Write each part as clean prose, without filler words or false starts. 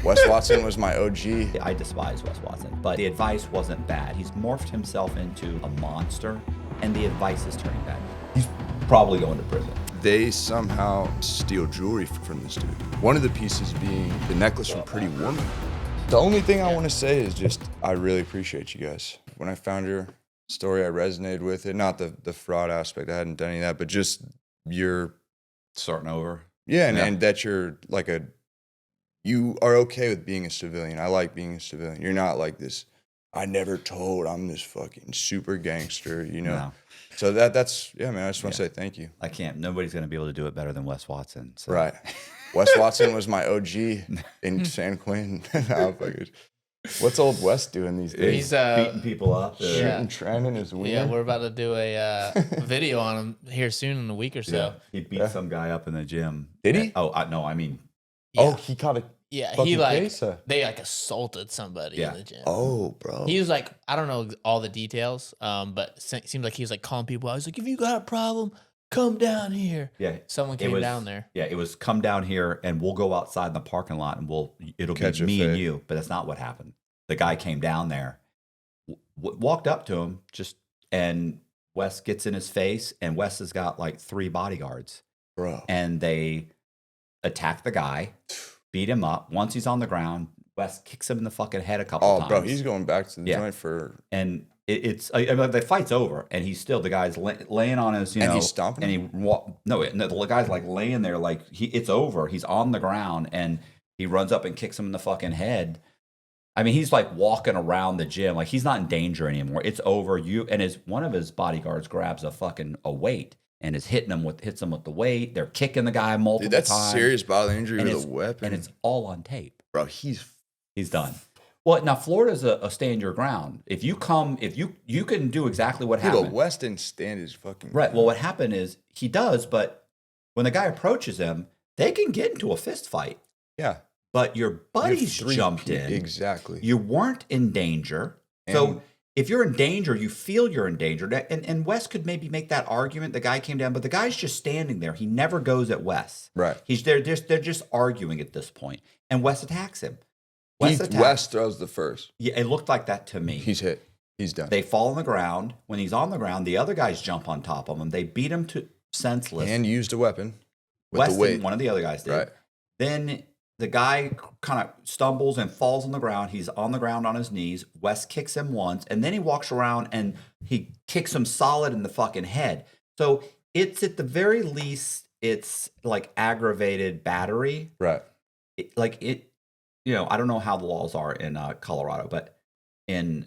Wes Watson was my OG. I despise Wes Watson, but the advice wasn't bad. He's morphed himself into a monster, and the advice is turning bad. He's probably going to prison. They somehow steal jewelry from this dude. One of the pieces being the necklace from Pretty Woman. The only thing I want to say is just, I really appreciate you guys. When I found your story, I resonated with it. Not the fraud aspect, I hadn't done any of that, but just your... Starting over. Yeah, and that you're like you are okay with being a civilian. I like being a civilian. You're not like this, I never told, I'm this fucking super gangster, you know? No. So that's, yeah, man, I just want to say thank you. I can't, nobody's going to be able to do it better than Wes Watson. So. Right. Wes Watson was my OG in San Quentin. What's old Wes doing these days? He's beating people up. Shooting Trent in his wiener. Yeah, we're about to do a video on him here soon in a week or so. Yeah. He beat some guy up in the gym. Did he? Oh, no, I mean. Yeah. Oh, he caught a he like case? they like assaulted somebody in the gym. Oh, bro. He was like, I don't know all the details, but seemed like he was like calling people out. He was like, if you got a problem, come down here. Yeah. Someone came down there. Yeah, it was come down here and we'll go outside in the parking lot and it'll Catch be me a and fit. you. But that's not what happened. The guy came down there, walked up to him, and Wes gets in his face, and Wes has got like 3 bodyguards. Bro. And they attack the guy, beat him up. Once he's on the ground, Wes kicks him in the fucking head a couple times. Oh, bro, he's going back to the joint for... And it's the fight's over, and he's still, the guy's laying on his, and he's stomping and the guy's like laying there like it's over. He's on the ground, and he runs up and kicks him in the fucking head. I mean, he's like walking around the gym, like he's not in danger anymore. It's over. One of his bodyguards grabs a weight and is hits him with the weight. They're kicking the guy multiple times. That's serious bodily injury with a weapon, and it's all on tape, bro. He's done. Well, now Florida's a stand your ground. If you can do exactly what happened. But West didn't stand his fucking right. ground. Well, what happened is he does, but when the guy approaches him, they can get into a fist fight. Yeah. But your buddies jumped in. Exactly. You weren't in danger. So if you're in danger, you feel you're in danger. And Wes could maybe make that argument. The guy came down, but the guy's just standing there. He never goes at Wes. Right. They're just arguing at this point. And Wes attacks him. Wes throws the first. Yeah, it looked like that to me. He's hit. He's done. They fall on the ground. When he's on the ground, the other guys jump on top of him. They beat him to senseless. And used a weapon. Weston, one of the other guys did. Right. Then the guy kind of stumbles and falls on the ground. He's on the ground on his knees. Wes kicks him once, and then he walks around and he kicks him solid in the fucking head. So it's at the very least, it's like aggravated battery. Right. I don't know how the laws are in Colorado, but in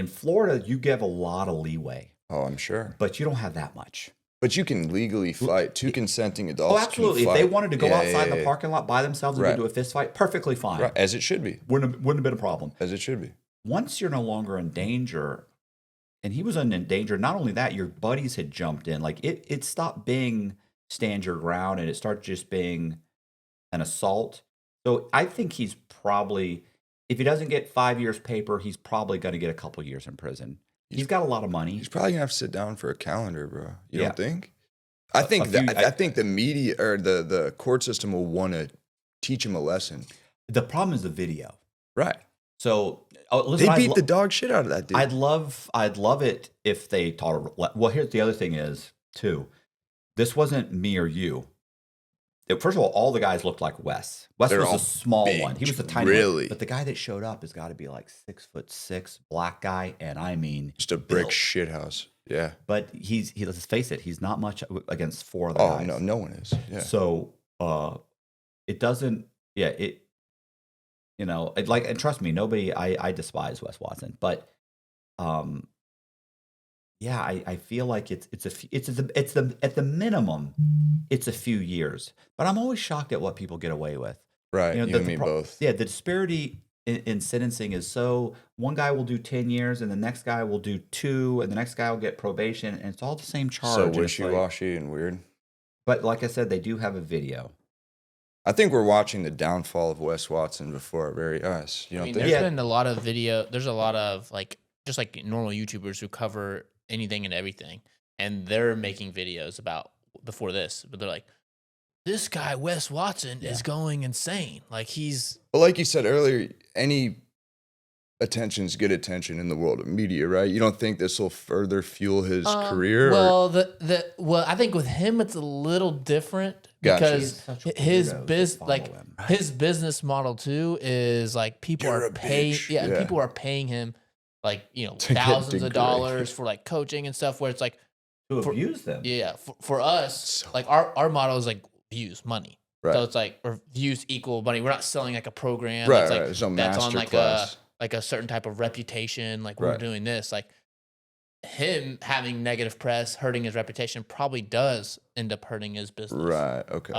Florida, you give a lot of leeway. Oh, I'm sure. But you don't have that much. But you can legally fight. 2 consenting adults. Oh, absolutely. Can If fight. they wanted to go outside the parking lot by themselves and Right. do a fist fight, perfectly fine. Right. As it should be. Wouldn't have been a problem. As it should be. Once you're no longer in danger, and he was in danger, not only that, your buddies had jumped in. Like it stopped being stand your ground and it started just being an assault. So I think he's probably, if he doesn't get 5 years paper, he's probably going to get a couple years in prison. He's got a lot of money. He's probably gonna have to sit down for a calendar, bro. You don't think? I think the media or the court system will want to teach him a lesson. The problem is the video. Right. So listen, they beat the dog shit out of that dude. I'd love it if they taught. Well, here's the other thing is too. This wasn't me or you. First of all the guys looked like Wes. Wes was a small one. He was a tiny one. But the guy that showed up has got to be like 6'6", black guy, and I mean just a brick shit house. Yeah. But let's face it, he's not much against 4 of the guys. Oh no one is. Yeah. So it doesn't. Yeah. And trust me, nobody. I despise Wes Watson, but yeah, I feel like it's at the minimum, it's a few years. But I'm always shocked at what people get away with. Right, you and me both. Yeah, the disparity in sentencing is so. One guy will do 10 years, and the next guy will do 2, and the next guy will get probation, and it's all the same charge. So wishy-washy and weird. But like I said, they do have a video. I think we're watching the downfall of Wes Watson before our very eyes. You don't think? There's been a lot of video. There's a lot of just like normal YouTubers who cover anything and everything, and they're making videos about before this, but they're like, this guy Wes Watson Yeah. is going insane. Like he's But like you said earlier, any attention's good attention in the world of media, right? You don't think this will further fuel his career? Well, well, I think with him it's a little different Gotcha. because He's such his weirdos that follow him. his business model too is like people You're are a paying, bitch. and Yeah. people are paying him like To get thousands of degraded. dollars for like coaching and stuff. Where it's like, To for- abuse them. yeah, for us, So- like our model is like views, money. Right. So it's like or views equal money. We're not selling like a program Right, that's like right. There's no that's on master like class. a certain type of reputation. Like we're Right. doing this. Like him having negative press, hurting his reputation, probably does end up hurting his business. Right. Okay.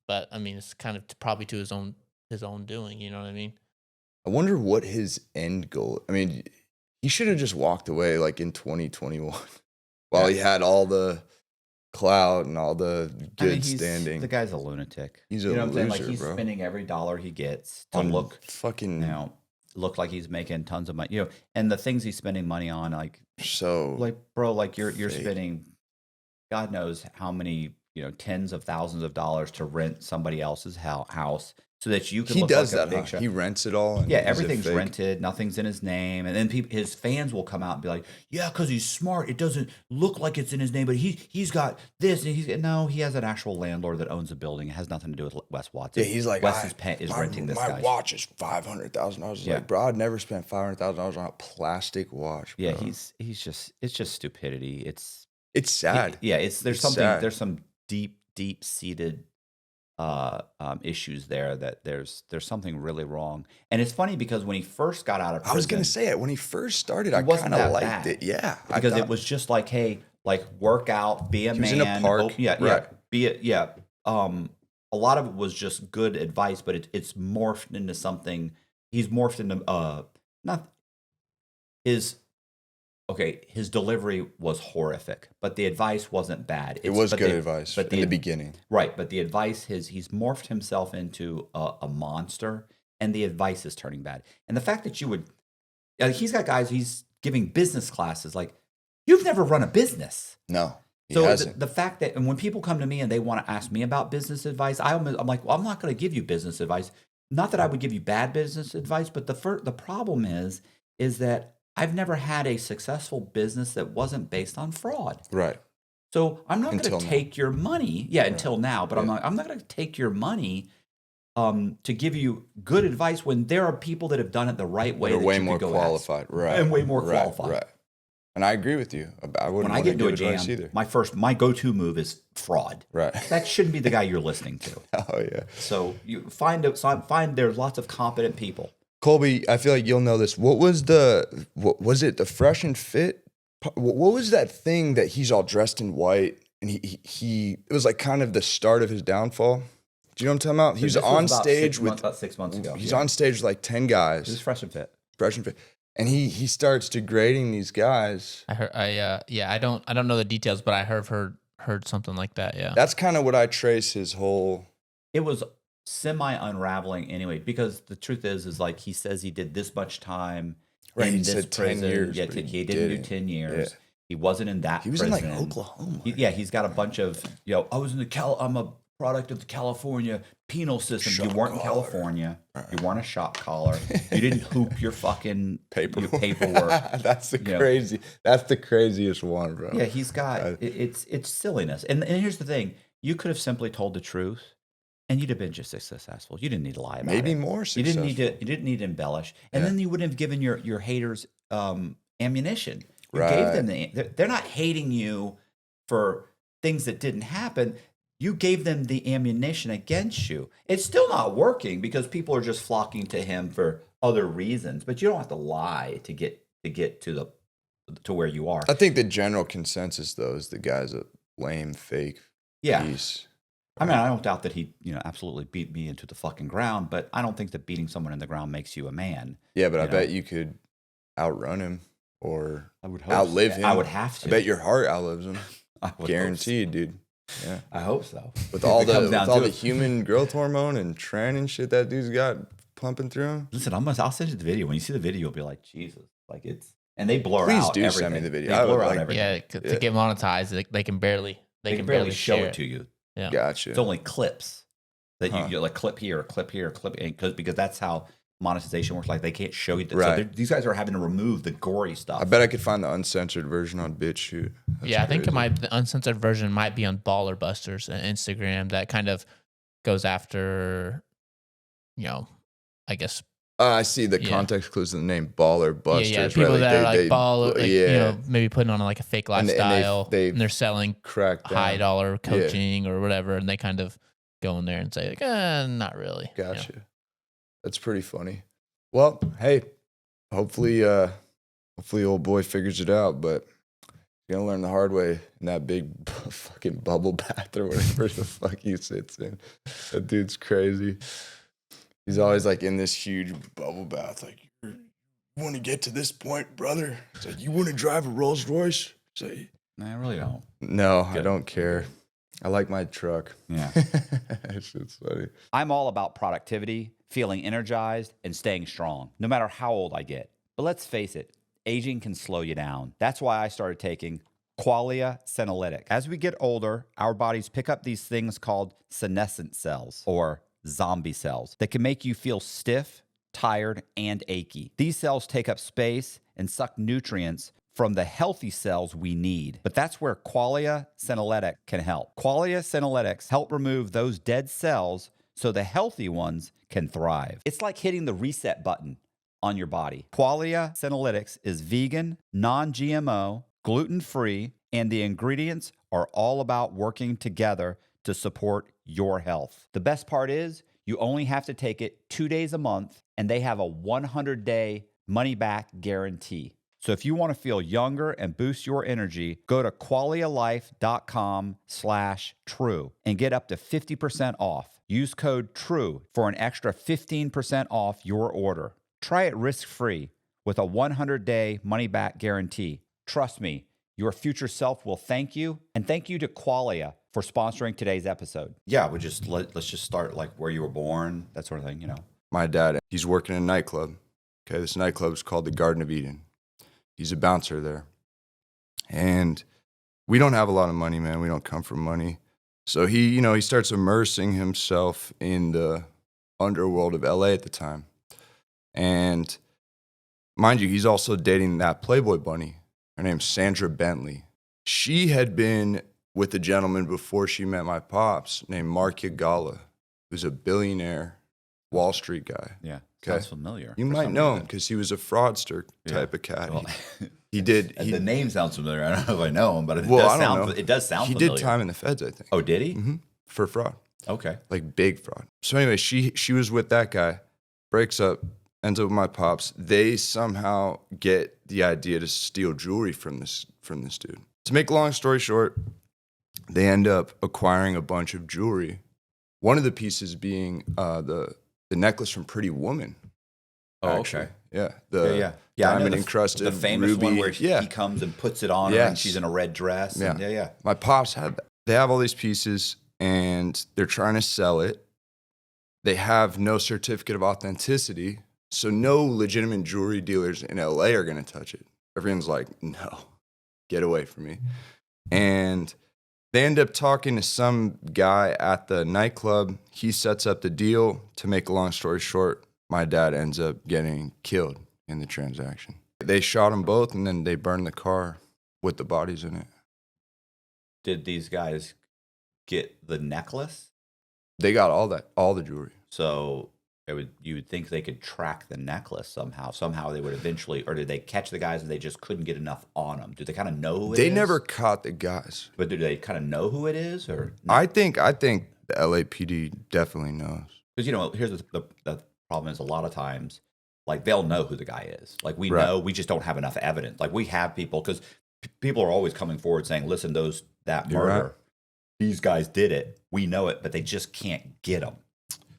But I mean, it's kind of probably to his own doing. You know what I mean? I wonder what his end goal. I mean, he should have just walked away like in 2021 while he had all the clout and all the good standing. The guy's a lunatic. He's a you know what I'm saying? Like loser, he's bro. spending every dollar he gets to On look fucking look like he's making tons of money. You know, and the things he's spending money on, like so bro, like you're fake. spending God knows how many, tens of thousands of dollars to rent somebody else's house so that you can he look does like a that. big Huh? shot. He rents it all. And Yeah, he's a everything's fake. rented. Nothing's in his name, and then his fans will come out and be like, "Yeah, because he's smart. It doesn't look like it's in his name, but he's got this, and he has an actual landlord that owns a building. It has nothing to do with Wes Watson. Yeah, he's like, Wes is renting this my guy. watch is $500,000. Yeah. Like, bro, I'd never spent $500,000 on a plastic watch. Bro. Yeah, it's just stupidity. It's sad. there's It's something sad. there's some deep seated issues there that there's something really wrong. And it's funny because when he first got out of prison, I was gonna say it when he first started. I wasn't kind of that liked bad. it. Yeah, I because it thought- was just like, hey, like work out, be a He man. was in a park, right. A lot of it was just good advice, but it's morphed into something. He's morphed into not his. Okay, his delivery was horrific, but the advice wasn't bad. It was good advice but in the beginning. Right, but the advice he's morphed himself into a monster, and the advice is turning bad. And the fact that he's got guys, he's giving business classes. Like, you've never run a business. No, he So hasn't. the fact that, and when people come to me and they want to ask me about business advice, I'm like, well, I'm not going to give you business advice. Not that I would give you bad business advice, but the problem is that I've never had a successful business that wasn't based on fraud. Right. So I'm not going Until to now. take your money. Yeah, until now. But Yeah. I'm not going to take your money to give you good advice when there are people that have done it the right way. They're that way you more could go qualified. ask. Right. And way more Right, qualified. Right. And I agree with you. I wouldn't When I want get to into a give jam, advice either. my go-to move is fraud. Right. That shouldn't be the guy you're listening to. Oh yeah. So you find there's lots of competent people. Colby, I feel like you'll know this. What was it? The Fresh and Fit? What was that thing that he's all dressed in white and he it was like kind of the start of his downfall? Do you know what I'm talking about? He was This on about stage with about 6 months ago. he's on stage with like 10 This guys, is Fresh and Fit. Fresh and Fit, and he starts degrading these guys. I heard. I don't know the details, but I heard something like that. Yeah. That's kind of what I trace his whole. It was semi-unraveling anyway, because the truth is like he says he did this much time Right, in he this said 10 prison. years, Yeah, but he he didn't do didn't. 10 years. Yeah. He wasn't in that He was prison. in like Oklahoma. Yeah, he's got a bunch of, I was in I'm a product of the California penal system. You Shot weren't in caller. California. You weren't a shot caller. You didn't hoop your fucking Paperwork. Your paperwork. That's the know. crazy. That's the craziest one, bro. Yeah, he's got it's silliness. And here's the thing: you could have simply told the truth, and you'd have been just as successful. You didn't need to lie about it. Maybe more You successful. didn't need to embellish, and Yeah. then you wouldn't have given your haters ammunition. You Right. gave them they're not hating you for things that didn't happen. You gave them the ammunition against you. It's still not working because people are just flocking to him for other reasons. But you don't have to lie to get to where you are. I think the general consensus though is the guy's a lame fake Yeah. piece. I mean, I don't doubt that he, absolutely beat me into the fucking ground, but I don't think that beating someone in the ground makes you a man. Yeah, but I You bet know? you could outrun him or I would hope outlive so. him. I would have to. I bet your heart outlives him. I would hope so. Guaranteed, dude. Yeah. I hope so. With If all it the comes down to it. human growth hormone and tren and shit that dude's got pumping through him. Listen, I'll send you the video. When you see the video, you'll be like, Jesus, like it's, and they blur Please out do everything. send me the video. They I would blur out like- everything. Yeah, to get monetized, they can barely They can barely show share it to you. Yeah. Gotcha. It's only clips that Huh. you like clip here, clip here, clip, because that's how monetization works. Like they can't show you that. Right. So these guys are having to remove the gory stuff. I bet I could find the uncensored version on BitChute. That's I think crazy. the uncensored version might be on Baller Busters and Instagram. That kind of goes after, I guess. I see the context clues in the name Baller Busters. Yeah. People right? that are like baller, like, maybe putting on like a fake And lifestyle, they've and they're selling cracked down. high dollar coaching or whatever, and they kind of go in there and say like, not really. Gotcha. That's pretty funny. Well, hey, hopefully old boy figures it out, but you're gonna learn the hard way in that big fucking bubble bath or whatever the fuck he sits in. That dude's crazy. He's always like in this huge bubble bath, like, you want to get to this point, brother? It's like, you want to drive a Rolls Royce? Say, I really don't. no, I don't care. I like my truck. Yeah. That shit's funny. I'm all about productivity, feeling energized, and staying strong, no matter how old I get. But let's face it, aging can slow you down. That's why I started taking Qualia Senolytic. As we get older, our bodies pick up these things called senescent cells, or zombie cells, that can make you feel stiff, tired, and achy. These cells take up space and suck nutrients from the healthy cells we need. But that's where Qualia Senolytic can help. Qualia Senolytics help remove those dead cells so the healthy ones can thrive. It's like hitting the reset button on your body. Qualia Senolytics is vegan, non-GMO, gluten-free, and the ingredients are all about working together to support your health. The best part is you only have to take it 2 days a month, and they have a 100-day money-back guarantee. So if you want to feel younger and boost your energy, go to qualialife.com/true and get up to 50% off. Use code TRUE for an extra 15% off your order. Try it risk-free with a 100-day money-back guarantee. Trust me, your future self will thank you, and thank you to Qualia for sponsoring today's episode. Yeah, let's just start like where you were born, that sort of thing, My dad, he's working in a nightclub. Okay, this nightclub is called the Garden of Eden. He's a bouncer there. And we don't have a lot of money, man. We don't come from money. So he starts immersing himself in the underworld of LA at the time. And mind you, he's also dating that Playboy bunny. Her name's Sandra Bentley. She had been with a gentleman before she met my pops named Mark Yagala, who's a billionaire Wall Street guy. Yeah, okay? sounds familiar. You might know him because he was a fraudster type of cat. Well, the name sounds familiar. I don't know if I know him, but it does sound he familiar. did time in the feds, I think. Oh, did he? Mm-hmm. For fraud. Okay. Like big fraud. So anyway, she was with that guy, breaks up, ends up with my pops. They somehow get the idea to steal jewelry from this dude. To make a long story short, they end up acquiring a bunch of jewelry. One of the pieces being the necklace from Pretty Woman. Oh, actually. okay. Yeah. Yeah. Diamond encrusted the famous ruby. one where he comes and puts it on her and she's in a red dress. Yeah. Yeah. My pops had that. They have all these pieces and they're trying to sell it. They have no certificate of authenticity, so no legitimate jewelry dealers in LA are going to touch it. Everyone's like, no, get away from me. And they end up talking to some guy at the nightclub. He sets up the deal. To make a long story short, my dad ends up getting killed in the transaction. They shot them both, and then they burned the car with the bodies in it. Did these guys get the necklace? They got all the jewelry. So you would think they could track the necklace somehow. Somehow they would eventually, or did they catch the guys and they just couldn't get enough on them? Do they kind of know who it is? They never caught the guys. But do they kind of know who it is? Or no? I think the LAPD definitely knows. Because, here's the problem is a lot of times, like, they'll know who the guy is. Like, we Right. know, we just don't have enough evidence. Like, we have people, because people are always coming forward saying, listen, that You're murder, right. these guys did it. We know it, but they just can't get them.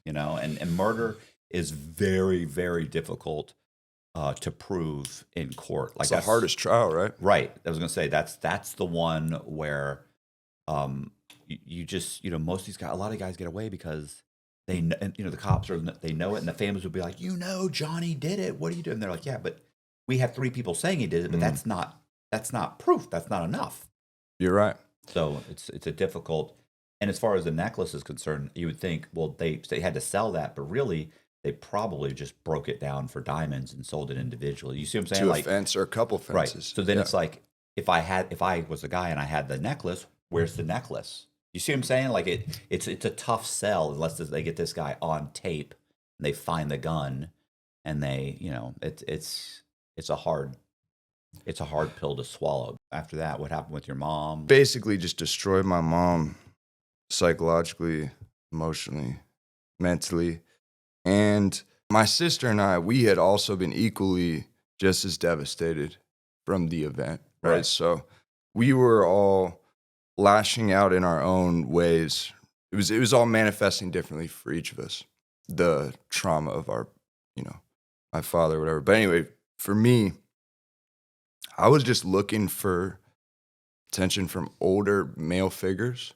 And murder is very, very difficult to prove in court. Like, It's the that's hardest trial, right? Right. I was going to say that's the one where you just, most of these guys, a lot of guys get away because they know, the cops they know it, and the families would be like, Johnny did it. What are you doing? And they're like, yeah, but we have 3 people saying he did it, but that's not proof. That's not enough. You're right. So it's a difficult And as far as the necklace is concerned, you would think, well, they had to sell that, but really they probably just broke it down for diamonds and sold it individually. You see what I'm saying? To Like a fence or a couple right. fences. So then it's like if I was a guy and I had the necklace, where's the necklace? You see what I'm saying? Like it's a tough sell unless they get this guy on tape and they find the gun and they, it's a hard pill to swallow. After that, what happened with your mom? Basically just destroyed my mom psychologically, emotionally, mentally. And my sister and I, we had also been equally just as devastated from the event, right? So we were all lashing out in our own ways. It was all manifesting differently for each of us. The trauma of our, my father, whatever. But anyway, for me, I was just looking for attention from older male figures,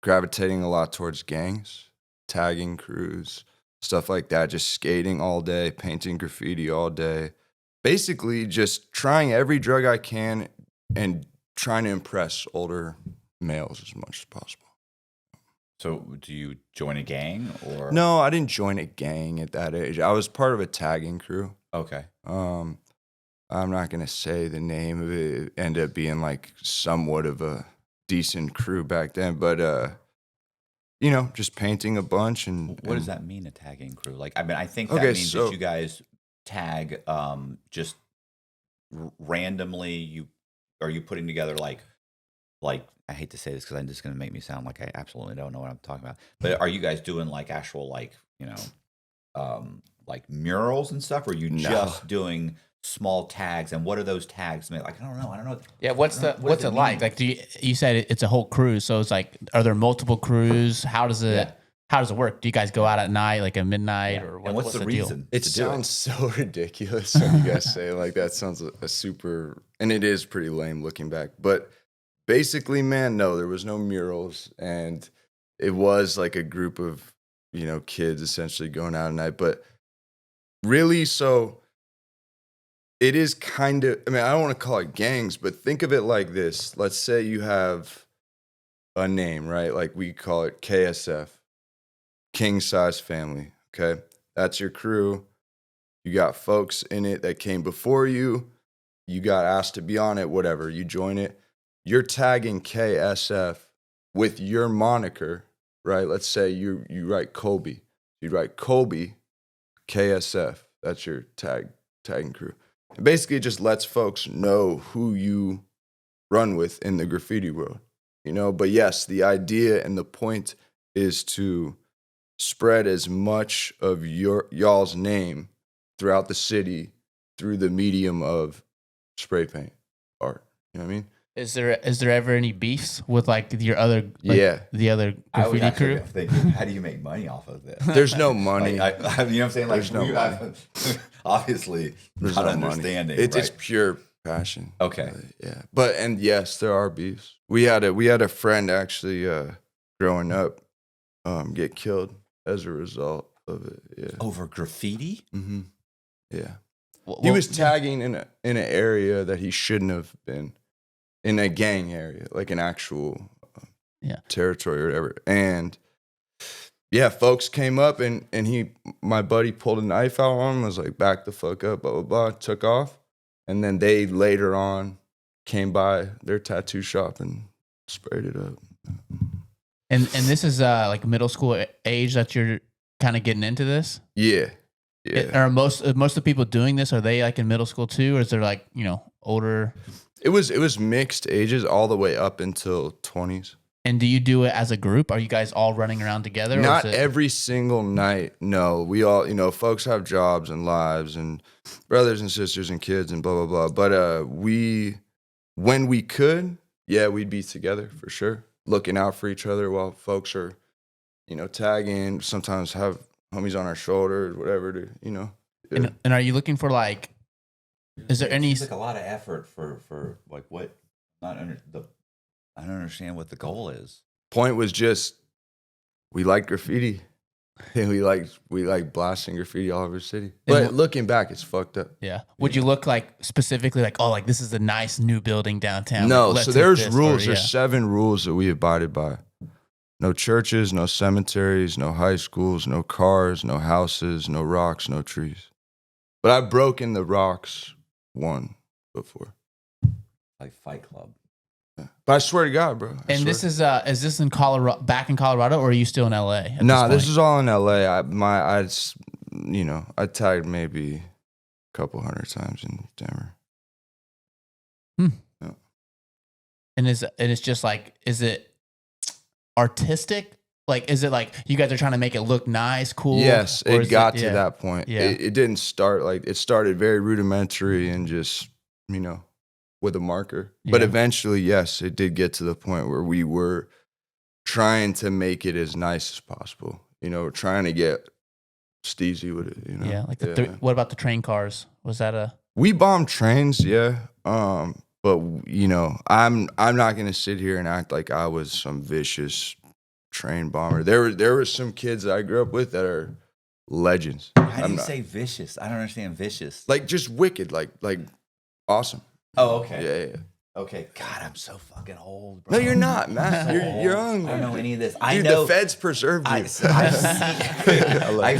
gravitating a lot towards gangs, tagging crews, stuff like that, just skating all day, painting graffiti all day, basically just trying every drug I can and trying to impress older males as much as possible. So do you join a gang or? No, I didn't join a gang at that age. I was part of a tagging crew. Okay. I'm not going to say the name of it. It ended up being like somewhat of a decent crew back then, but just painting a bunch. And what does that mean, a tagging crew? Like, I mean, I think that Okay, means so- that you guys tag just randomly. You putting together like I hate to say this because I'm just going to make me sound like I absolutely don't know what I'm talking about. But are you guys doing like actual like murals and stuff, or are you No. just doing small tags? And what are those tags? Like, I don't know. Yeah, what's What it does it like? mean? Like, you said it's a whole cruise, so it's like, are there multiple crews? How does it work? Do you guys go out at night, like at midnight, or what, and what's the deal? reason? It to do sounds so ridiculous when you guys say it like that. Sounds a super, and it is pretty lame looking back. But basically, man, no, there was no murals, and it was like a group of kids essentially going out at night. But really, so it is kind of. I mean, I don't want to call it gangs, but think of it like this. Let's say you have a name, right? Like we call it KSF, King Size Family. Okay, that's your crew. You got folks in it that came before you. You got asked to be on it, whatever. You join it. You're tagging KSF with your moniker, right? Let's say you write Kobe. You write Kobe, KSF. That's your tagging crew. And basically, it just lets folks know who you run with in the graffiti world, But yes, the idea and the point is to spread as much of y'all's name throughout the city through the medium of spray paint art. You know what I mean? Is there ever any beefs with like your other the other I was graffiti actually crew? thinking, how do you make money off of this? There's no money. Like, you know what I'm saying? Like, There's no money. Obviously, There's not no money. understanding. It's right? pure passion. Okay. Yeah. And yes, there are beefs. We had a friend actually growing up get killed as a result of it. Yeah. Over graffiti? Mm-hmm. Yeah. Well, He was tagging in an area that he shouldn't have been, in a gang area, like an actual territory or whatever. And yeah, folks came up and my buddy pulled a knife out on him, was like, back the fuck up, blah, blah, blah, took off. And then they later on came by their tattoo shop and sprayed it up. And this is like middle school age that you're kind of getting into this? Yeah. Yeah. Are most of the people doing this, are they like in middle school too, or is there like, older? It was mixed ages all the way up until 20s. And do you do it as a group? Are you guys all running around together? Not or is it... every single night. No, we all, folks have jobs and lives and brothers and sisters and kids and blah, blah, blah. But when we could, we'd be together for sure, looking out for each other while folks are, tagging, sometimes have homies on our shoulders, whatever, Yeah. And are you looking for like, is there any... It's like a lot of effort for like what, I don't understand what the goal is. Point was just, we like graffiti. And we like blasting graffiti all over the city. But looking back, it's fucked up. Yeah. Would you look like specifically like, oh, like this is a nice new building downtown? No, Like, let's so hit there's this, rules. or, There's 7 rules that we abided by. No churches, no cemeteries, no high schools, no cars, no houses, no rocks, no trees. But I've broken the rocks one before. Like Fight Club. But I swear to God, bro. And this is this in Colorado, back in Colorado, or are you still in LA? Nah, this is all in LA. I tagged maybe a couple 100 times in Denver. Yeah. And it's just like, is it artistic? Like, is it like you guys are trying to make it look nice, cool? Yes, Or it is got to that point. Yeah. It didn't start like, it started very rudimentary and just, with a marker. But Yeah. eventually, yes, it did get to the point where we were trying to make it as nice as possible. Trying to get steezy with it. Yeah, like what about the train cars? Was that a? We bombed trains, yeah. But I'm not gonna sit here and act like I was some vicious train bomber. There were some kids that I grew up with that are legends. How do you say vicious? I don't understand vicious. Like just wicked, like awesome. Oh, okay. Yeah. Okay. God, I'm so fucking old, bro. No, you're not, man. You're young. I don't know any of this. Dude, I know the feds preserved you. I've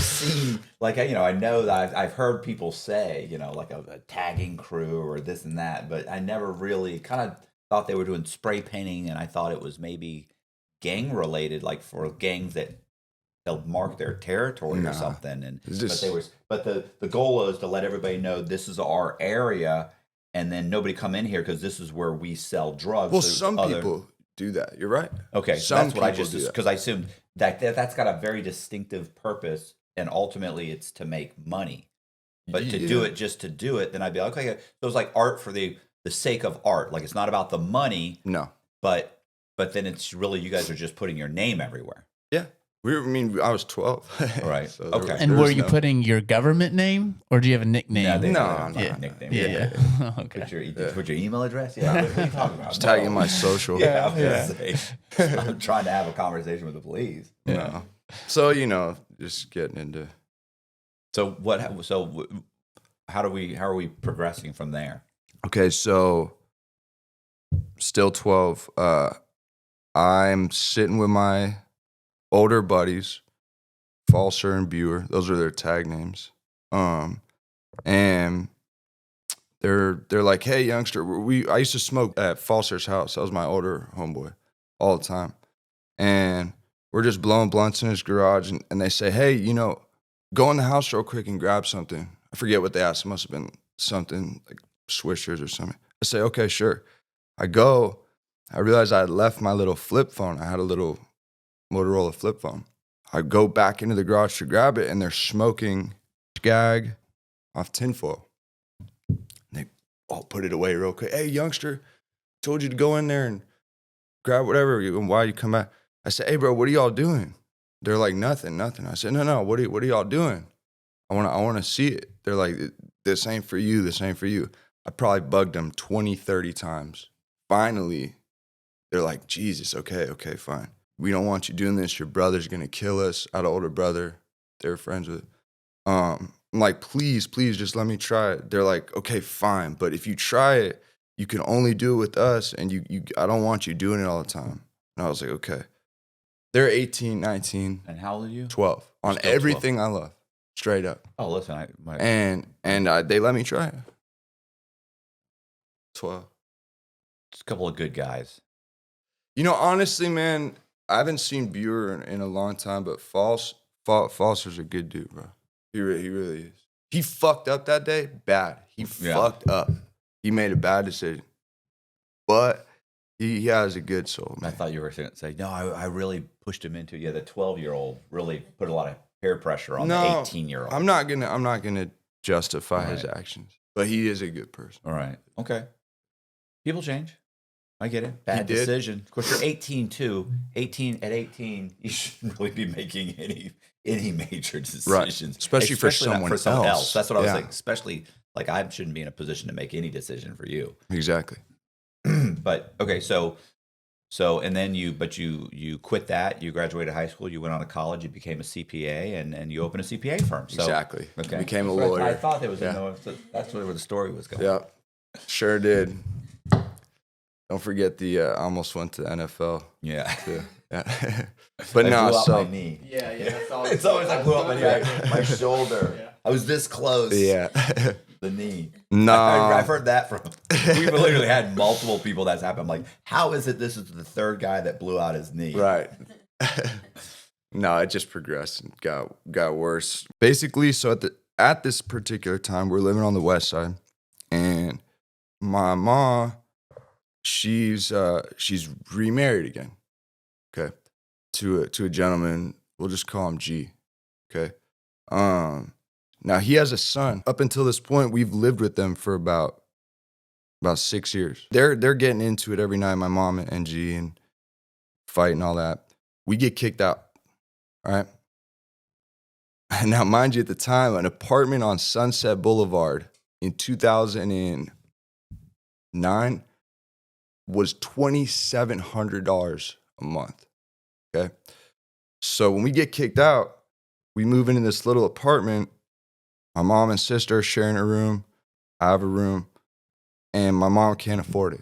seen, like, I know that I've heard people say, like a tagging crew or this and that, but I never really kind of thought they were doing spray painting, and I thought it was maybe gang related, like for gangs that they'll mark their territory or something. And but the goal is to let everybody know this is our area, and then nobody come in here because this is where we sell drugs. Well, some people do that. You're right. Okay, so that's what I just, because I assumed that's got a very distinctive purpose, and ultimately it's to make money. But to do it just to do it, then I'd be like, okay, so it's like art for the sake of art. Like, it's not about the money. No. But then it's really, you guys are just putting your name everywhere. Yeah. I was 12. Right. So okay. And were you putting your government name, or do you have a nickname? No, nickname. Yeah. Okay. Put your email address. Yeah. What are you talking about? Just tagging my social. Yeah. I was gonna say, I'm trying to have a conversation with the police. No. So just getting into. So how are we progressing from there? Okay, so still 12. I'm sitting with my older buddies, Falser and Buer. Those are their tag names. And they're like, "Hey, youngster, I used to smoke at Falser's house. That was my older homeboy all the time. And we're just blowing blunts in his garage, and they say, "Hey, go in the house real quick and grab something." I forget what they asked. It must have been something like Swishers or something. I say, "Okay, sure." I go. I realized I had left my little flip phone. I had a little Motorola flip phone. I go back into the garage to grab it, and they're smoking gag off tinfoil. They all put it away real quick. "Hey, youngster, told you to go in there and grab whatever. Why you come back?" I said, "Hey, bro, what are y'all doing?" They're like, nothing. I said, no, what are y'all doing? I want to see it. They're like, "This ain't for you. This ain't for you." I probably bugged them 20, 30 times. Finally, they're like, "Jesus, okay, fine. We don't want you doing this. Your brother's going to kill us." I had an older brother they were friends with. I'm like, please, just let me try it. They're like, "Okay, fine. But if you try it, you can only do it with us. And I don't want you doing it all the time." And I was like, okay. They're 18, 19. And how old are you? 12. On still everything 12. I love. Straight up. Oh, listen. And they let me try it. 12. It's a couple of good guys. Honestly, man, I haven't seen Buer in a long time, but Falser's a good dude, bro. He really is. He fucked up that day bad. He fucked up. He made a bad decision. But he has a good soul, man. I thought you were going to say, no, I really pushed him into, the 12-year-old really put a lot of peer pressure on the 18-year-old. I'm not gonna justify his actions, but he is a good person. All right. Okay. People change. I get it. Bad decision. Of course, you're 18 too. 18 at 18, you shouldn't really be making any major decisions, right. Especially for someone else. That's what I was saying. Especially like I shouldn't be in a position to make any decision for you. Exactly. But okay, so So, and then you quit that. You graduated high school. You went on to college. You became a CPA, and you opened a CPA firm. So, Exactly. Okay. Became a That's what lawyer. I thought there was Yeah. that's where the story was going. Yep. Sure did. Don't forget the almost went to the NFL Yeah. too. Yeah. But I no, blew out so my knee. Yeah, that's always. It's always I blew out my knee, my shoulder. Yeah. I was this close. yeah. The knee. No. I've heard that from. We've literally had multiple people that's happened. I'm like, how is it this is the third guy that blew out his knee? Right. No, it just progressed and got worse. Basically, so at this particular time, we're living on the west side, and my mom, she's remarried again. Okay, to a gentleman. We'll just call him G. Okay. Now he has a son. Up until this point, we've lived with them for about 6 years. They're getting into it every night. My mom and G and fight and all that. We get kicked out. All right. And now, mind you, at the time, an apartment on Sunset Boulevard in 2009 was $2,700 a month. Okay. So when we get kicked out, we move into this little apartment. My mom and sister are sharing a room. I have a room. And my mom can't afford it.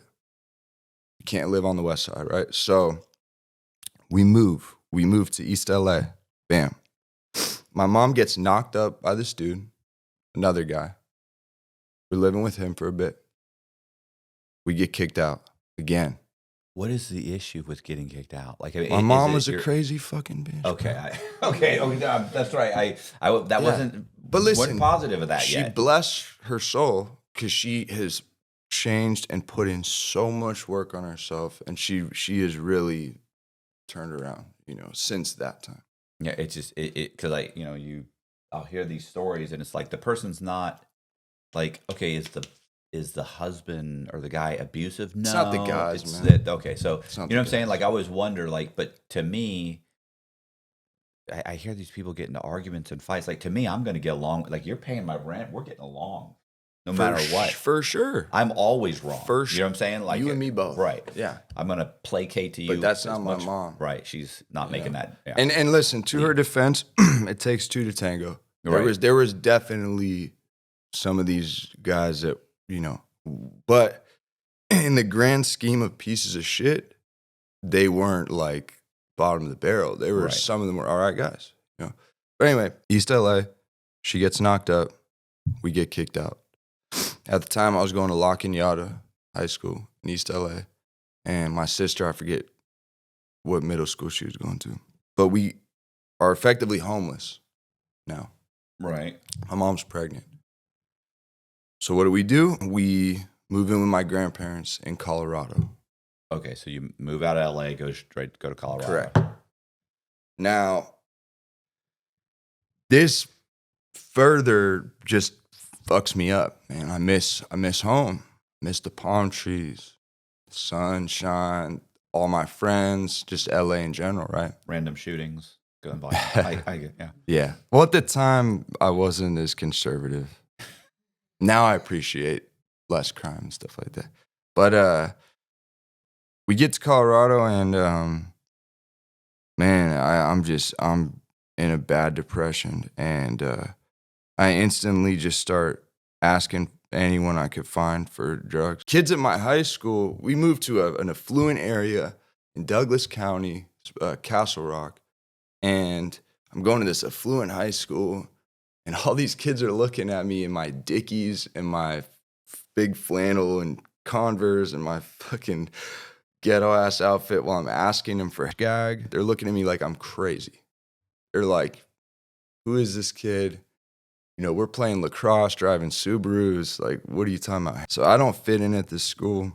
You can't live on the west side, right? So we move. We move to East LA. Bam. My mom gets knocked up by this dude, another guy. We're living with him for a bit. We get kicked out again. What is the issue with getting kicked out? Like, I mean, My mom was a crazy fucking bitch. Okay, that's right. That wasn't. But listen, wasn't positive of that she yet. bless her soul because she has changed and put in so much work on herself, and she has really turned around, since that time. Yeah, it's just because I'll hear these stories and it's like the person's not like, okay, is the husband or the guy abusive? No, It's not the guys, it's man. Okay, so It's not you know the what I'm saying? guys. Like I always wonder, like, but to me, I hear these people get into arguments and fights. Like to me, I'm going to get along. Like you're paying my rent, we're getting along, no matter what. For sure. I'm always wrong. For You know what I'm saying? Like you and me both. right? Yeah. I'm going to placate to you, But that's as not my much- mom. Right? She's not making that. Yeah. And listen, to her defense, it takes two to tango. Right. There was definitely some of these guys that, but in the grand scheme of pieces of shit, they weren't like bottom of the barrel. They were, Right. some of them were all right guys, But anyway, East LA, she gets knocked up. We get kicked out. At the time, I was going to La Cañada High School in East LA. And my sister, I forget what middle school she was going to. But we are effectively homeless now. Right. My mom's pregnant. So what do? We move in with my grandparents in Colorado. Okay, so you move out of LA, go to Colorado. Correct. Now, this further just fucks me up, man. I miss home. Miss the palm trees, sunshine, all my friends, just LA in general, right? Random shootings going by. I get, yeah. Yeah. Well, at the time, I wasn't as conservative. Now I appreciate less crime and stuff like that. But we get to Colorado, and man, I'm in a bad depression, and I instantly just start asking anyone I could find for drugs. Kids at my high school, we moved to an affluent area in Douglas County, Castle Rock, and I'm going to this affluent high school, and all these kids are looking at me in my Dickies and my big flannel and Converse and my fucking ghetto-ass outfit while I'm asking them for a gag. They're looking at me like I'm crazy. They're like, who is this kid? We're playing lacrosse, driving Subarus. Like, what are you talking about? So I don't fit in at this school,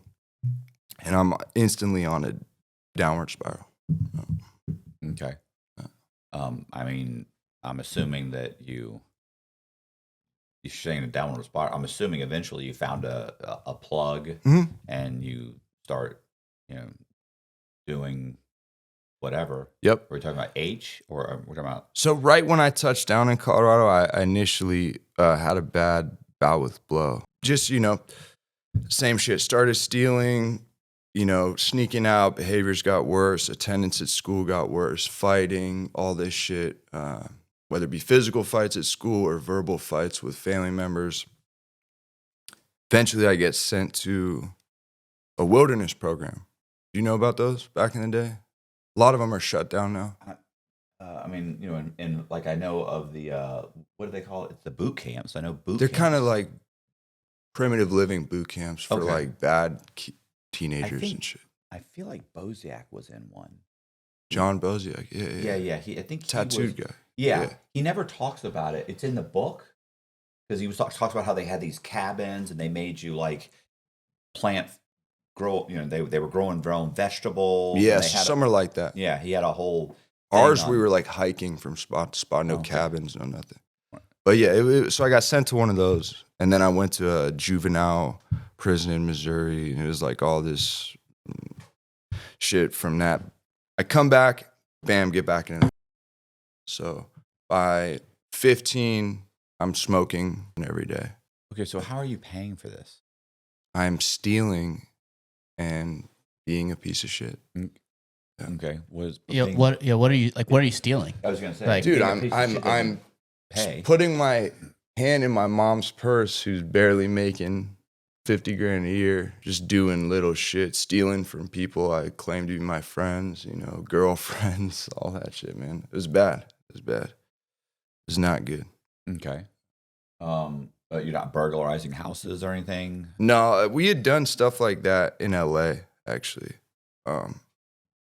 and I'm instantly on a downward spiral. Okay. I mean, I'm assuming that you're saying a downward spiral. I'm assuming eventually you found a plug Mhm. and you start, doing whatever. Yep. Are we talking about H or we're talking about? So right when I touched down in Colorado, I initially had a bad bout with blow. Just, same shit. Started stealing, sneaking out, behaviors got worse, attendance at school got worse, fighting, all this shit, whether it be physical fights at school or verbal fights with family members. Eventually, I get sent to a wilderness program. Do you know about those back in the day? A lot of them are shut down now. I mean, and like I know of the what do they call it? It's the boot camps. I know boot. They're camps. kind of like primitive living boot camps for Okay. like bad teenagers think- and shit. I feel like Bozak was in one. John Boziak, Yeah. I think tattooed he was, guy. Yeah, he never talks about it. It's in the book because he was talks about how they had these cabins and they made you like grow. They were growing their own vegetables. and Yeah, they had some are like that. yeah, he had a whole. Ours, thing we on- were like hiking from spot to spot, no Okay. cabins, no nothing. Right. But yeah, so I got sent to one of those, and then I went to a juvenile prison in Missouri, and it was like all this shit from that. I come back, bam, get back in it. So by 15, I'm smoking every day. Okay, so how are you paying for this? I'm stealing and being a piece of shit. Okay, what What are you stealing? I was gonna say, Like- Dude, being a piece of shit I'm doesn't pay. putting my hand in my mom's purse, who's barely making 50 grand a year, just doing little shit, stealing from people I claim to be my friends, girlfriends, all that shit, man. It was bad. It was not good. Okay, but you're not burglarizing houses or anything. No, we had done stuff like that in LA, actually.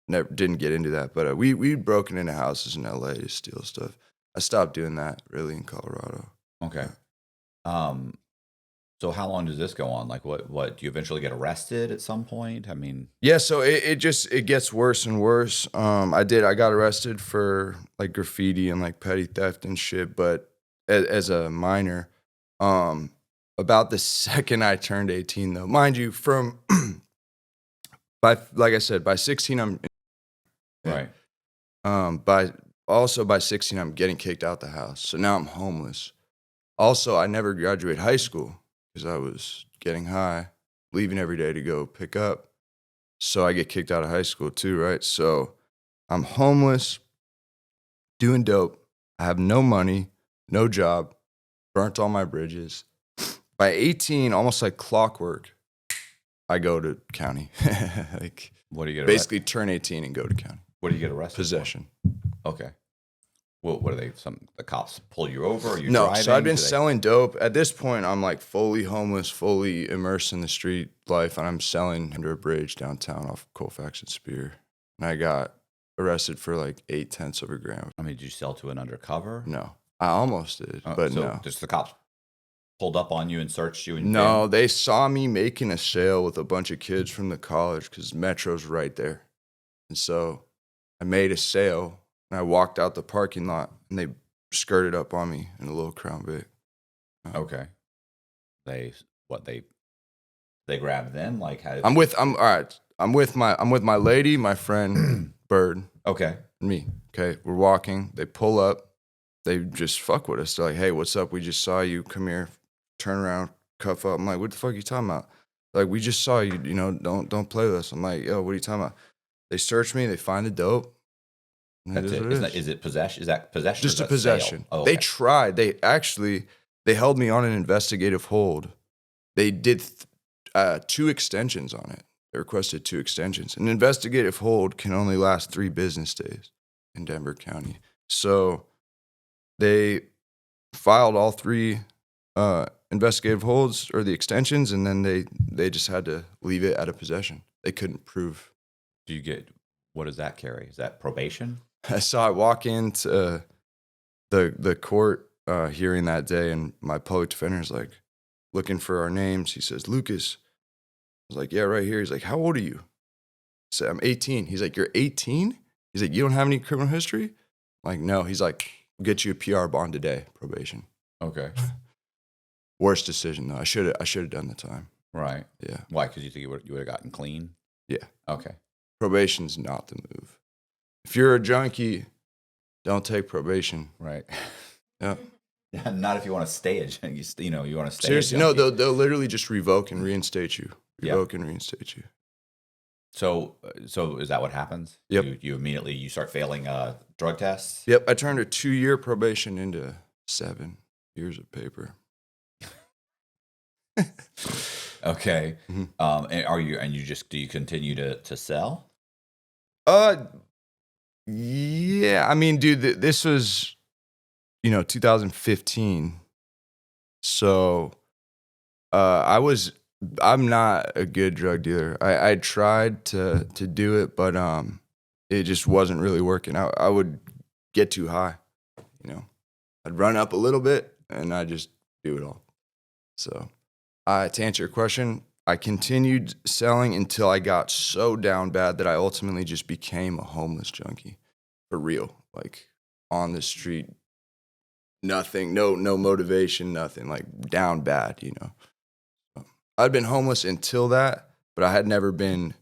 Never didn't get into that, but we'd broken into houses in LA to steal stuff. I stopped doing that really in Colorado. Okay. So how long does this go on? Like, what do you eventually get arrested at some point? I mean, Yeah, so it gets worse and worse. I got arrested for like graffiti and like petty theft and shit, but as a minor, about the second I turned 18 though, mind you, from like I said, by 16 I'm right. by 16 I'm getting kicked out the house. So now I'm homeless. Also, I never graduated high school because I was getting high, leaving every day to go pick up. So I get kicked out of high school too, right? So I'm homeless, doing dope. I have no money, no job, burnt all my bridges. By 18, almost like clockwork, I go to county. Like What do you get? basically turn 18 and go to county. What do you get arrested? Possession. For? Okay. Well, what are they? The cops pull you over? Or you No, driving? so I've been Do they- selling dope. At this point, I'm like fully homeless, fully immersed in the street life, and I'm selling under a bridge downtown off Colfax and Spear. And I got arrested for like 0.8 of a gram. I mean, did you sell to an undercover? No, I almost did, but so no. Just the cops pulled up on you and searched you? And No, they saw me making a sale with a bunch of kids from the college because Metro's right there. And so I made a sale and I walked out the parking lot and they skirted up on me in a little Crown Vic. Okay. They grabbed them? Like how? I'm all right. I'm with my lady, my friend, Bird, Okay. and me. Okay. We're walking. They pull up. They just fuck with us. They're like, hey, what's up? We just saw you. Come here. Turn around, cuff up. I'm like, what the fuck are you talking about? Like, we just saw you, don't play with us. I'm like, yo, what are you talking about? They search me, they find the dope. and That's is it. what it is. Is it possession? Is that possession? Just or a is that sale? possession. Oh, okay. They tried. They held me on an investigative hold. They did 2 extensions on it. They requested 2 extensions. An investigative hold can only last 3 business days in Denver County. So they filed all 3 investigative holds or the extensions, and then they just had to leave it out of possession. They couldn't prove. Do you get, what does that carry? Is that probation? So I walk into the court hearing that day, and my public defender's like looking for our names. He says, Lucas. I was like, yeah, right here. He's like, how old are you? I said, I'm 18. He's like, you're 18? He's like, you don't have any criminal history? I'm like, no. He's like, we'll get you a PR bond today, probation. Okay. Worst decision though. I should have done the time. Right. Yeah. Why? Because you think you would have gotten clean? Yeah. Okay. Probation's not the move. If you're a junkie, don't take probation. Right. Yeah. Not if you want to stay a junkie. You want to stay. Seriously, a no, junkie. they'll literally just revoke and reinstate you. Yeah. Revoke and reinstate you. So is that what happens? Yep. You immediately you start failing drug tests. Yep. I turned a 2-year probation into 7 years of paper. Okay. Mhm. And do you continue to sell? Yeah. I mean, dude, this was 2015. So I'm not a good drug dealer. I tried to do it, but it just wasn't really working. I would get too high, I'd run up a little bit and I just do it all. So to answer your question, I continued selling until I got so down bad that I ultimately just became a homeless junkie for real, like on the street. Nothing, no motivation, nothing, like down bad, So I'd been homeless until that, but I had never been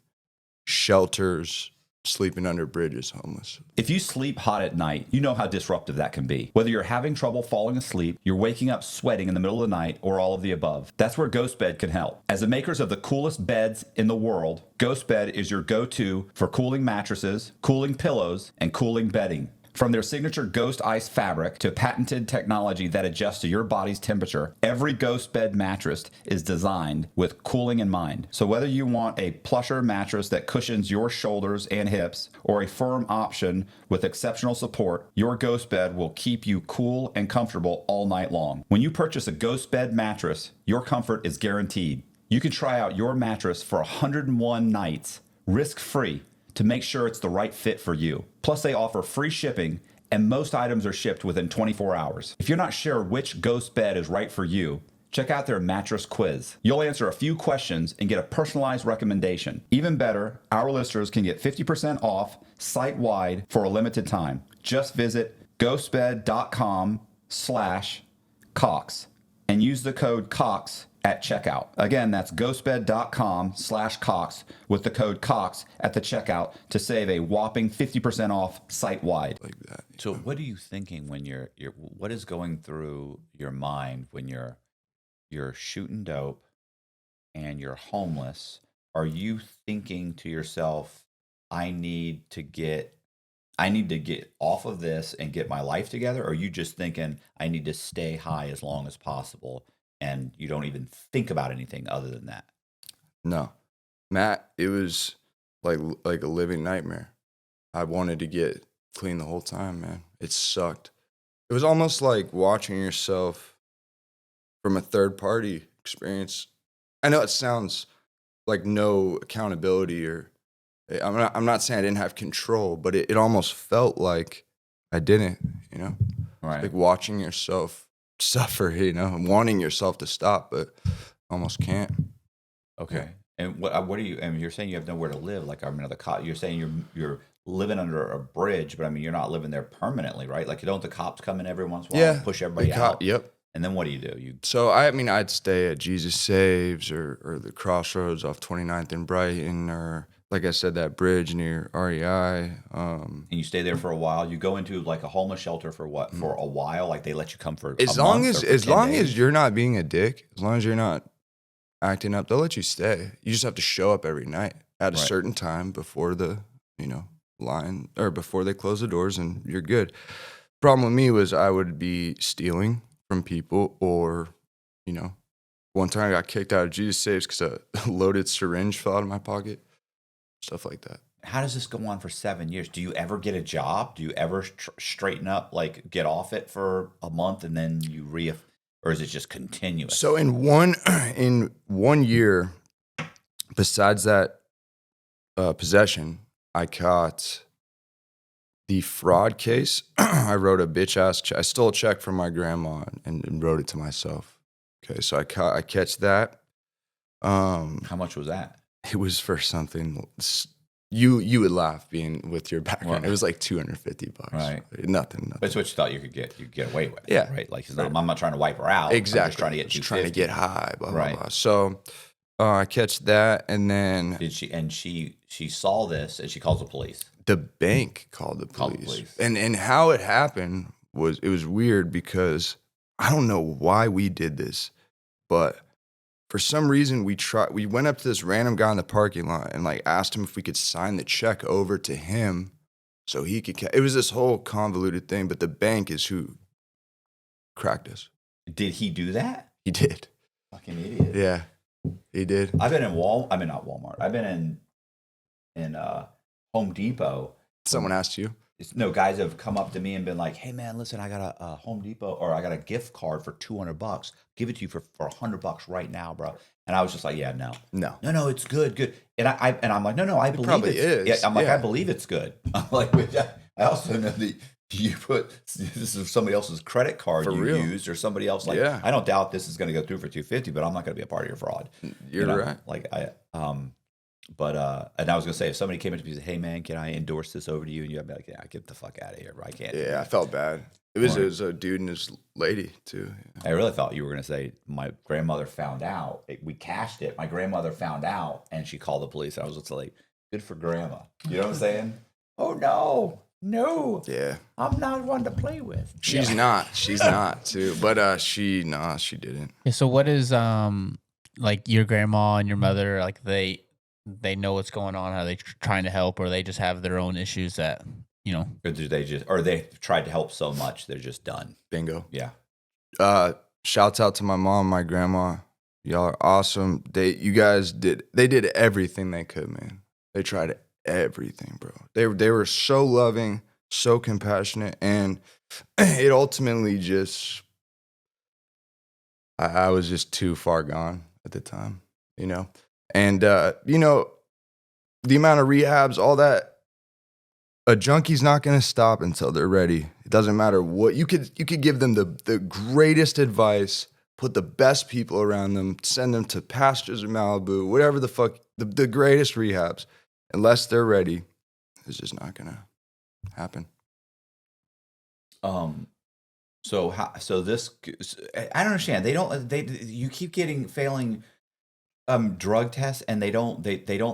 shelters, sleeping under bridges homeless. If you sleep hot at night, you know how disruptive that can be. Whether you're having trouble falling asleep, you're waking up sweating in the middle of the night, or all of the above. That's where Ghost Bed can help. As the makers of the coolest beds in the world, Ghost Bed is your go-to for cooling mattresses, cooling pillows, and cooling bedding. From their signature Ghost Ice fabric to patented technology that adjusts to your body's temperature, every Ghost Bed mattress is designed with cooling in mind. So whether you want a plusher mattress that cushions your shoulders and hips, or a firm option with exceptional support, your Ghost Bed will keep you cool and comfortable all night long. When you purchase a Ghost Bed mattress, your comfort is guaranteed. You can try out your mattress for 101 nights, risk-free, to make sure it's the right fit for you. Plus, they offer free shipping, and most items are shipped within 24 hours. If you're not sure which Ghost Bed is right for you, check out their mattress quiz. You'll answer a few questions and get a personalized recommendation. Even better, our listeners can get 50% off site-wide for a limited time. Just visit ghostbed.com/Cox and use the code COX at checkout. Again, that's ghostbed.com/Cox with the code COX at the checkout to save a whopping 50% off site-wide. Like that. So what are you thinking when you're what is going through your mind when you're shooting dope and you're homeless? Are you thinking to yourself, I need to get off of this and get my life together? Or are you just thinking, I need to stay high as long as possible, and you don't even think about anything other than that? No, Matt, it was like a living nightmare. I wanted to get clean the whole time, man. It sucked. It was almost like watching yourself from a third party experience. I know it sounds like no accountability, or I'm not saying I didn't have control, but it almost felt like I didn't, Right. like watching yourself suffer, and wanting yourself to stop, but almost can't. Okay. And what are you? I mean, you're saying you have nowhere to live. Like, you're saying you're living under a bridge, but I mean, you're not living there permanently, right? Like, don't the cops come in every once in a while and push everybody out? Yep. And then what do? So I'd stay at Jesus Saves or the Crossroads off 29th and Brighton, or like I said, that bridge near REI. And you stay there for a while. You go into like a homeless shelter for what? For a while? Like, they let you come for as a long month as or for 10 days? as you're not being a dick, as long as you're not acting up, they'll let you stay. You just have to show up every night at a certain time before the line, or before they close the doors, and you're good. Problem with me was I would be stealing from people, or one time I got kicked out of Jesus Saves because a loaded syringe fell out of my pocket, stuff like that. How does this go on for 7 years? Do you ever get a job? Do you ever straighten up, like get off it for a month and then you or is it just continuous? So in one year, besides that possession, I caught the fraud case. I wrote a bitch ass check. I stole a check from my grandma and wrote it to myself. Okay, so I catch that. How much was that? It was for something you would laugh being with your background. Right. It was like $250. Right. Nothing. That's what you thought you could get away with. Yeah. Right. Like, I'm not trying to wipe her out. Exactly. I'm just trying to get trying to get high. Blah, right. blah, blah. So I catch that, and then she saw this and she calls the police. The bank called the police. And how it happened was, it was weird because I don't know why we did this, but for some reason, we went up to this random guy in the parking lot and like asked him if we could sign the check over to him so he could. It was this whole convoluted thing, but the bank is who cracked us. Did he do that? He did. Fucking idiot. Yeah, he did. I've been in not Walmart. I've been in Home Depot. Someone asked you. No, guys have come up to me and been like, "Hey man, listen, I got a Home Depot or I got a gift card for $200. Give it to you for $100 right now, bro." And I was just like, "Yeah, no, it's good." And I'm like, "No, I believe probably is. Yeah, I'm like, Yeah. I believe it's good. I'm like, I also know that you put this is somebody else's credit card For you real. used or somebody else. Like, Yeah. I don't doubt this is going to go through for $250, but I'm not going to be a part of your fraud. You're right. Like and I was gonna say, if somebody came up to me and said, "Hey man, can I endorse this over to you?" And you'd be like, "Yeah, get the fuck out of here, bro. I can't." Yeah, I felt bad. It was a dude and his lady too. I really thought you were gonna say my grandmother found out. We cashed it. My grandmother found out, and she called the police. I was just like, "Good for grandma." You know what I'm saying? Oh no, Yeah, I'm not one to play with. she's not too. But she didn't. Yeah, so what is like your grandma and your mother, like they know what's going on? Are they trying to help, or they just have their own issues that, you know? Or do they they've tried to help so much they're just done? Bingo. Yeah. Shouts out to my mom, my grandma. Y'all are awesome. They did everything they could, man. They tried everything, bro. They were so loving, so compassionate, and it ultimately just I was just too far gone at the time, you know. And you know, the amount of rehabs, all that, a junkie's not going to stop until they're ready. It doesn't matter what you could give them the greatest advice, put the best people around them, send them to pastures or Malibu, whatever the fuck, the greatest rehabs. Unless they're ready, it's just not going to happen. So this, I don't understand. You keep getting failing drug tests, and they don't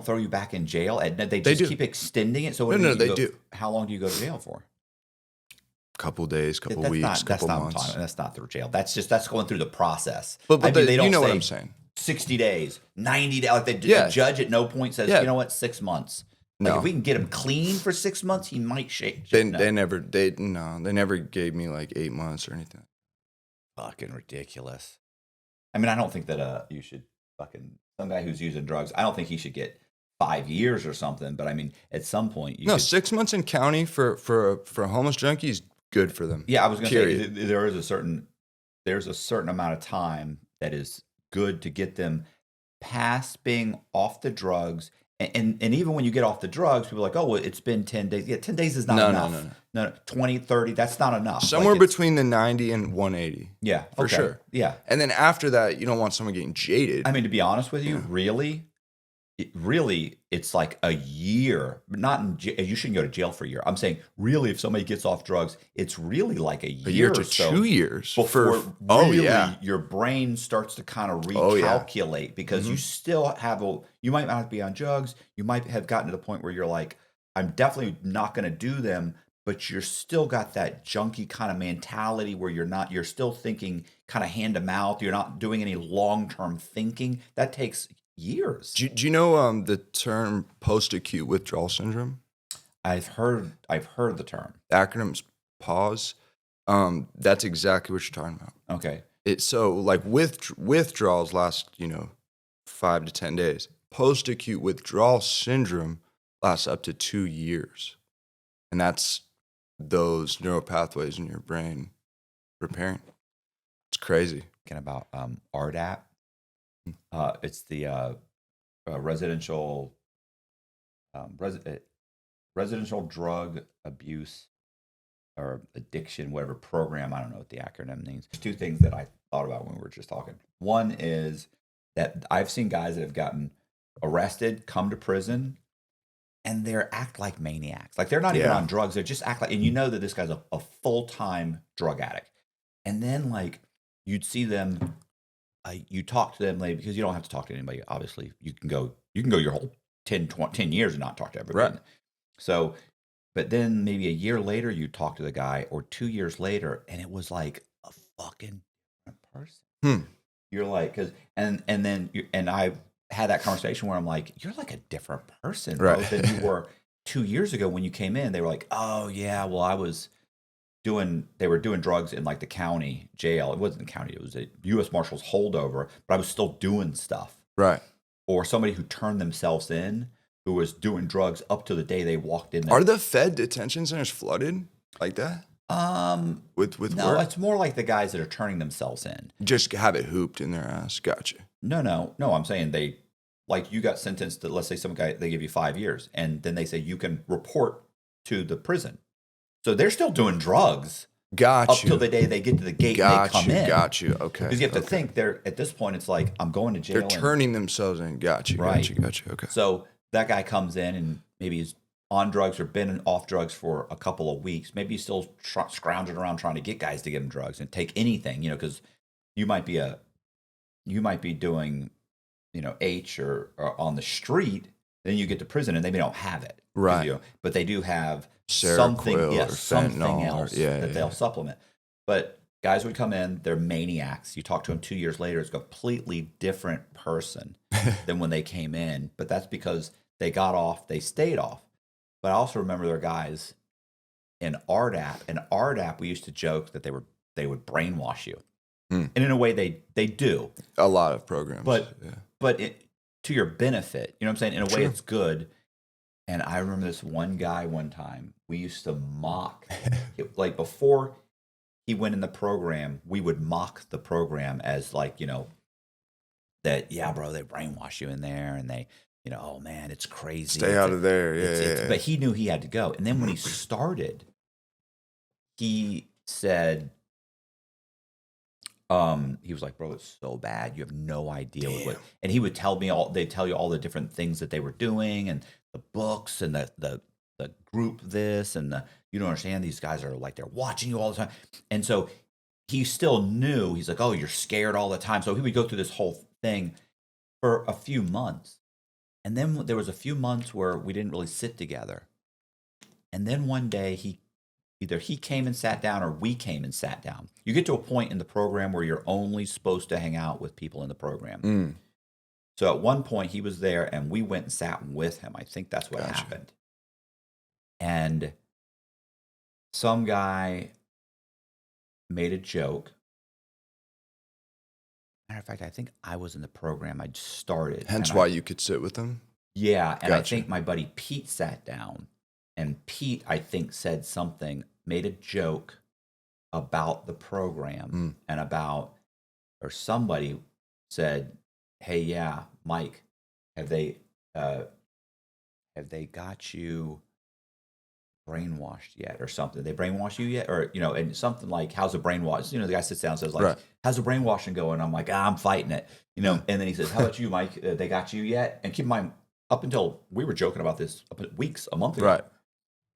throw you back in jail, and they just keep extending it. So They do. How long do you go to jail for? Couple days, couple That's weeks, couple months. That's not through jail. That's going through the process. But they don't you know what say I'm saying. 60 days, 90 days. Like the Yeah. judge at no point says, Yeah. "You know what, 6 months." Like No. if we can get him clean for 6 months, he might shake. They never gave me like 8 months or anything. Fucking ridiculous. I mean, I don't think that you should fucking some guy who's using drugs. I don't think he should get 5 years or something. But I mean, at some point, you 6 months in county for a homeless junkie is good for them. Yeah, I was going to say Period. there's a certain amount of time that is good to get them past being off the drugs. And even when you get off the drugs, people are like, "Oh, well, it's been 10 days." Yeah, 10 days is not enough. No, 20, 30, that's not enough. Somewhere Like, between the 90 and 180. Yeah, for okay. sure. Yeah. And then after that, you don't want someone getting jaded. I mean, to be honest with you, really, it's like a year. But not in you shouldn't go to jail for a year. I'm saying, really, if somebody gets off drugs, it's really like a year to or so 2 years before your brain starts to kind of recalculate because you still have you might not be on drugs. You might have gotten to the point where you're like, I'm definitely not going to do them, but you're still got that junkie kind of mentality where you're still thinking kind of hand to mouth. You're not doing any long-term thinking. That takes years. Do you know the term post-acute withdrawal syndrome? I've heard the term. The acronym's PAUSE. That's exactly what you're talking about. Okay. So like withdrawals last 5 to 10 days. Post-acute withdrawal syndrome lasts up to 2 years, and that's those neural pathways in your brain repairing. It's crazy. Talking about RDAP. It's the residential drug abuse or addiction, whatever program. I don't know what the acronym means. There's two things that I thought about when we were just talking. One is that I've seen guys that have gotten arrested, come to prison, and they act like maniacs. Like they're not even on drugs. They just act like, and you know that this guy's a full-time drug addict. And then like you'd see them, you talk to them because you don't have to talk to anybody. Obviously, you can go your whole 10 years and not talk to everybody. Right. So, but then maybe a year later, you talk to the guy, or 2 years later, and it was like a fucking different person. You're like, because and then and I had that conversation where I'm like, you're like a different person, bro, Right. than you were 2 years ago when you came in. They were like, oh yeah, well they were doing drugs in like the county jail. It wasn't the county, it was a U.S. Marshals holdover, but I was still doing stuff. Right. Or somebody who turned themselves in, who was doing drugs up to the day they walked in there. Are the Fed detention centers flooded like that? With No, work? it's more like the guys that are turning themselves in. Just have it hooped in their ass. Gotcha. No. I'm saying like you got sentenced to, let's say some guy, they give you 5 years, and then they say you can report to the prison. So they're still doing drugs Got up you. till the day they get to the gate Got and they come you. in. Got you. Okay. Because you have to think they're at this point, it's like, I'm going to jail. They're turning themselves in. Got you. Right. Got you. Okay. So that guy comes in and maybe he's on drugs or been off drugs for a couple of weeks. Maybe he's still scrounging around trying to get guys to give him drugs and take anything, because you might be doing, H or on the street. Then you get to prison and they don't have it. Right. But they do have Seroquel or something fentanyl else that they'll supplement. But guys would come in, they're maniacs. You talk to them 2 years later, it's a completely different person than when they came in. But that's because they got off, they stayed off. But I also remember there are guys in RDAP. In RDAP, we used to joke that they would brainwash you. And in a way they do. A lot of programs. But to your benefit, you know what I'm saying? In a way it's good. And I remember this one guy one time, we used to mock, like before he went in the program, we would mock the program as like, that, yeah, bro, they brainwash you in there and they, oh man, it's crazy. Stay out of there. Yeah. But he knew he had to go. And then when he started, he said, he was like, bro, it's so bad. You have no idea what, and he would tell me they'd tell you all the different things that they were doing and the books and the group this and you don't understand. These guys are like, they're watching you all the time. And so he still knew, he's like, oh, you're scared all the time. So he would go through this whole thing for a few months. And then there was a few months where we didn't really sit together. And then one day either he came and sat down or we came and sat down. You get to a point in the program where you're only supposed to hang out with people in the program. So at one point he was there and we went and sat with him. I think that's what happened. And some guy made a joke. Matter of fact, I think I was in the program. I just started. Hence why you could sit with them? Yeah. And I think my buddy Pete sat down. And Pete, I think, said something, made a joke about the program and or somebody said, hey, yeah, Mike, have they got you brainwashed yet or something? They brainwash you yet? Or, and something like, how's the brainwash? The guy sits down and says like, how's the brainwashing going? I'm like, I'm fighting it, and then he says, how about you, Mike? They got you yet? And keep in mind, up until we were joking about this a month ago. Right.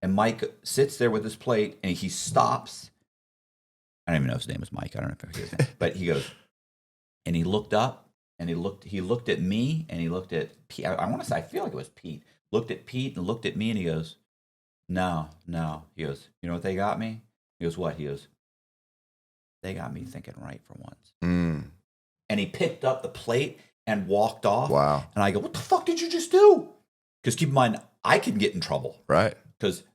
And Mike sits there with his plate and he stops. I don't even know if his name is Mike. I don't know if his name, but he goes, and he looked up and he looked at me and he looked at Pete. I want to say, I feel like it was Pete. Looked at Pete and looked at me and he goes, no. He goes, you know what they got me? He goes, what? He goes, they got me thinking right for once. And he picked up the plate and walked off. Wow. And I go, what the fuck did you just do? Because keep in mind, I can get in trouble. Right.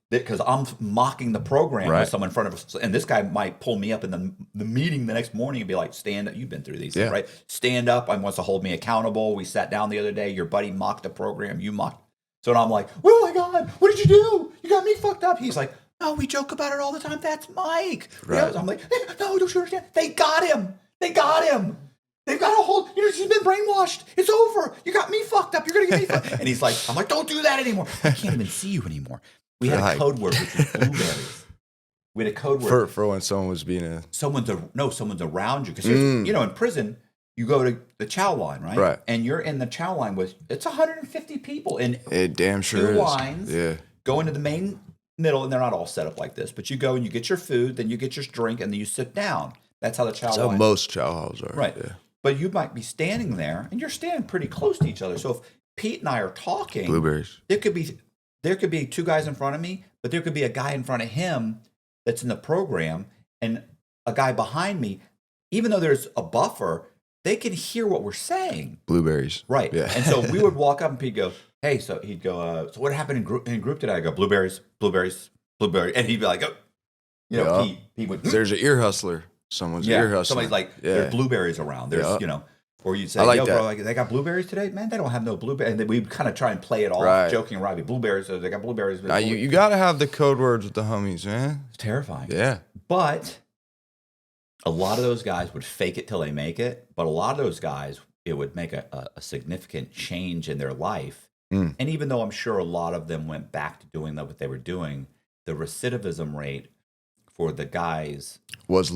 Because I'm mocking the program Right. with someone in front of us. And this guy might pull me up in the meeting the next morning and be like, stand up. You've been through these things, right? Stand up. I wants to hold me accountable. We sat down the other day. Your buddy mocked the program. You mocked. So I'm like, oh my God, what did you do? You got me fucked up. He's like, no, we joke about it all the time. That's Mike. Right. I'm like, no, don't you understand? They got him. They've got a whole, she's been brainwashed. It's over. You got me fucked up. You're going to get me fucked. And he's like, I'm like, don't do that anymore. I can't even see you anymore. We had a code word, which was blueberries. We had a code word for when someone was being someone's around you. Because in prison, you go to the chow line, right? Right. And you're in the chow line with 150 people in it damn sure two is. lines. Yeah. Go into the main middle, and they're not all set up like this, but you go and you get your food, then you get your drink, and then you sit down. That's how the chow line. Most chow halls are. Right. Yeah. But you might be standing there, and you're standing pretty close to each other. So if Pete and I are talking, Blueberries. there could be two guys in front of me, but there could be a guy in front of him that's in the program and a guy behind me. Even though there's a buffer, they can hear what we're saying. Blueberries. Right. Yeah. And so we would walk up and he'd go, hey, so he'd go, so what happened in group today? I go, blueberries. And he'd be like, oh, Pete would. There's an ear hustler. Someone's ear hustler. Somebody's like, there's blueberries around. There's, or you'd say, bro, they got blueberries today? Man, they don't have no blueberries. And then we'd kind of try and play it off, joking around. Blueberries, they got blueberries. Now, you got to have the code words with the homies, man. It's terrifying. Yeah. But a lot of those guys would fake it till they make it. But a lot of those guys, it would make a significant change in their life. And even though I'm sure a lot of them went back to doing what they were doing, the recidivism rate for the guys was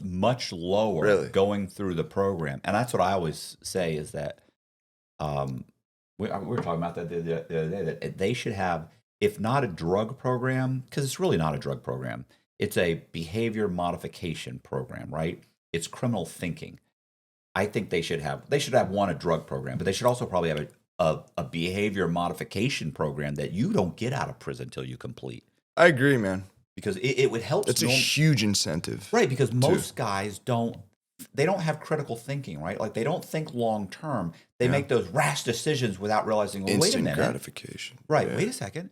much lower going through the program. And that's what I always say is that we were talking about that the other day, that they should have, if not a drug program, because it's really not a drug program, it's a behavior modification program, right? It's criminal thinking. I think they should have a drug program, but they should also probably have a behavior modification program that you don't get out of prison until you complete. I agree, man. Because it would help. It's a huge incentive. Right, because most guys don't have critical thinking, right? Like they don't think long term. They make those rash decisions without realizing, well, wait a minute. Instant gratification. Right, wait a second.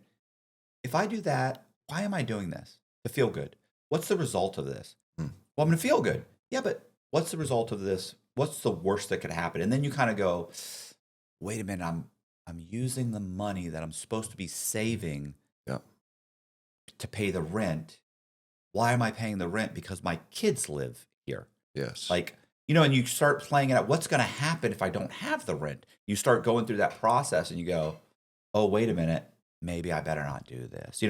If I do that, why am I doing this? To feel good. What's the result of this? Well, I'm going to feel good. Yeah, but what's the result of this? What's the worst that could happen? And then you kind of go, wait a minute, I'm using the money that I'm supposed to be saving to pay the rent. Why am I paying the rent? Because my kids live here. Yes. Like, and you start playing it out. What's going to happen if I don't have the rent? You start going through that process and you go, oh, wait a minute. Maybe I better not do this.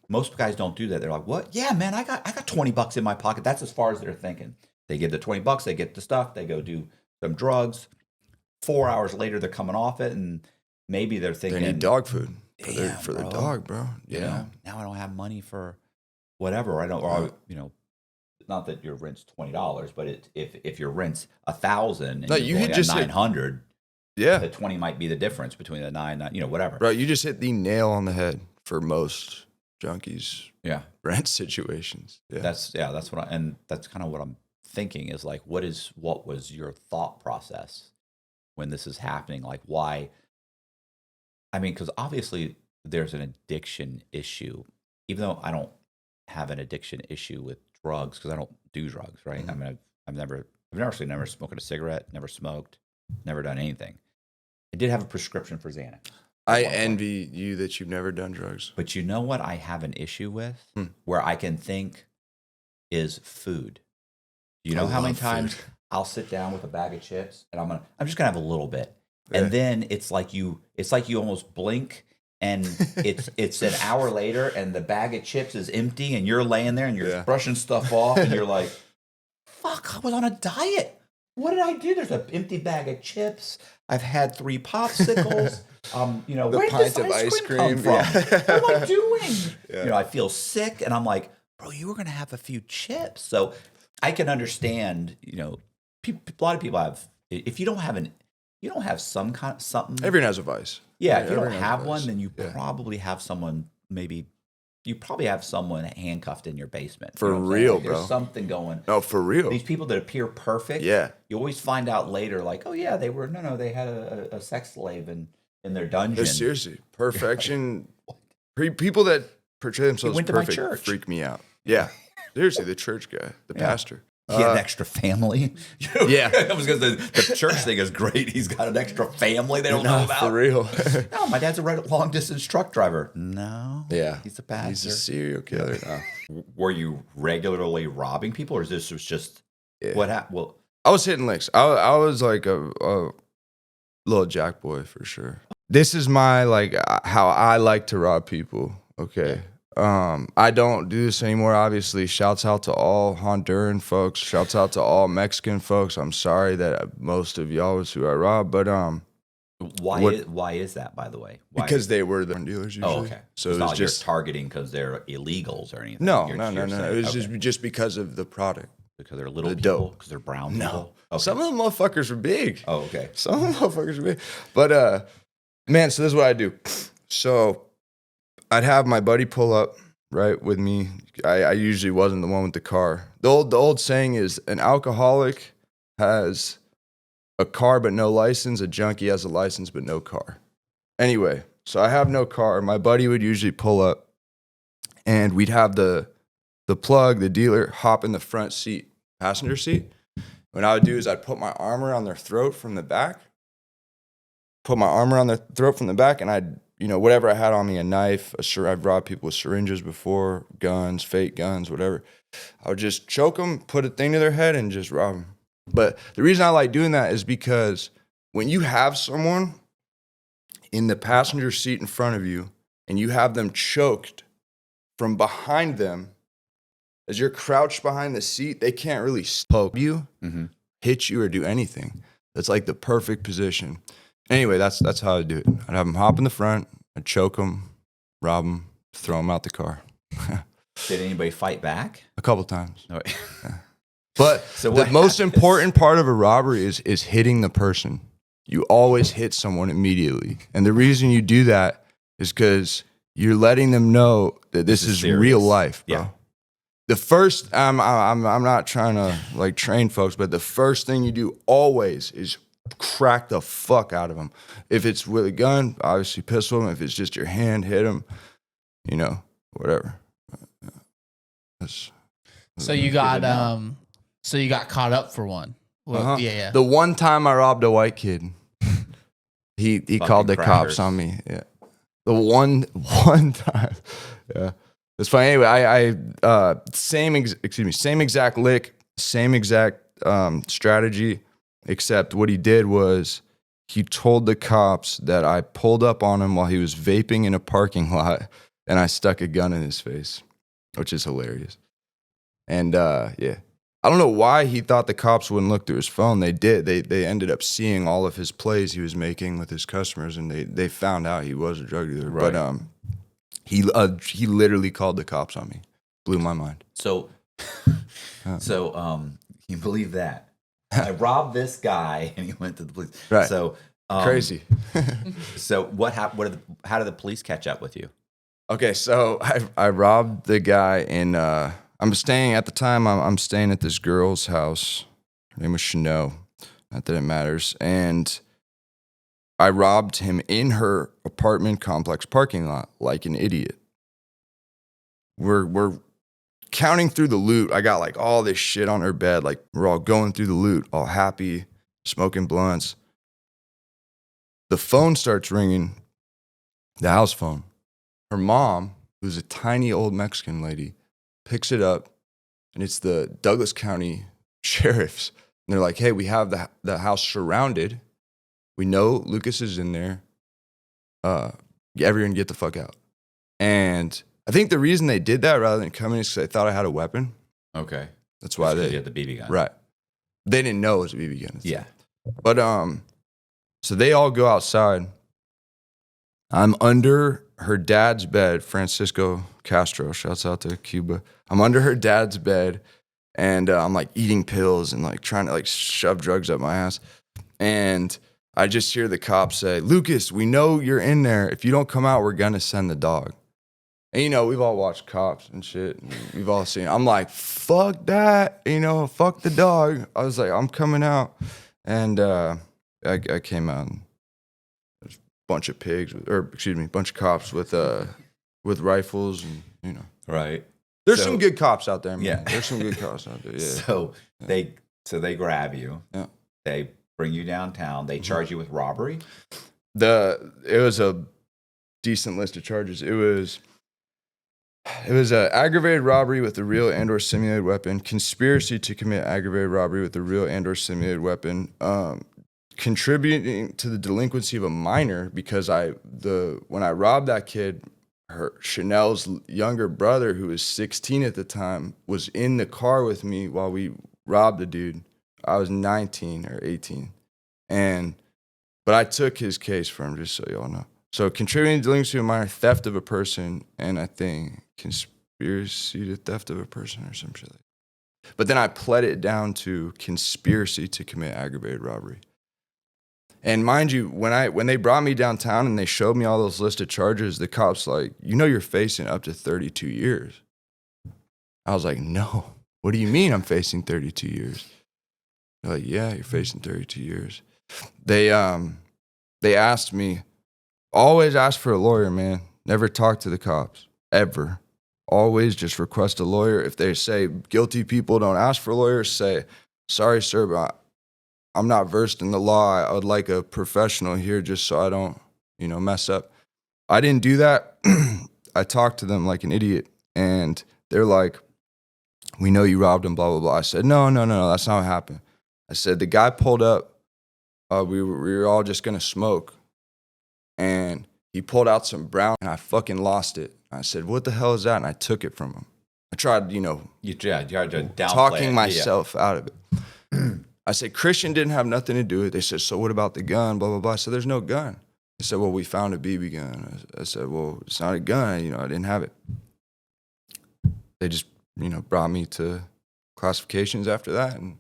Most guys don't do that. They're like, what? Yeah, man, I got $20 in my pocket. That's as far as they're thinking. They give the $20, they get the stuff, they go do some drugs. 4 hours later, they're coming off it, and maybe they're thinking, they need dog food for their bro. dog, bro. Yeah. Now I don't have money for whatever. Not that your rent's $20, but if your rent's $1,000 and you only got 900, the 20 might be the difference between the 9, whatever. Right, you just hit the nail on the head for most junkies. Yeah, rent situations. Yeah, that's what that's kind of what I'm thinking is like, what was your thought process when this is happening? Like, why? I mean, because obviously there's an addiction issue, even though I don't have an addiction issue with drugs because I don't do drugs, right? I mean, I've never smoked a cigarette, never smoked, never done anything. I did have a prescription for Xanax. I envy you that you've never done drugs. But you know what I have an issue with where I can think is food. You know how many times I'll sit down with a bag of chips and I'm just gonna have a little bit. And then it's like you almost blink and it's an hour later and the bag of chips is empty and you're laying there and you're brushing stuff off and you're like, fuck, I was on a diet. What did I do? There's an empty bag of chips. I've had 3 popsicles. Where did this ice cream come from? What am I doing? I feel sick and I'm like, bro, you were going to have a few chips. So I can understand, a lot of people have, if you don't have some kind of something. Everyone has a vice. Yeah, if you don't have one, then you probably have someone, you probably have someone handcuffed in your basement. For real, bro. There's something going. No, for real. These people that appear perfect. Yeah. You always find out later, like, oh yeah, they had a sex slave in their dungeon. Seriously, perfection. People that portray themselves perfect freak me out. Yeah. Seriously, the church guy, the pastor. He had an extra family. Yeah. I was going to say, the church thing is great. He's got an extra family they don't know about. For real. No, my dad's a long-distance truck driver. No. Yeah. He's a pastor. He's a serial killer. No. Were you regularly robbing people, or is this was just what happened? Well, I was hitting licks. I was like a little jack boy for sure. This is my, how I like to rob people. Okay. I don't do this anymore, obviously. Shouts out to all Honduran folks. Shouts out to all Mexican folks. I'm sorry that most of y'all was who I robbed, but why is that, by the way? Because they were the dealers usually. Oh, okay. So it's it not was like just you're targeting because they're illegals or anything. No. It was just because of the product. Because they're little people? Because they're brown people? No. Okay. Some of the motherfuckers were big. Oh, okay. Some of the motherfuckers were big. But, man, so this is what I do. So I'd have my buddy pull up, right, with me. I usually wasn't the one with the car. The old saying is an alcoholic has a car but no license. A junkie has a license but no car. Anyway, so I have no car. My buddy would usually pull up, and we'd have the plug, the dealer, hop in the front seat, passenger seat. What I would do is I'd put my arm around their throat from the back, and I'd, whatever I had on me, a knife, I've robbed people with syringes before, guns, fake guns, whatever. I would just choke them, put a thing to their head, and just rob them. But the reason I like doing that is because when you have someone in the passenger seat in front of you and you have them choked from behind them, as you're crouched behind the seat, they can't really poke you, hit you, or do anything. That's like the perfect position. Anyway, that's how I do it. I'd have them hop in the front, I'd choke them, rob them, throw them out the car. Did anybody fight back? A couple times. No. Yeah. But So the what most happens? important part of a robbery is hitting the person. You always hit someone immediately. And the reason you do that is because you're letting them know that this is serious. real life, bro. Yeah. The first, I'm not trying to like train folks, but the first thing you do always is crack the fuck out of them. If it's with a gun, obviously pistol them. If it's just your hand, hit them. Whatever. So you got caught up for one. Well, yeah. The one time I robbed a white kid, he called the crackers. cops on me. Yeah. The one time. Yeah. It's funny. Anyway, same exact lick, same exact strategy, except what he did was he told the cops that I pulled up on him while he was vaping in a parking lot, and I stuck a gun in his face, which is hilarious. And yeah, I don't know why he thought the cops wouldn't look through his phone. They did. They ended up seeing all of his plays he was making with his customers, and they found out he was a drug dealer. Right. But he literally called the cops on me. Blew my mind. So you believe that? I robbed this guy, and he went to the police. Right. So Crazy. So what happened? How did the police catch up with you? Okay, so I robbed the guy in. I'm staying at this girl's house. Her name was Chanel. Not that it matters. And I robbed him in her apartment complex parking lot like an idiot. We're counting through the loot. I got like all this shit on her bed. Like we're all going through the loot, all happy, smoking blunts. The phone starts ringing, the house phone. Her mom, who's a tiny old Mexican lady, picks it up, and it's the Douglas County sheriffs. And they're like, hey, we have the house surrounded. We know Lucas is in there. Everyone get the fuck out. And I think the reason they did that rather than coming is because they thought I had a weapon. Okay. That's why You they had the BB gun. right. They didn't know it was a BB gun. Yeah. But so they all go outside. I'm under her dad's bed, Francisco Castro, shouts out to Cuba. I'm under her dad's bed, and I'm like eating pills and like trying to like shove drugs up my ass. And I just hear the cops say, Lucas, we know you're in there. If you don't come out, we're gonna send the dog. And we've all watched Cops and shit. And we've all seen it. I'm like, fuck that, fuck the dog. I was like, I'm coming out. And I came out, and there's a bunch of bunch of cops with rifles, and Right. there's So- some good cops out there, man. Yeah. There's some good cops out there. Yeah. So they grab you. Yeah. They bring you downtown. They charge you with robbery. It was a decent list of charges. It was a aggravated robbery with a real and or simulated weapon, conspiracy to commit aggravated robbery with a real and or simulated weapon, contributing to the delinquency of a minor because when I robbed that kid, Chanel's younger brother, who was 16 at the time, was in the car with me while we robbed the dude. I was 19 or 18. But I took his case for him, just so y'all know. So contributing to delinquency of a minor, theft of a person, and I think conspiracy to theft of a person or some shit like that. But then I pled it down to conspiracy to commit aggravated robbery. And mind you, when they brought me downtown and they showed me all those listed charges, the cops like, you're facing up to 32 years. I was like, no. What do you mean I'm facing 32 years? They're like, yeah, you're facing 32 years. They asked me, always ask for a lawyer, man. Never talk to the cops, ever. Always just request a lawyer. If they say guilty people don't ask for lawyers, say, sorry, sir, but I'm not versed in the law. I would like a professional here just so I don't, mess up. I didn't do that. I talked to them like an idiot, and they're like, we know you robbed him, blah, blah, blah. I said, no, that's not what happened. I said, the guy pulled up. We were all just going to smoke, and he pulled out some brown, and I fucking lost it. I said, what the hell is that? And I took it from him. I tried, you tried to downplay talking it. myself out of it. I said, Christian didn't have nothing to do with it. They said, so what about the gun, blah, blah, blah. I said, there's no gun. They said, well, we found a BB gun. I said, well, it's not a gun. I didn't have it. They just, brought me to classifications after that, and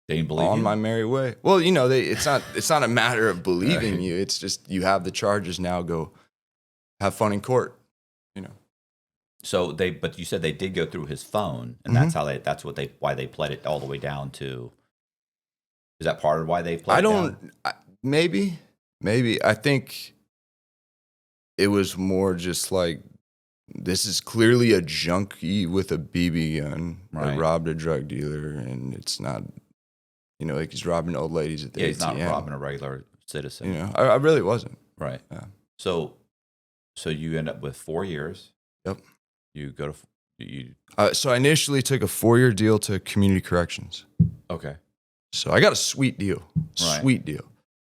they didn't believe on you? my merry way. Well, it's not a matter of believing you. It's just you have the charges now. Go have fun in court. So but you said they did go through his phone, and Mm-hmm. that's why they pled it all the way down to. Is that part of why they pled it down? Maybe. I think it was more just like, this is clearly a junkie with a BB gun that robbed a drug dealer, and it's not, like he's robbing old ladies at the ATM. He's not robbing a regular citizen. I really wasn't. Right. Yeah. So you end up with 4 years. Yep. You go to you. So I initially took a 4-year deal to community corrections. Okay. So I got a sweet deal. Right. Sweet deal.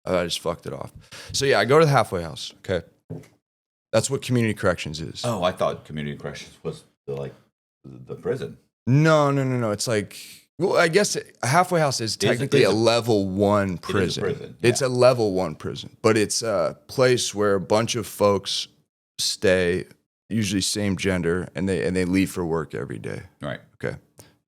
I just fucked it off. So yeah, I go to the halfway house. Okay. That's what community corrections is. Oh, I thought community corrections was the prison. No. It's like, well, I guess a halfway house is technically a level 1 prison. It is a prison. It's a level 1 prison, but it's a place where a bunch of folks stay, usually same gender, and they leave for work every day. Right. Okay.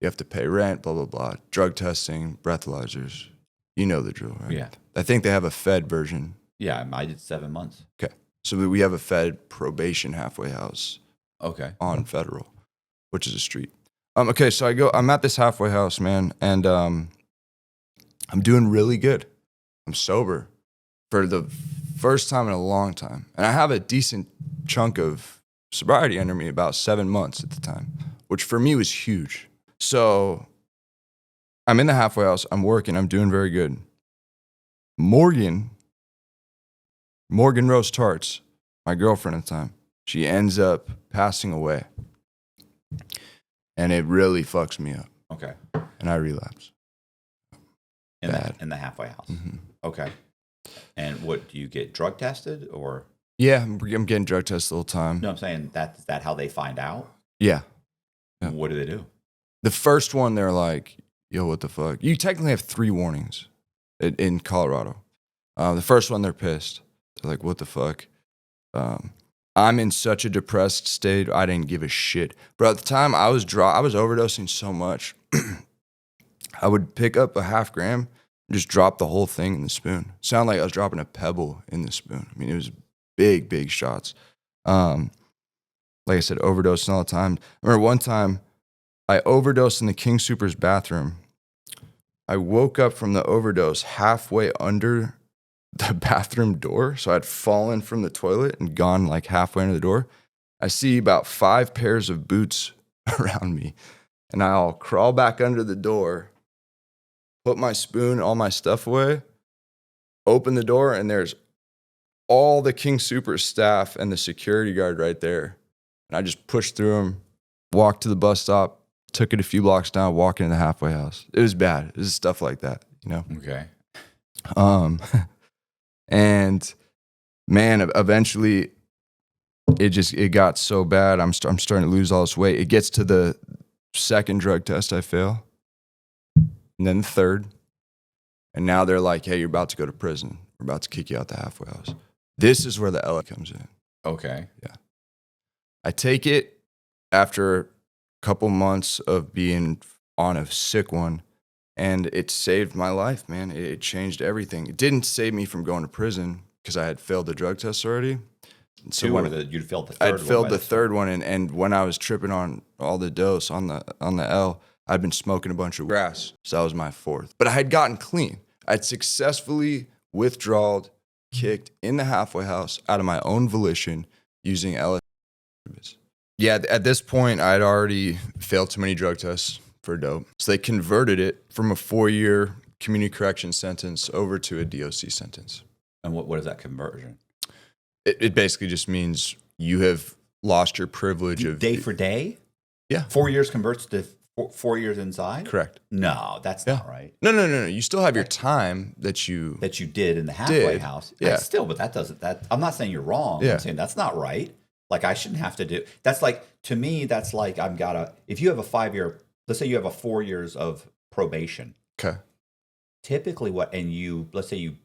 You have to pay rent, blah, blah, blah. Drug testing, breathalyzers. You know the drill, right? Yeah. I think they have a Fed version. Yeah, I did 7 months. Okay. So we have a Fed probation halfway house. Okay. On Federal, which is a street. Okay, so I'm at this halfway house, man, and I'm doing really good. I'm sober for the first time in a long time. And I have a decent chunk of sobriety under me, about 7 months at the time, which for me was huge. So I'm in the halfway house, I'm working, I'm doing very good. Morgan Rose Tarts, my girlfriend at the time, she ends up passing away. And it really fucks me up. Okay. And I relapse. In the halfway house. Mm-hmm. Okay. And what, do you get drug tested or? Yeah, I'm getting drug tested the whole time. No, I'm saying is that how they find out? Yeah. What do they do? The first one, they're like, yo, what the fuck? You technically have 3 warnings in Colorado. The first one, they're pissed. They're like, what the fuck? I'm in such a depressed state, I didn't give a shit. But at the time, I was overdosing so much. I would pick up a half gram and just drop the whole thing in the spoon. Sound like I was dropping a pebble in the spoon. I mean, it was big shots. Like I said, overdosing all the time. I remember one time, I overdosed in the King Super's bathroom. I woke up from the overdose halfway under the bathroom door. So I'd fallen from the toilet and gone like halfway under the door. I see about 5 pairs of boots around me. And I'll crawl back under the door, put my spoon, all my stuff away, open the door, and there's all the King Super staff and the security guard right there. And I just pushed through them, walked to the bus stop, took it a few blocks down, walked into the halfway house. It was bad. It was stuff like that, Okay. And man, eventually it got so bad. I'm starting to lose all this weight. It gets to the second drug test, I fail, and then the third, and now they're like, "Hey, you're about to go to prison. We're about to kick you out the halfway house." This is where the L comes in. Okay. Yeah, I take it after a couple months of being on a sick one. And it saved my life, man. It changed everything. It didn't save me from going to prison because I had failed the drug test already. So you'd failed the third one. I'd failed the third one, and when I was tripping on all the dose on the L, I'd been smoking a bunch of grass. So that was my 4th. But I had gotten clean. I'd successfully withdrawed, kicked in the halfway house out of my own volition using LSD. Yeah, at this point, I'd already failed too many drug tests for dope. So they converted it from a 4-year community correction sentence over to a DOC sentence. And what is that conversion? It basically just means you have lost your privilege of Day for day? Yeah. 4 years converts to 4 years inside? Correct. No, that's not right. No. You still have your time that you did in the halfway house. Yeah. That's still, but I'm not saying you're wrong. Yeah. I'm saying that's not right. Like I shouldn't have to do, that's like, to me, that's like if you have a 5-year, let's say you have a 4 years of probation. Okay. Typically let's say you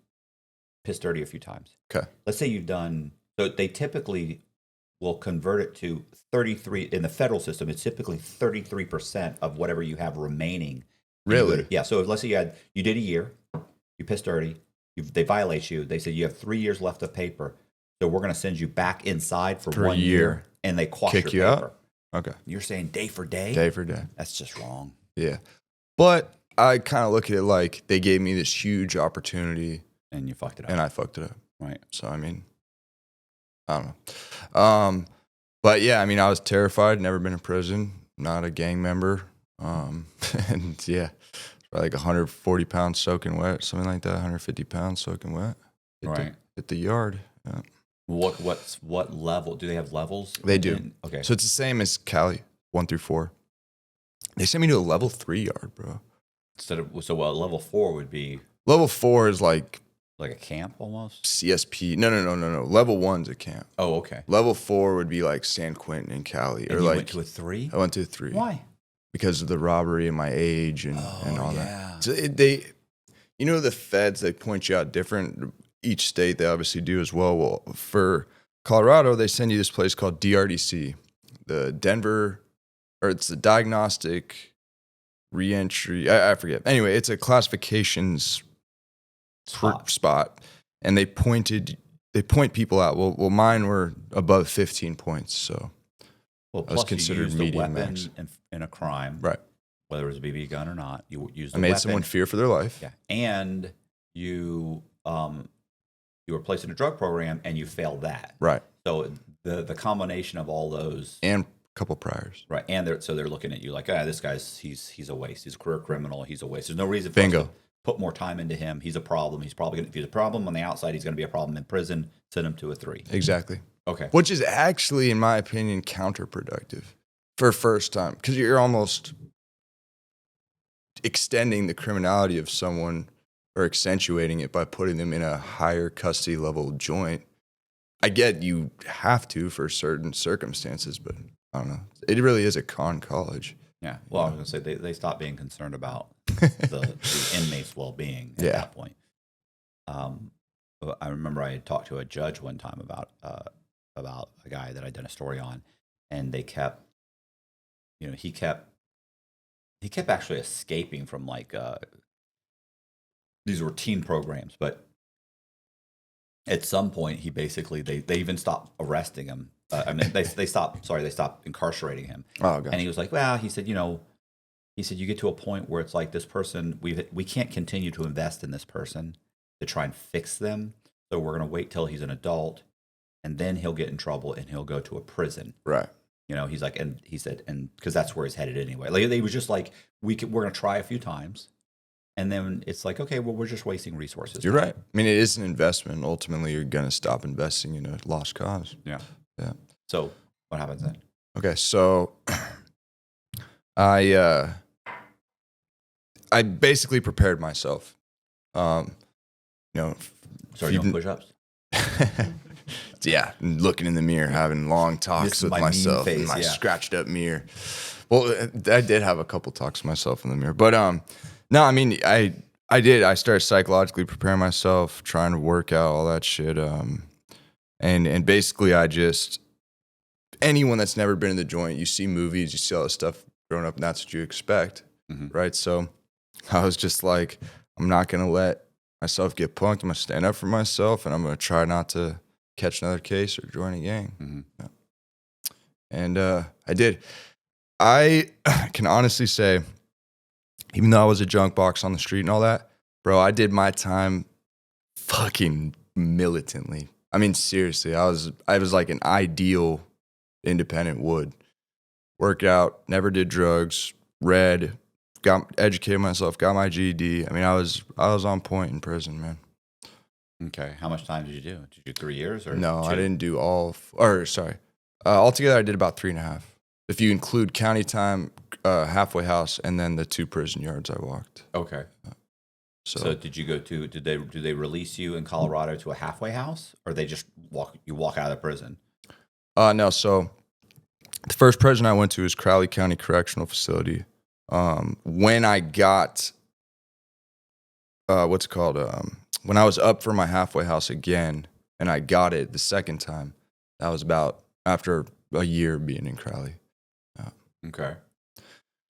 pissed dirty a few times. Okay. Let's say you've done, so they typically will convert it to 33, in the federal system, it's typically 33% of whatever you have remaining. Really? Yeah. So let's say you did a year, you pissed dirty, they violate you. They say you have 3 years left of paper. So we're going to send you back inside for 1 year, and they quash Kick your you paper. out? Okay. You're saying day for day? Day for day. That's just wrong. Yeah. But I kind of look at it like they gave me this huge opportunity. And you fucked it up. And I fucked it up. Right. So, I mean, I don't know. But yeah, I mean, I was terrified, never been in prison, not a gang member. And yeah, like 140 pounds soaking wet, something like that, 150 pounds soaking wet. Hit the yard. Yeah. What level? Do they have levels? They do. Okay. So it's the same as Cali, 1 through 4. They sent me to a level 3 yard, bro. So level 4 would be Level 4 is like a camp almost? CSP. No. Level 1's a camp. Oh, okay. Level 4 would be like San Quentin and Cali. And or you like went to a 3? I went to a 3. Why? Because of the robbery and my age and all yeah. that. So the feds, they point you out different. Each state, they obviously do as well. Well, for Colorado, they send you this place called DRDC, it's the Diagnostic Reentry. I forget. Anyway, it's a classifications spot. And they point people out. Well, mine were above 15 points, so I was considered medium max. In a crime, Right. Whether it was a BB gun or not, you used. I made someone fear for their life. Yeah, and you were placed in a drug program and you failed that. Right. So the combination of all those And a couple priors. right, and they're looking at you like, this guy's he's a waste. He's a career criminal. He's a waste. There's no reason for us to put more time into him. He's a problem. He's probably if he's a problem on the outside, he's going to be a problem in prison. Send him to a 3. Exactly. Okay. Which is actually, in my opinion, counterproductive for first time, because you're almost extending the criminality of someone or accentuating it by putting them in a higher custody level joint. I get you have to for certain circumstances, but I don't know. It really is a con college. Yeah. Well, I was going to say they stopped being concerned about the inmates' well-being at that point. I remember I had talked to a judge one time about a guy that I'd done a story on, and they kept, he kept actually escaping from these were teen programs, but at some point he basically they even stopped arresting him. They stopped incarcerating him. Oh, gotcha. And he was like, well, he said, you get to a point where it's like this person, we can't continue to invest in this person to try and fix them. So we're going to wait till he's an adult, and then he'll get in trouble and he'll go to a prison. Right. He's like, and he said, and because that's where he's headed anyway. Like, they was just like, we're going to try a few times. And then it's like, okay, well, we're just wasting resources. You're right. I mean, it is an investment. Ultimately, you're going to stop investing in a lost cause. Yeah. Yeah. So what happens then? Okay. So I basically prepared myself. Started doing push-ups? Yeah. Looking in the mirror, having long talks with myself in my scratched up mirror. Well, I did have a couple talks with myself in the mirror, but, no, I mean, I did. I started psychologically preparing myself, trying to work out all that shit. And basically anyone that's never been in the joint, you see movies, you see all this stuff growing up, and that's what you expect, right? So I was just like, I'm not going to let myself get punked. I'm going to stand up for myself, and I'm going to try not to catch another case or join a gang. Yeah. And I did. I can honestly say, even though I was a junk box on the street and all that, Bro, I did my time fucking militantly. I mean, seriously, I was like an ideal independent would. Work out, never did drugs, read, educated myself, got my GED. I mean, I was on point in prison, man. Okay. How much time did you do? Did you do 3 years or No, 2? I didn't do altogether I did about 3.5. If you include county time, halfway house, and then the 2 prison yards I walked. Okay. So did you go to? Did they release you in Colorado to a halfway house, or they just walk out of the prison? No. So the first prison I went to was Crowley County Correctional Facility. When I got when I was up for my halfway house again, and I got it the second time, that was about after a year being in Crowley. Okay.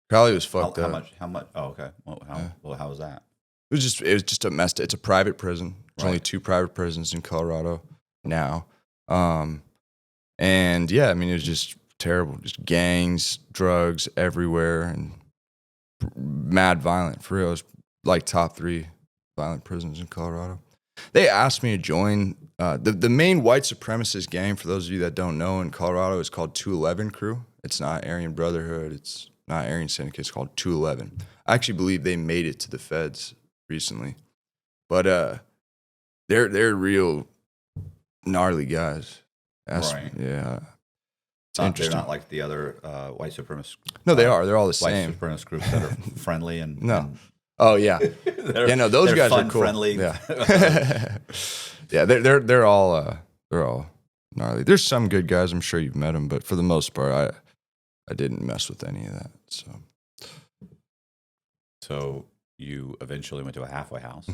Crowley was fucked up. How much? Oh, okay. Well, how was that? It was just a mess. It's a private prison. There's only 2 private prisons in Colorado now. And yeah, I mean, it was just terrible. Just gangs, drugs everywhere, and mad violent. For real, it was like top 3 violent prisons in Colorado. They asked me to join the main white supremacist gang, for those of you that don't know, in Colorado is called 211 Crew. It's not Aryan Brotherhood. It's not Aryan Syndicate. It's called 211. I actually believe they made it to the feds recently. But they're real gnarly guys. Right. Yeah. They're not like the other white supremacist. No, they are. They're all the white same. supremacist groups that are friendly and No. and Oh yeah. Yeah, no, those guys fun, are cool. friendly. Yeah. Yeah, they're all gnarly. There's some good guys. I'm sure you've met them, but for the most part, I didn't mess with any of that. So you eventually went to a halfway house,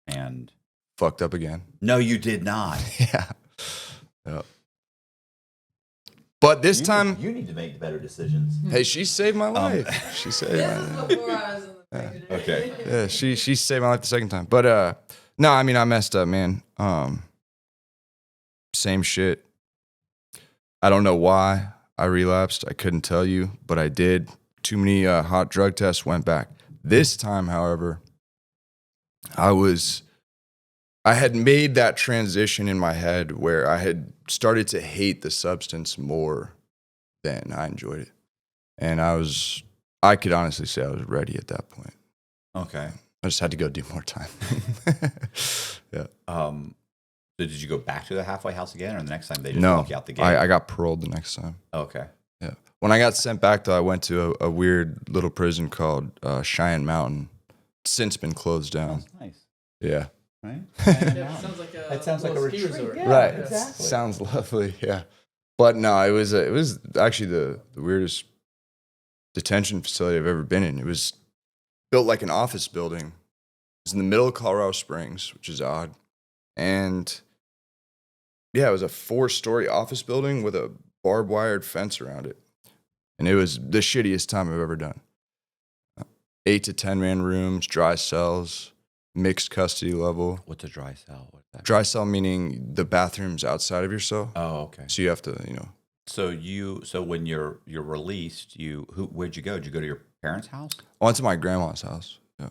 and fucked up again. No, you did not. Yeah. Yep. But this time, you need to make better decisions. hey, she saved my life. She saved my life. Before I was in the picture. Okay. Yeah, she saved my life the second time. But no, I mean, I messed up, man. Same shit. I don't know why I relapsed. I couldn't tell you, but I did. Too many hot drug tests, went back. This time, however, I had made that transition in my head where I had started to hate the substance more than I enjoyed it. And I could honestly say I was ready at that point. Okay. I just had to go do more time. Yeah. So did you go back to the halfway house again, or the next time they just No, walk you out the gate? I got paroled the next time. Okay. Yeah. When I got sent back, though, I went to a weird little prison called Cheyenne Mountain. It's since been closed down. That's nice. Yeah. Right? Yeah, sounds like That sounds like a little ski retreat. resort. Yeah, Right. exactly. Sounds lovely. Yeah. But no, it was actually the weirdest detention facility I've ever been in. It was built like an office building. It was in the middle of Colorado Springs, which is odd. And yeah, it was a 4-story office building with a barbed wired fence around it. And it was the shittiest time I've ever done. 8 to 10 man rooms, dry cells, mixed custody level. What's a dry cell? What's that? Dry cell meaning the bathroom's outside of your cell. Oh, okay. So you have to, So when you're released, where'd you go? Did you go to your parents' house? I went to my grandma's house. Yeah.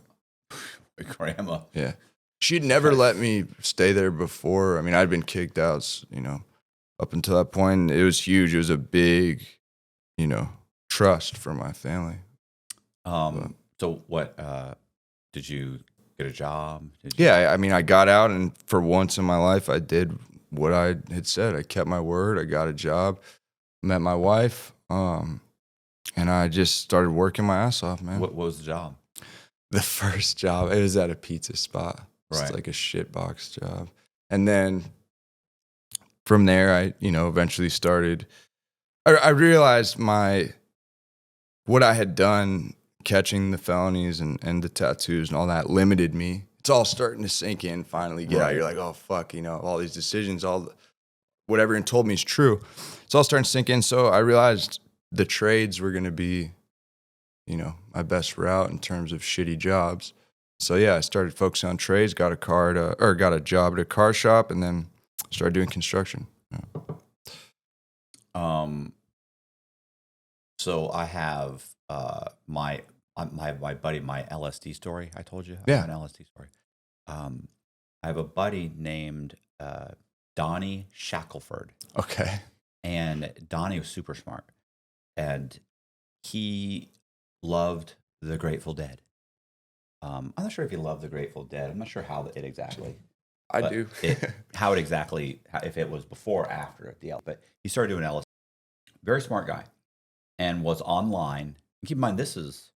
Your grandma. Yeah. She'd never let me stay there before. I mean, I'd been kicked out, up until that point. It was huge. It was a big, trust for my family. So what, did you get a job? Yeah, I mean, I got out, and for once in my life, I did what I had said. I kept my word. I got a job, met my wife, and I just started working my ass off, man. What was the job? The first job, it was at a pizza spot. It's Right. like a shitbox job. And then from there, I, eventually started, I realized what I had done, catching the felonies and the tattoos and all that limited me. It's all starting to sink in, finally get out. You're like, oh, fuck, all these decisions, what everyone told me is true. It's all starting to sink in. So I realized the trades were going to be, my best route in terms of shitty jobs. So yeah, I started focusing on trades, got a job at a car shop, and then started doing construction. Yeah. So I have my buddy, my LSD story. I told you, I Yeah. have an LSD story. I have a buddy named Donnie Shackelford, Okay. and Donnie was super smart, and he loved the Grateful Dead. I'm not sure if he loved the Grateful Dead. I'm not sure how it exactly. I but do. How it exactly, if it was before or after the L. But he started doing LSD. Very smart guy, and was online. Keep in mind, this is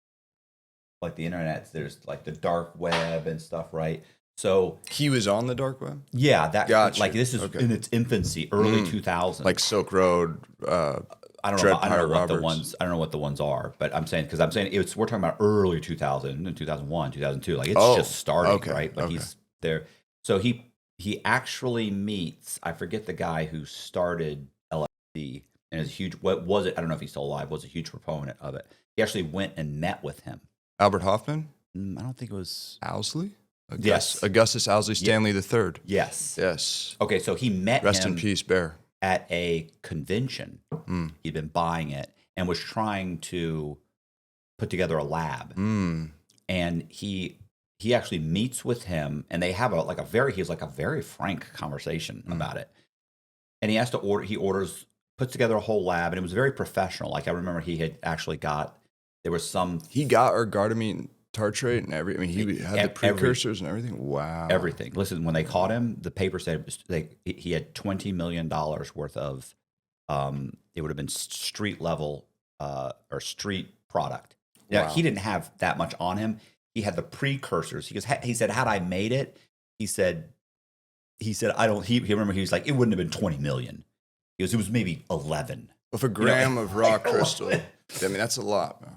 like the internet. There's like the dark web and stuff, right? So He was on the dark web? yeah, that Gotcha. like this is Okay. in its infancy, early 2000s. Like Silk Road, I don't Dread know. I don't know Pirate what the Roberts. ones. I don't know what the ones are, but I'm saying it's. We're talking about early 2000 and 2001, 2002. Like it's just starting, okay, right? But okay. he's there. So he actually meets. I forget the guy who started LSD and is a huge. What was it? I don't know if he's still alive. Was a huge proponent of it. He actually went and met with him. Albert Hoffman? I don't think it was. Owsley? Yes. Augustus Owsley Stanley III. Yes. Yes. Okay, so he met Rest him in peace, Bear. at a convention. He'd been buying it and was trying to put together a lab. And he actually meets with him, and they have a very frank conversation about it. And he has to order. He puts together a whole lab, and it was very professional. Like I remember, he had actually there was some He got ergotamine tartrate and he had the precursors and everything. Wow. everything. Listen, when they caught him, the paper said he had $20 million worth of. It would have been street level or street product. Now, Wow. he didn't have that much on him. He had the precursors. He said, had I made it, he said, I don't, he remember he was like, it wouldn't have been 20 million. He goes, it was maybe 11. With a gram of raw like, crystal. I mean, that's a lot, man.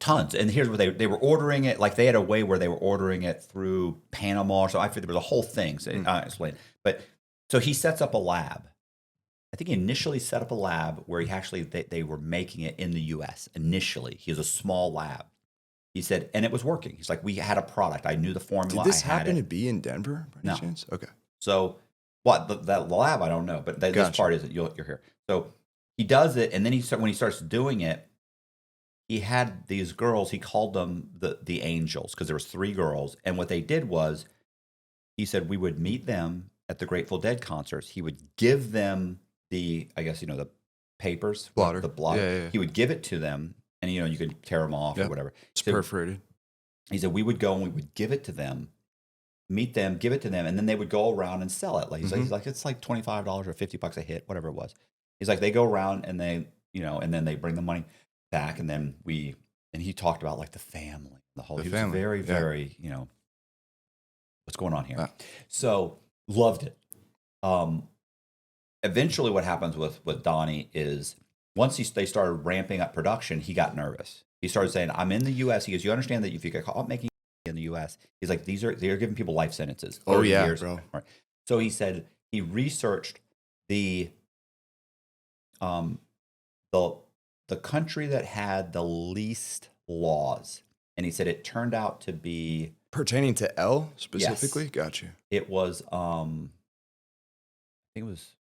Tons. And here's what they were ordering it. Like they had a way where they were ordering it through Panama. So I think there was a whole thing. So I explained. But so he sets up a lab. I think he initially set up a lab where they were making it in the U.S. Initially, he was a small lab. He said, and it was working. He's like, we had a product. I knew the formula. Did this I had happen it. to be in Denver by any No. chance? Okay. So what the lab, I don't know, but this Gotcha. part is that you're here. So he does it, and then when he starts doing it, he had these girls. He called them the angels because there was 3 girls, and what they did was, he said we would meet them at the Grateful Dead concerts. He would give them the papers, Blotter. the blotter. Yeah. He would give it to them, and you could tear them off or whatever. It's So perforated. he said we would go and we would give it to them, meet them, give it to them, and then they would go around and sell it. Like he's like it's like $25 or $50 a hit, whatever it was. He's like they go around and they and then they bring the money back, and then he talked about like the family, he was very very what's going on here. Wow. So loved it. Eventually, what happens with Donnie is once they started ramping up production, he got nervous. He started saying, "I'm in the U.S." He goes, "You understand that if you get caught making in the U.S., he's like they're giving people life sentences. 30 years. Bro. Right. So he said he researched the country that had the least laws, and he said it turned out to be Pertaining to L specifically? Yes. Got you. it was I think it was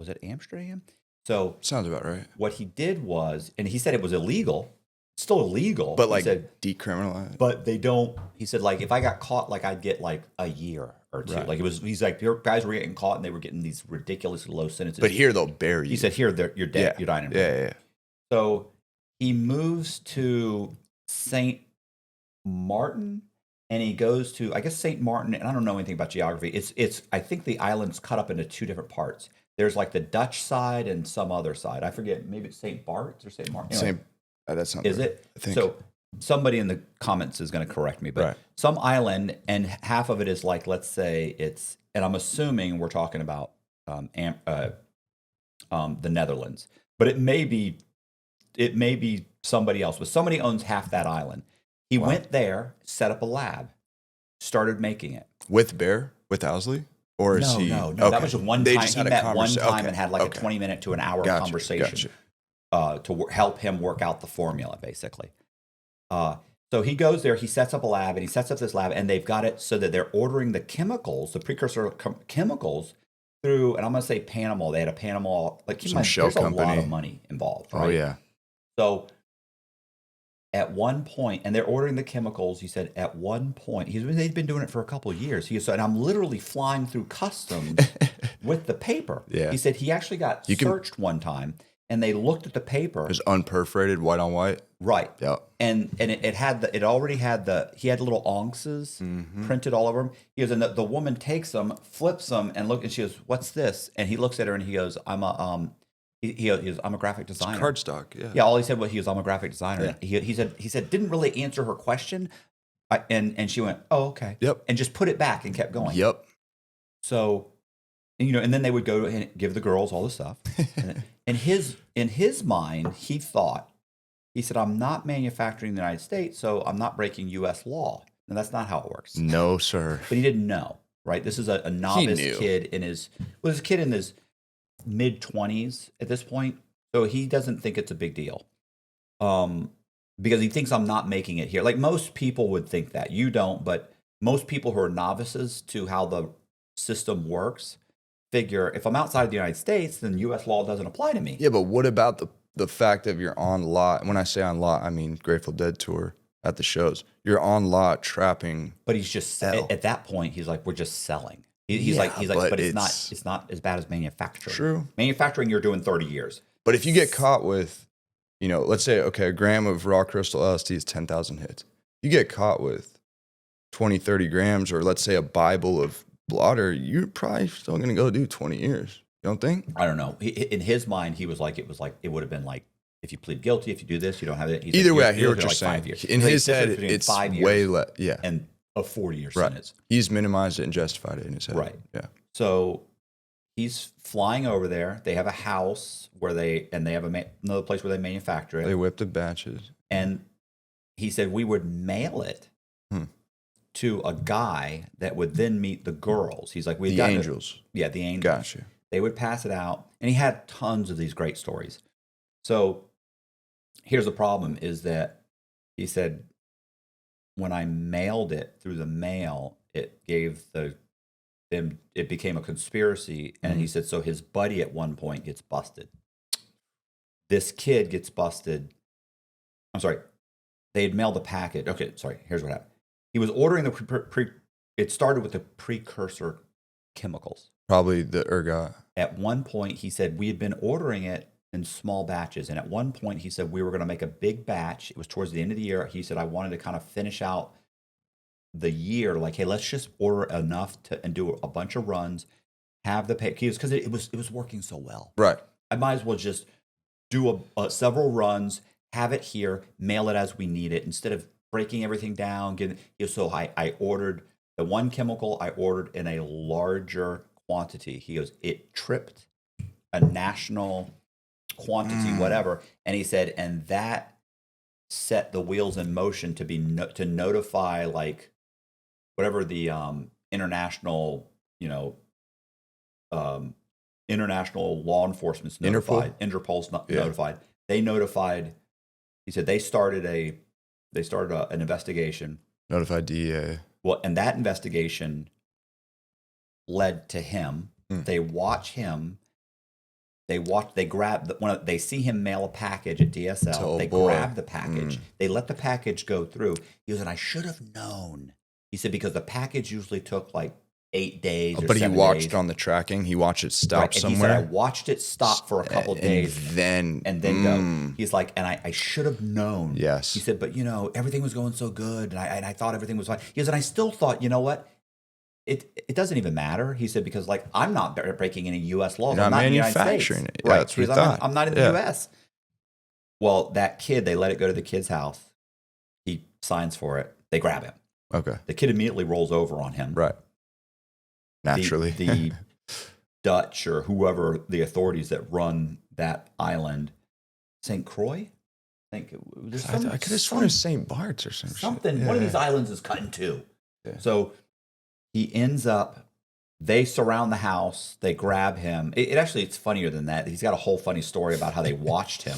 it Amsterdam? So Sounds about right. what he did was, and he said it was illegal, still illegal, But he like said, decriminalized. but they don't. He said like if I got caught, like I'd get like a year or 2. Right. Like it was. He's like guys were getting caught and they were getting these ridiculously low sentences. But here they'll bury you. he said here you're dead. You're dying in prison. Yeah. So he moves to Saint Martin, and he goes to I guess Saint Martin, and I don't know anything about geography. It's I think the island's cut up into 2 different parts. There's like the Dutch side and some other side. I forget. Maybe it's Saint Bart's or Saint Martin. Anyway, Same. That sounds is right. it? I think. So somebody in the comments is going to correct me, but Right. some island, and half of it is like, let's say it's, and I'm assuming we're talking about the Netherlands, but it may be somebody else, but somebody owns half that island. He went there, set up a lab, started making it. With Bear? With Owsley? Or is he? No. Okay. That was one They time. just He had a met one conversation. time Okay. and had like Okay. a 20-minute to an hour Gotcha. conversation to help him work out the formula, basically. So he goes there, he sets up a lab, and he sets up this lab, and they've got it so that they're ordering the chemicals, the precursor chemicals, through, and I'm going to say Panama. They had a Panama, like, Some shell there's a lot company. of money involved, right? Oh, yeah. So at one point, and they're ordering the chemicals. He said at one point, they've been doing it for a couple of years. He said, and I'm literally flying through customs with the paper. Yeah. He said he actually got searched one time, and they looked at the paper. It was unperforated, white on white. Right. Yeah. And it had he had little onxes printed all over him. He goes, and the woman takes them, flips them, and she goes, "What's this?" And he looks at her and he goes, "I'm a he goes, I'm a graphic designer." It's cardstock. Yeah. Yeah. All he said was, "I'm a graphic designer." Yeah. He said didn't really answer her question, and she went, "Oh, okay." Yep. And just put it back and kept going. Yep. So, and then they would go and give the girls all the stuff. And in his mind, he said, "I'm not manufacturing in the United States, so I'm not breaking U.S. law." And that's not how it works. No, sir. But he didn't know, right? This is a novice kid in his mid-20s at this point, so he doesn't think it's a big deal. Because he thinks I'm not making it here. Like most people would think that. You don't, but most people who are novices to how the system works figure if I'm outside of the United States, then U.S. law doesn't apply to me. Yeah, but what about the fact that you're on lot? When I say on lot, I mean Grateful Dead tour at the shows. You're on lot trapping. But he's just at that point. He's like, we're just selling. He's Yeah, like, but it's it's not as bad as manufacturing. True. Manufacturing, you're doing 30 years. But if you get caught with, let's say, okay, a gram of raw crystal LSD is 10,000 hits. You get caught with 20, 30 grams, or let's say a Bible of blotter, you're probably still going to go do 20 years. You don't think? I don't know. In his mind, it would have been like, if you plead guilty, if you do this, you don't have it. Either way, I hear what you're saying. In his head, it's way less. Yeah. And a 40-year right. sentence. He's minimized it and justified it in his head. Right. Yeah. So he's flying over there. They have a house where they have another place where they manufacture it. They whip the batches. And he said we would mail it to a guy that would then meet the girls. He's like, the angels. The angels. Gotcha. They would pass it out. And he had tons of these great stories. So here's the problem is that he said, when I mailed it through the mail, it gave it became a conspiracy. And he said, so his buddy at one point gets busted. This kid gets busted. I'm sorry. They had mailed the package. Okay, sorry. Here's what happened. He was ordering it started with the precursor chemicals. Probably the ergot. At one point, he said, we had been ordering it in small batches. And at one point, he said, we were going to make a big batch. It was towards the end of the year. He said, I wanted to kind of finish out the year. Like, hey, let's just order enough and do a bunch of runs, have the package. Because it was working so well. Right. I might as well just do several runs, have it here, mail it as we need it, instead of breaking everything down. So I ordered the one chemical I ordered in a larger quantity. He goes, it tripped a national quantity, whatever. And he said, and that set the wheels in motion to notify, like, whatever the international, international law enforcement's notified. Interpol's notified. They notified. He said they started an investigation. Notified DEA. Well, and that investigation led to him. They watch him. They grab they see him mail a package at DSL. Grab the package. They let the package go through. He goes, and I should have known. He said, because the package usually took like 8 days or 7 days. But he watched on the tracking. He watched it stop somewhere. He said, I watched it stop for a couple of days. And then go. He's like, and I should have known. Yes. He said, but everything was going so good. And I thought everything was fine. He goes, and I still thought, you know what? It doesn't even matter. He said, because like, I'm not breaking any U.S. laws. I'm not in the United States. manufacturing it. Yeah, right. that's what he thought. I'm not in the U.S. Well, that kid, they let it go to the kid's house. He signs for it. They grab him. Okay. The kid immediately rolls over on him. Right. Naturally. The Dutch or whoever the authorities that run that island, St. Croix? I could have sworn it's St. Bart's or something. One of these islands is cut in two. Yeah. So he ends up, they surround the house, they grab him. It's funnier than that. He's got a whole funny story about how they watched him.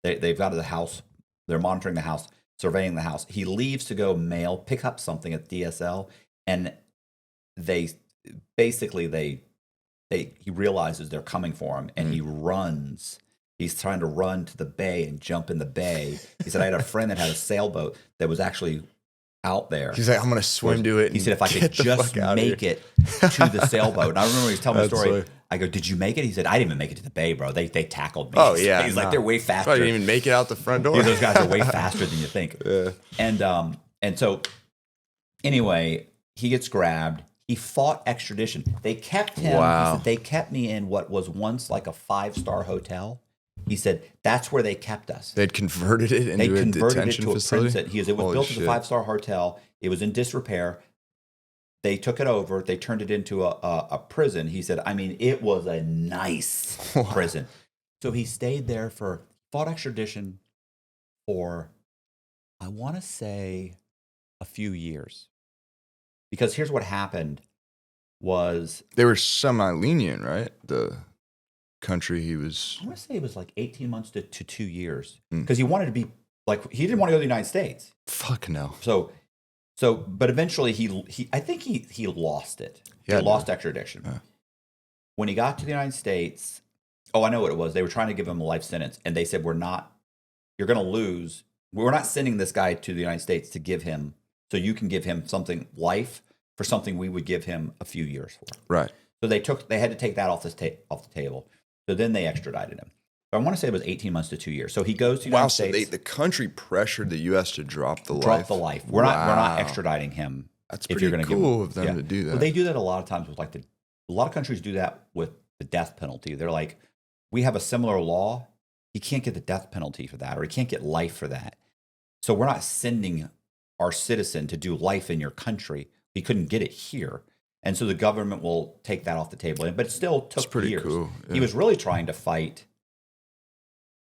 They've got the house, they're monitoring the house, surveying the house. He leaves to go pick up something at DSL, and he realizes they're coming for him, and he runs. He's trying to run to the bay and jump in the bay. He said, I had a friend that had a sailboat that was actually out there. He's like, I'm gonna swim to it. He said, if I could get the just fuck out of make here. it to the sailboat. And I remember he was telling me the That's story. funny. I go, did you make it? He said, I didn't even make it to the bay, bro. They tackled me. Oh yeah, He's like, they're way faster. Probably didn't even make it out the front door. Dude, those guys are way faster than you think. Yeah. And so anyway, he gets grabbed. He fought extradition. They kept him. Wow. He said, they kept me in what was once like a 5-star hotel. He said, that's where they kept us. They'd converted it They into a converted it detention to a facility. prison. It was Holy built as a shit. 5-star hotel. It was in disrepair. They took it over. They turned it into a prison. He said, I mean, it was a nice prison. So he stayed there fought extradition for, I want to say, a few years. Because here's what happened was, They were semi-lenient, right? The country he was. I want to say it was like 18 months to 2 years. Mm. Because he wanted to be, like, he didn't want to go to the United States. Fuck no. So, but eventually I think he lost it. Yeah, He lost extradition. Yeah. When he got to the United States, I know what it was. They were trying to give him a life sentence, and they said, you're going to lose. We're not sending this guy to the United States to give him, so you can give him something life for something we would give him a few years for. Right. So they had to take that off the table. So then they extradited him. I want to say it was 18 months to 2 years. So he goes to the United So States. the country pressured the U.S. to drop the life. Drop the life. We're not Wow. extraditing him. That's if pretty you're gonna give cool him- of them yeah. to do that. Well, they do that a lot of times with a lot of countries do that with the death penalty. They're like, we have a similar law. He can't get the death penalty for that, or he can't get life for that. So we're not sending our citizen to do life in your country. He couldn't get it here. And so the government will take that off the table. But it still took It's pretty years. cool. He Yeah. was really trying to fight.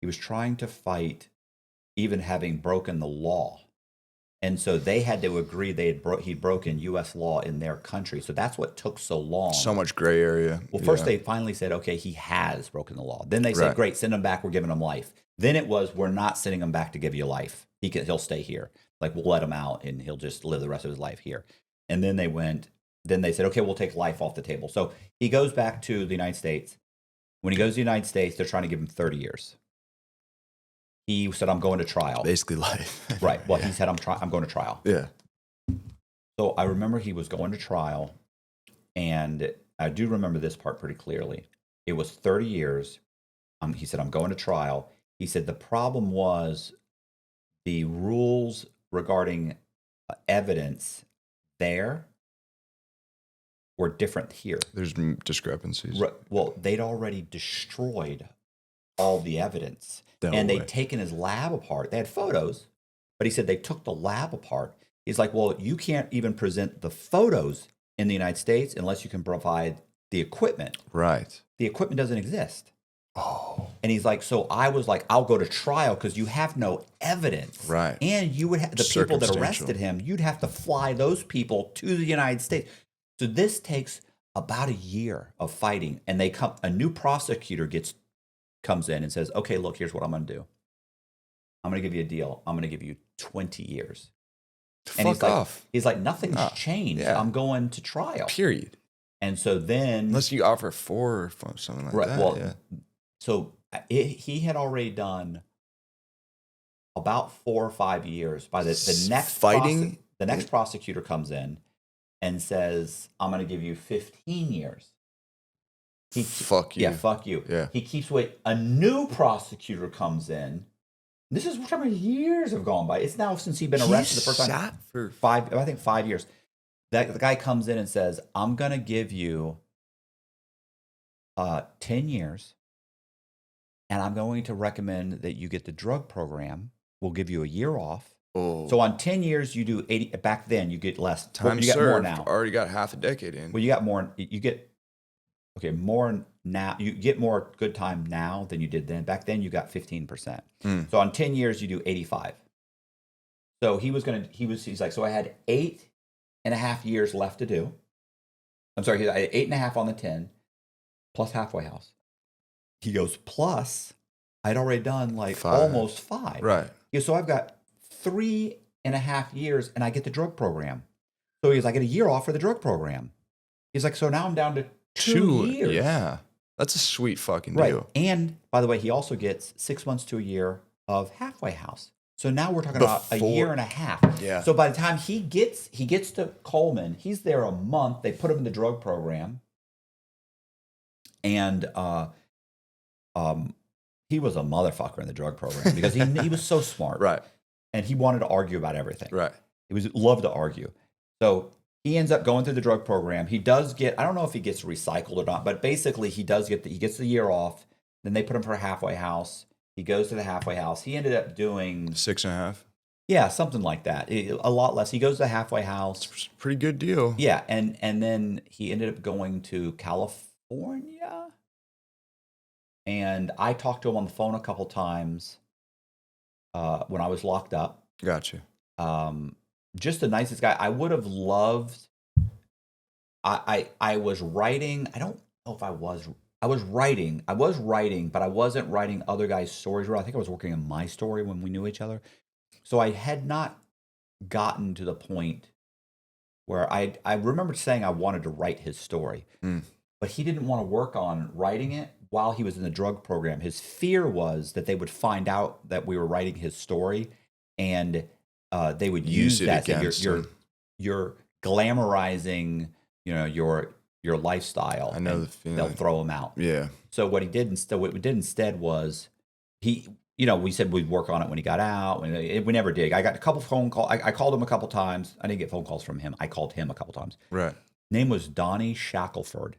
He was trying to fight even having broken the law. And so they had to agree he'd broken U.S. law in their country. So that's what took so long. So much gray area. Well, first Yeah. they finally said, okay, he has broken the law. Then they said, Right. great, send him back. We're giving him life. Then it was, we're not sending him back to give you life. He'll stay here. Like, we'll let him out and he'll just live the rest of his life here. And then they said, okay, we'll take life off the table. So he goes back to the United States. When he goes to the United States, they're trying to give him 30 years. He said, I'm going to trial. Basically life. Right. Well, he said, I'm going to trial. Yeah. So I remember he was going to trial, and I do remember this part pretty clearly. It was 30 years. He said, I'm going to trial. He said, the problem was the rules regarding evidence there were different here. There's discrepancies. Well, they'd already destroyed all the evidence. No and way. they'd taken his lab apart. They had photos, but he said they took the lab apart. He's like, well, you can't even present the photos in the United States unless you can provide the equipment. Right. The equipment doesn't exist. Oh. And he's like, so I was like, I'll go to trial because you have no evidence. Right. And you would have the people that Circumstantial. arrested him, you'd have to fly those people to the United States. So this takes about a year of fighting. And a new prosecutor comes in and says, okay, look, here's what I'm going to do. I'm going to give you a deal. I'm going to give you 20 years. And Fuck off. He's like, nothing's No. changed. Yeah. I'm going to trial. Period. And so then, Unless you offer 4 or something like right, that. well, yeah. so he had already done about 4 or 5 years. By the next Fighting? the next prosecutor comes in and says, I'm going to give you 15 years. Fuck you. Yeah, fuck you. Yeah. He keeps waiting. A new prosecutor comes in. This is how many years have gone by. It's now since he'd been arrested the first time. Sat for 5 years. The guy comes in and says, I'm going to give you 10 years, and I'm going to recommend that you get the drug program. We'll give you a year off. Oh. So on 10 years, you do 80. Back then, you get less. Time you get served. more now. Already got half a decade in. Well, you got more. You get, more now. You get more good time now than you did then. Back then, you got 15%. Mm. So on 10 years, you do 85. So he's like, so I had 8.5 years left to do. I'm sorry, I had 8.5 on the 10, plus halfway house. He goes, plus, I'd already done like 5. almost 5. Right. He goes, so I've got 3.5 years and I get the drug program. So he's like, I get a year off for the drug program. He's like, so now I'm down to 2 years. Yeah. That's a sweet fucking Right. deal. And by the way, he also gets 6 months to a year of halfway house. So now we're talking about a year and a half. Yeah. So by the time he gets to Coleman, he's there a month. They put him in the drug program. And he was a motherfucker in the drug program because he was so smart. Right. And he wanted to argue about everything. Right. He loved to argue. So he ends up going through the drug program. He does get, I don't know if he gets recycled or not, but basically he gets the year off. Then they put him for a halfway house. He goes to the halfway house. He ended up doing 6.5. Yeah, something like that. A lot less. He goes to the halfway house. It's a pretty good deal. Yeah, and then he ended up going to California. And I talked to him on the phone a couple times when I was locked up. Gotcha. Just the nicest guy. I would have loved. I was writing. I don't know if I was writing, but I wasn't writing other guys' stories. I think I was working on my story when we knew each other. So I had not gotten to the point where I remember saying I wanted to write his story, but he didn't want to work on writing it while he was in the drug program. His fear was that they would find out that we were writing his story, and they would use it that. against him. You're glamorizing, your lifestyle. I know the feeling. They'll throw him out. Yeah. So what we did instead was we said we'd work on it when he got out. We never did. I got a couple phone calls. I called him a couple times. I didn't get phone calls from him. I called him a couple times. Right. Name was Donnie Shackelford.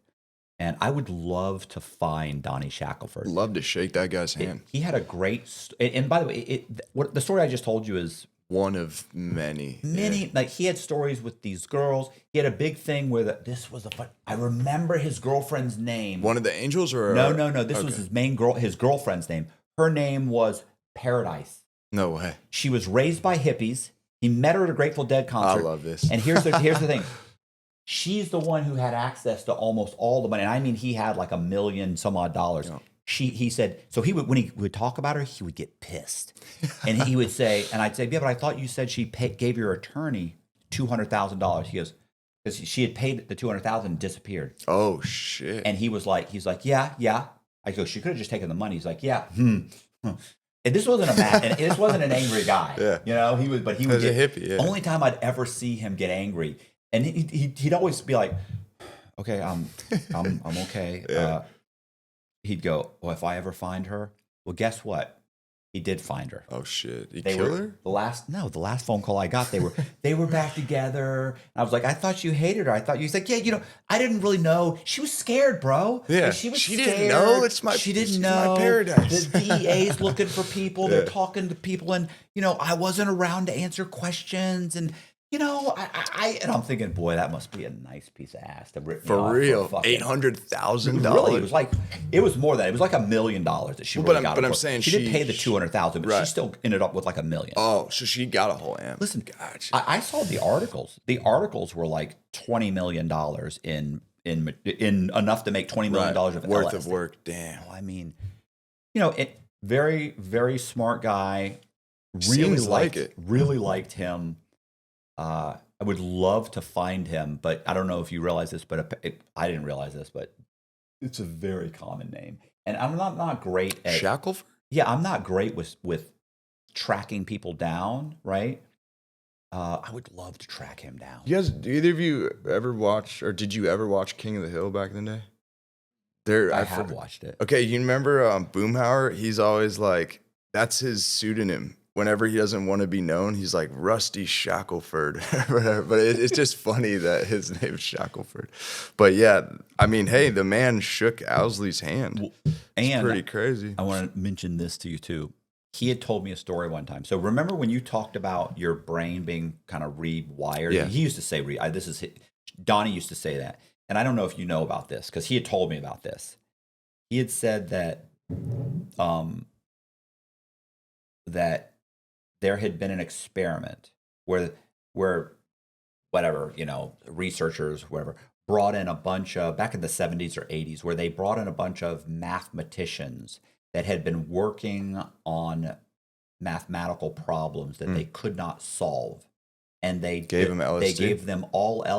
And I would love to find Donnie Shackelford. Love to shake that guy's hand. He had a great, and by the way, the story I just told you is one of many. Yeah. Like he had stories with these girls. He had a big thing where this was I remember his girlfriend's name. One of the angels or no. This was his girlfriend's name. Her name was Paradise. No way. She was raised by hippies. He met her at a Grateful Dead concert. I love this. And here's the thing. She's the one who had access to almost all the money. And I mean, he had like $1 million some odd dollars. Yeah. He said, so when he would talk about her, he would get pissed. And he would say, and I'd say, yeah, but I thought you said she gave your attorney $200,000. He goes, because she had paid the $200,000 and disappeared. Oh, shit. And he's like, yeah. I go, she could have just taken the money. He's like, yeah. And this wasn't this wasn't an angry guy. Yeah. He was a hippie. Yeah. Only time I'd ever see him get angry. And he'd always be like, okay, I'm okay. Yeah. He'd go, well, if I ever find her, well, guess what? He did find her. Oh shit! He killed her? The last phone call I got, they were back together. And I was like, I thought you hated her. I thought you was like, yeah, I didn't really know. She was scared, bro. Yeah, she was scared. Didn't know. She didn't she's know. My paradise. The DEA's looking for people. Yeah. They're talking to people, and I wasn't around to answer questions, and and I'm thinking, boy, that must be a nice piece of ass to rip me For off real, fucking $800,000. Really, it was more than that. It was like $1 million that she really got. But I'm saying she did pay the $200,000, but right. she still ended up with like $1 million. Oh, so she got a whole amp. Listen, gotcha. I saw the articles. The articles were like $20 million in enough to make $20 million of worth LSD. of work. Damn. I mean, very, very smart guy. Really liked him. I would love to find him, but I don't know if you realize this, but I didn't realize this, but it's a very common name. And I'm not great at Shackelford? Yeah, I'm not great with tracking people down, right? I would love to track him down. Do either of you ever watch, or did you ever watch King of the Hill back in the day? I have watched it. Okay, you remember Boomhauer? He's always like, that's his pseudonym. Whenever he doesn't want to be known, he's like Rusty Shackelford. But it's just funny that his name's Shackelford. But yeah, I mean, hey, the man shook Owsley's hand. It's pretty crazy. I want to mention this to you too. He had told me a story one time. So remember when you talked about your brain being kind of rewired? Yeah. He used to say, Donnie used to say that. And I don't know if you know about this because he had told me about this. He had said that that there had been an experiment where whatever, researchers, whatever, brought in a bunch of, back in the 70s or 80s, where they brought in a bunch of mathematicians that had been working on mathematical problems that they could not solve. And they gave them LSD. They gave them all LSD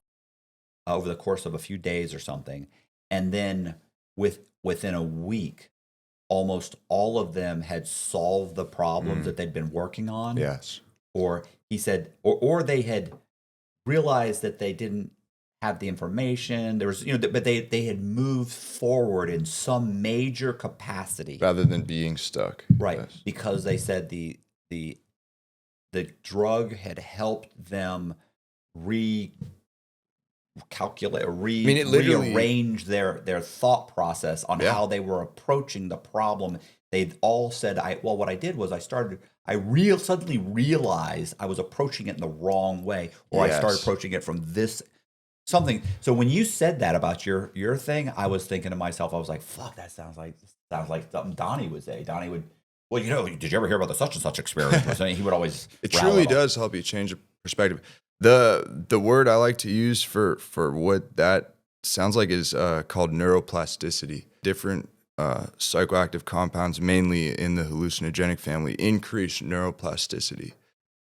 over the course of a few days or something. And then within a week, almost all of them had solved the problems that they'd been working on. Yes. Or he said, or they had realized that they didn't have the information. There was, but they had moved forward in some major capacity Rather than being stuck. right? Yes. Because they said the drug had helped them recalculate or it literally- rearrange their thought process on how they were approaching the problem. They all said, what I did was I suddenly realized I was approaching it in the wrong way, or I started approaching it from this something. So when you said that about your thing, I was thinking to myself, I was like, fuck, that sounds like something Donnie would say. Donnie would, well, did you ever hear about the such and such experience? He would always. It truly does help you change the perspective. The word I like to use for what that sounds like is called neuroplasticity. Different psychoactive compounds, mainly in the hallucinogenic family, increase neuroplasticity.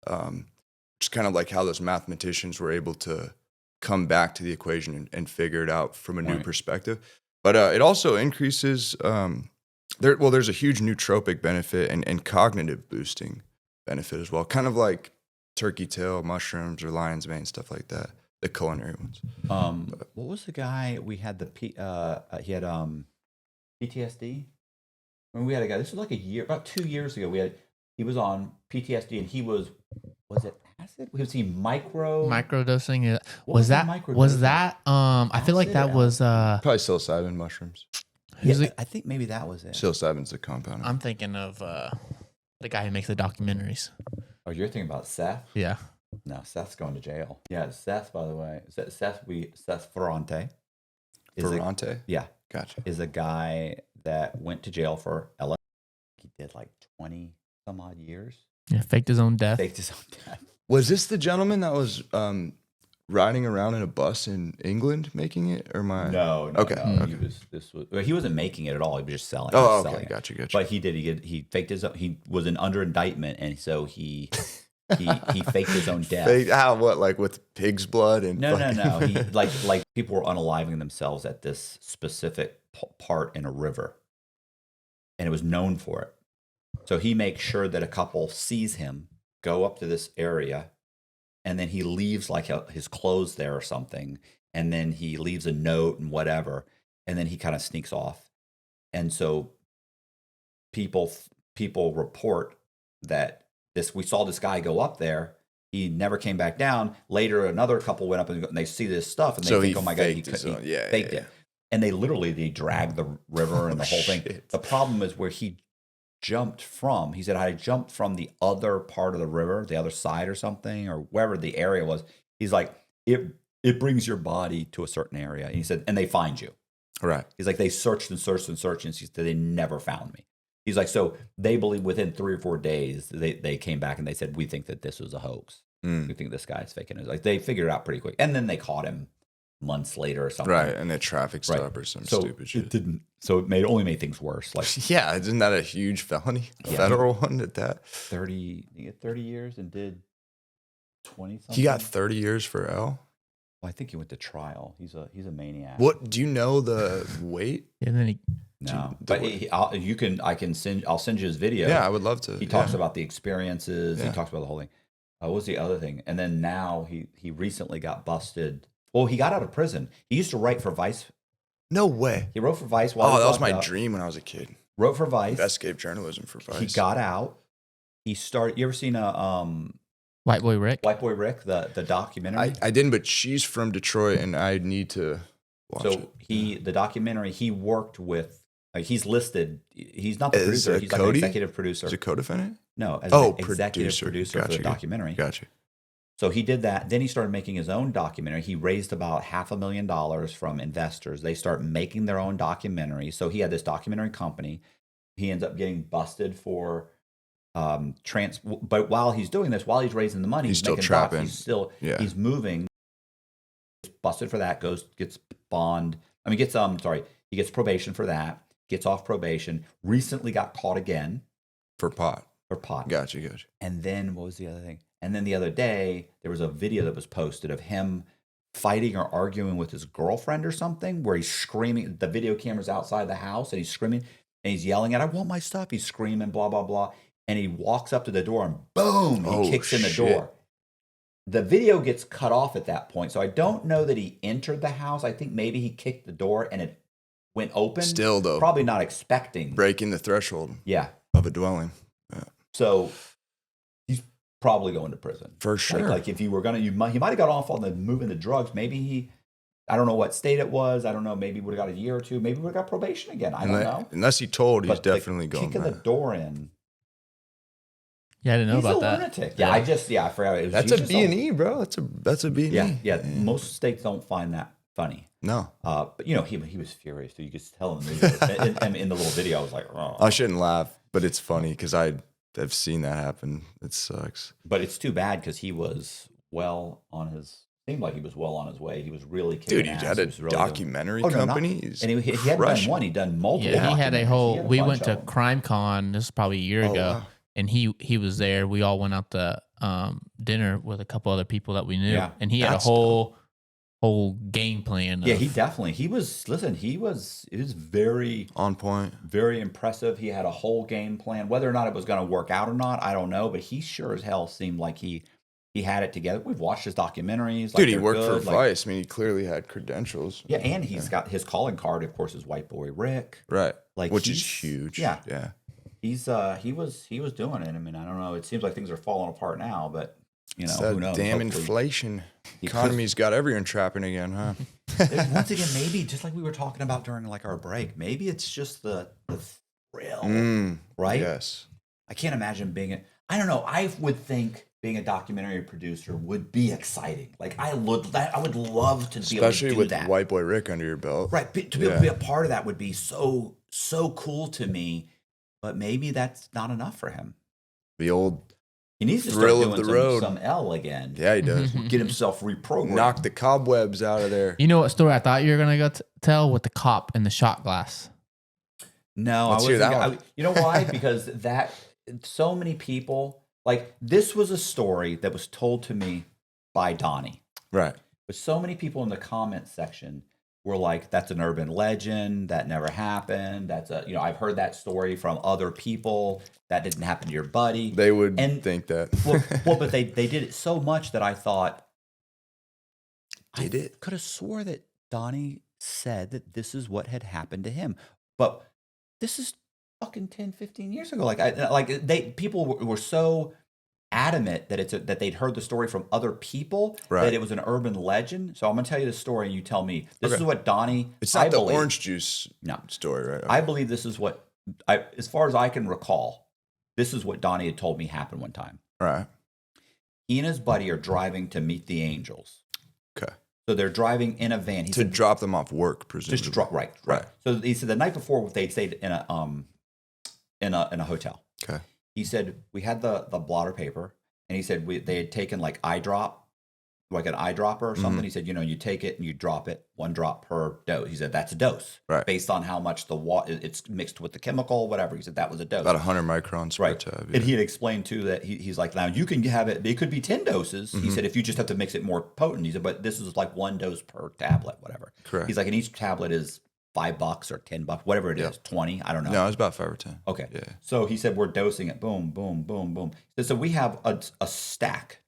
It's kind of like how those mathematicians were able to come back to the equation and figure it out from a new perspective. But it also increases, there's a huge nootropic benefit and cognitive boosting benefit as well. Kind of like turkey tail, mushrooms, or lion's mane, stuff like that. The culinary ones. What was the guy we had he had PTSD? When we had a guy, this was like about 2 years ago, he was on PTSD and he was it acid? Was he microdosing? Was that I feel like that was Probably psilocybin mushrooms. I think maybe that was it. Psilocybin's the compound. I'm thinking of the guy who makes the documentaries. Oh, you're thinking about Seth? Yeah. No, Seth's going to jail. Yeah, Seth, by the way. Seth Ferrante. Ferrante? Yeah. Gotcha. Is a guy that went to jail for LSD. He did like 20 some odd years. Yeah, faked his own death. Was this the gentleman that was riding around in a bus in England making it, or No. Okay. He wasn't making it at all. He was just selling. Oh, okay, gotcha. But he faked his own. He was under indictment, and so he faked his own death. What, like with pig's blood and No. He like people were unaliving themselves at this specific part in a river, and it was known for it. So he makes sure that a couple sees him go up to this area, and then he leaves like his clothes there or something, and then he leaves a note and whatever, and then he kind of sneaks off. And so people report that we saw this guy go up there. He never came back down. Later, another couple went up and they see this stuff, and they think, "Oh my god, he faked it." And they dragged the river and the whole thing. The problem is where he jumped from. He said, I jumped from the other part of the river, the other side or something, or wherever the area was. He's like, it brings your body to a certain area. And he said, and they find you. Right. He's like, they searched and searched and searched, and he said, they never found me. He's like, so they believe within 3 or 4 days, they came back and they said, we think that this was a hoax. We think this guy's faking it. Like, they figured it out pretty quick. And then they caught him months later or something. Right, and a traffic stop or some stupid shit. It didn't. So it only made things worse. Like, yeah, isn't that a huge felony? A federal one at that? 30 years and did 20 something. He got 30 years for L? Well, I think he went to trial. He's a maniac. What do you know the weight? And then No, but I'll send you his video. Yeah, I would love to. He talks about the experiences. Yeah. He talks about the whole thing. What was the other thing? And then now he recently got busted. Well, he got out of prison. He used to write for Vice. No way. He wrote for Vice. While That was my dream when I was a kid. Wrote for Vice. Investigative journalism for Vice. He got out. He started. You ever seen White Boy Rick? White Boy Rick, the documentary? I didn't, but she's from Detroit, and I need to watch it. The documentary he worked with. He's listed. He's not the Is producer. He's like an executive producer. Is it co-defendant? No, as an executive producer for the Gotcha. documentary. Gotcha. So he did that. Then he started making his own documentary. He raised about $500,000 from investors. They start making their own documentary. So he had this documentary company. He ends up getting busted for but while he's doing this, while he's raising the money, He's still making trapping. docs, he's moving. Gets busted for that. Gets bond. I mean, he gets probation for that. Gets off probation. Recently got caught again For pot. Gotcha. And then what was the other thing? And then the other day, there was a video that was posted of him fighting or arguing with his girlfriend or something, where he's screaming. The video camera's outside the house, and he's screaming and he's yelling at, "I want my stuff." He's screaming, blah blah blah, and he walks up to the door and boom, he kicks in the door. The video gets cut off at that point, so I don't know that he entered the house. I think maybe he kicked the door and it went open. Still, though, probably not expecting breaking the threshold. Yeah. Of a dwelling. Yeah. So he's probably going to prison for sure. Like if you were gonna, he might have got off on the moving the drugs. Maybe I don't know what state it was. I don't know. Maybe would have got a year or two. Maybe would have got probation again. I don't know. Unless he told, he's but definitely going. Kicking the door in. Yeah, I didn't know He's about a that. lunatic. Yeah, I forgot. It was, that's a B&E, bro. That's a B&E. Yeah. Most states don't find that funny. No. But you know, he was furious. So you could tell in the little video, I was like, oh. I shouldn't laugh, but it's funny because I've seen that happen. It sucks. But it's too bad because he was seemed like he was well on his way. He was really kicking ass. Dude, he had a documentary company. And he hadn't done one. He'd done multiple. Yeah, he had a whole. We bunch went to of them. Crime Con. This is probably a year ago, wow. and he was there. We all went out to dinner with a couple other people that we knew, Yeah, and he had a whole game plan. Yeah, he was very on point, very impressive. He had a whole game plan. Whether or not it was going to work out or not, I don't know. But he sure as hell seemed like he had it together. We've watched his documentaries. Dude, he worked for Vice. I mean, he clearly had credentials. Yeah, and he's got his calling card, of course, is White Boy Rick. Right. Like which is huge. Yeah. Yeah. He was doing it. I mean, I don't know. It seems like things are falling apart now, but you know, that who knows? damn Hopefully, inflation. Economy's got everyone trapping again, huh? once again, maybe just like we were talking about during like our break, maybe it's just the thrill, right? Yes. I can't imagine I don't know. I would think being a documentary producer would be exciting. Like I would love to be able to do that. Especially with White Boy Rick under your belt. Right. To be able to be a part of that would be so cool to me. But maybe that's not enough for him. The old he needs to thrill start of doing the road. some L again. Yeah, he does. Get himself reprogrammed. Knock the cobwebs out of there. You know what story I thought you were gonna go tell with the cop and the shot glass? No, Let's hear that one. you know why? Because so many people, like this was a story that was told to me by Donnie. Right. But so many people in the comment section were like, that's an urban legend. That never happened. I've heard that story from other people. That didn't happen to your buddy. They would think that. well, but they did it so much that I thought, it? Could have swore that Donnie said that this is what had happened to him. But this is fucking 10, 15 years ago. People were so adamant that that they'd heard the story from other people, right, that it was an urban legend. So I'm going to tell you the story and you tell me. This is what Donnie... It's not the orange juice story, right? Okay. I believe this is what... as far as I can recall, this is what Donnie had told me happened one time. Right. He and his buddy are driving to meet the Angels. Okay. So they're driving in a van. To drop them off work, presumably. Just to drop, right. So he said the night before they stayed in a hotel. Okay. He said we had the blotter paper, and he said they had taken like eye drop, like an eyedropper or something. Mm-hmm. He said, you take it and you drop it, 1 drop per dose. He said that's a dose, right, based on how much the water it's mixed with the chemical, whatever. He said that was a dose, about 100 microns per tab. Yeah. And he had explained too that he's like, now you can have it. It could be 10 doses. Mm-hmm. He said if you just have to mix it more potent. He said, but this is like 1 dose per tablet, whatever. Correct. He's like, and each tablet is $5 or $10, whatever it is, 20. I don't know. No, it's about 5 or 10. Okay. Yeah. So he said we're dosing it. Boom, boom, boom, boom. So we have a stack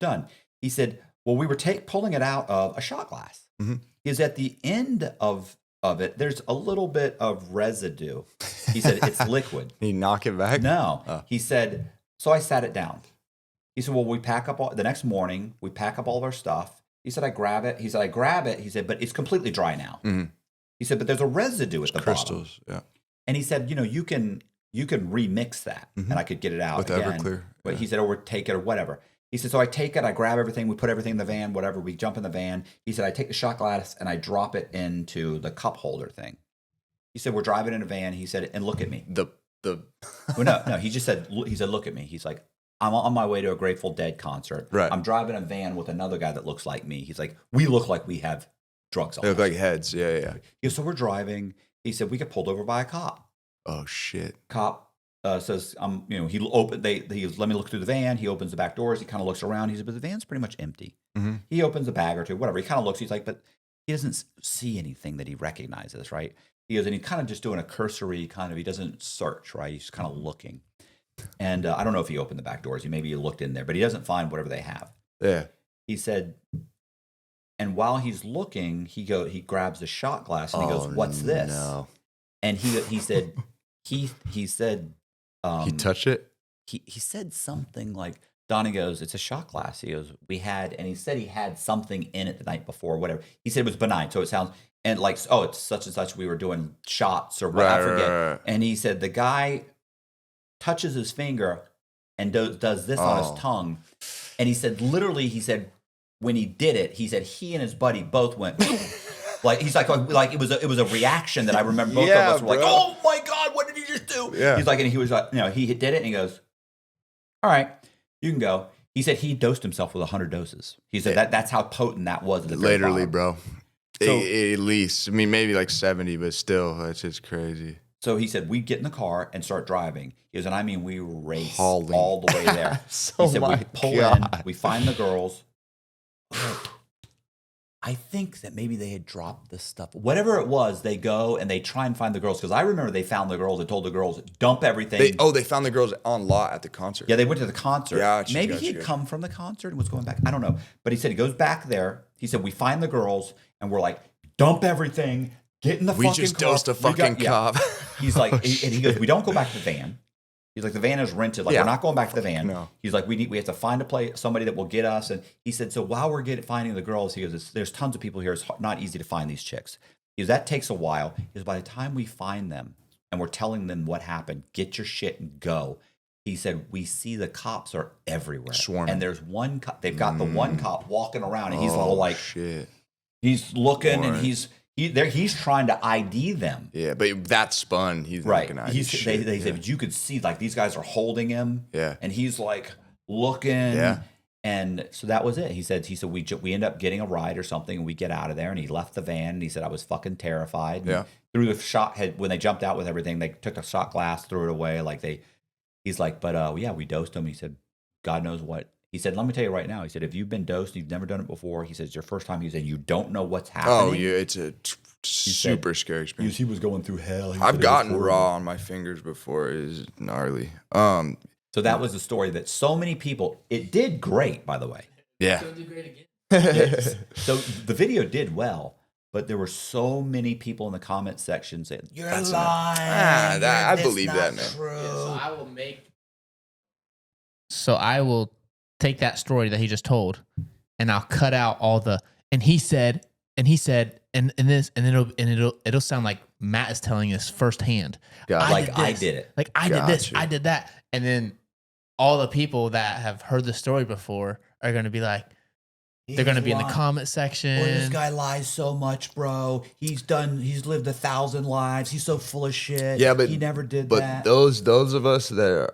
done. He said, well, we were pulling it out of a shot glass. Mm-hmm. Is at the end of it, there's a little bit of residue. He said it's liquid. You knock it back? No. Oh. He said, so I sat it down. He said, well, we pack up the next morning, we pack up all of our stuff. He said, I grab it. He said, I grab it. He said, but it's completely dry now. Mm-hmm. He said, but there's a residue at the crystals, bottom. Yeah. And he said, you can remix that, and I could get it out with again. Everclear. But he said, or take it or whatever. He said, so I take it, I grab everything, we put everything in the van, whatever. We jump in the van. He said, I take the shot glass and I drop it into the cup holder thing. He said, we're driving in a van. He said, and look at me. Well, no. He just said, look at me. He's like, I'm on my way to a Grateful Dead concert. Right. I'm driving a van with another guy that looks like me. He's like, we look like we have drugs on they us. look like heads. Yeah. So we're driving. He said, we get pulled over by a cop. Oh, shit. Cop says, he opened. He goes, let me look through the van. He opens the back doors. He kind of looks around. He said, but the van's pretty much empty. Mm-hmm. He opens a bag or two, whatever. He kind of looks. He's like, but he doesn't see anything that he recognizes, right? He goes, and he's kind of just doing a cursory kind of. He doesn't search, right? He's kind of looking. And I don't know if he opened the back doors. Maybe he looked in there, but he doesn't find whatever they have. Yeah. He said, and while he's looking, he grabs a shot glass and he goes, "What's this?" No. And he said, he said, he touched it. He said something like, Donnie goes, "It's a shot glass." He goes, and he said he had something in it the night before, whatever. He said it was benign, so it sounds and like, oh, it's such and such. We were doing shots or what, I forget. Right. And he said the guy touches his finger and does this on his tongue. And he said, literally, when he did it, he said he and his buddy both went like he's like it was a reaction that I remember both of us were like, oh my God, what did he just do? Yeah. He's like, and he was like, he did it and he goes, all right, you can go. He said he dosed himself with 100 doses. He said that's how potent that was. At the literally, bro. So, at least, I mean, maybe like 70, but still, that's just crazy. So he said, we get in the car and start driving. He goes, and I mean, we race all the way there. So he said, we pull in, we find the girls. I think that maybe they had dropped the stuff. Whatever it was, they go and they try and find the girls. Because I remember they found the girls and told the girls, dump everything. They found the girls on lot at the concert. Yeah, they went to the concert. Maybe he'd come from the concert and was going back. I don't know. But he said he goes back there. He said, we find the girls and we're like, dump everything. Get in the fucking car. We just dosed a fucking cop. He's like, and he goes, we don't go back to the van. He's like, the van is rented. Like, we're not going back to the van. No. He's like, we have to find somebody that will get us. And he said, so while we're finding the girls, he goes, there's tons of people here. It's not easy to find these chicks. He goes, that takes a while. He goes, by the time we find them and we're telling them what happened, get your shit and go. He said, we see the cops are everywhere. Swarming. And there's one cop, they've got the one cop walking around and he's all like, shit. He's looking and he's trying to ID them. Yeah, but that spun. He's right. Not gonna ID shit. They said, but you could see like these guys are holding him. Yeah. And he's like looking. Yeah. And so that was it. He said we end up getting a ride or something, and we get out of there. And he left the van. And he said I was fucking terrified. Yeah. Threw the shot when they jumped out with everything. They took a shot glass, threw it away. He's like, but yeah, we dosed him. He said, God knows what. He said, let me tell you right now. He said, if you've been dosed, you've never done it before. He said, it's your first time. He said, you don't know what's happening. Oh, yeah, it's a super scary experience. He was going through hell. I've gotten raw on my fingers before. It is gnarly. So that was a story that so many people, it did great, by the way. Yeah. It'll do great again. So the video did well, but there were so many people in the comment section saying, you're lying. I believe that, man. Yeah, so I will take that story that he just told, and I'll cut out all the and he said, and it'll sound like Matt is telling us firsthand. I did it. Like I did this, I did that, and then all the people that have heard the story before are going to be like, they're going to be in the comment section. Boy, this guy lies so much, bro. He's lived 1,000 lives. He's so full of shit. Yeah, but he never did But that. those of us that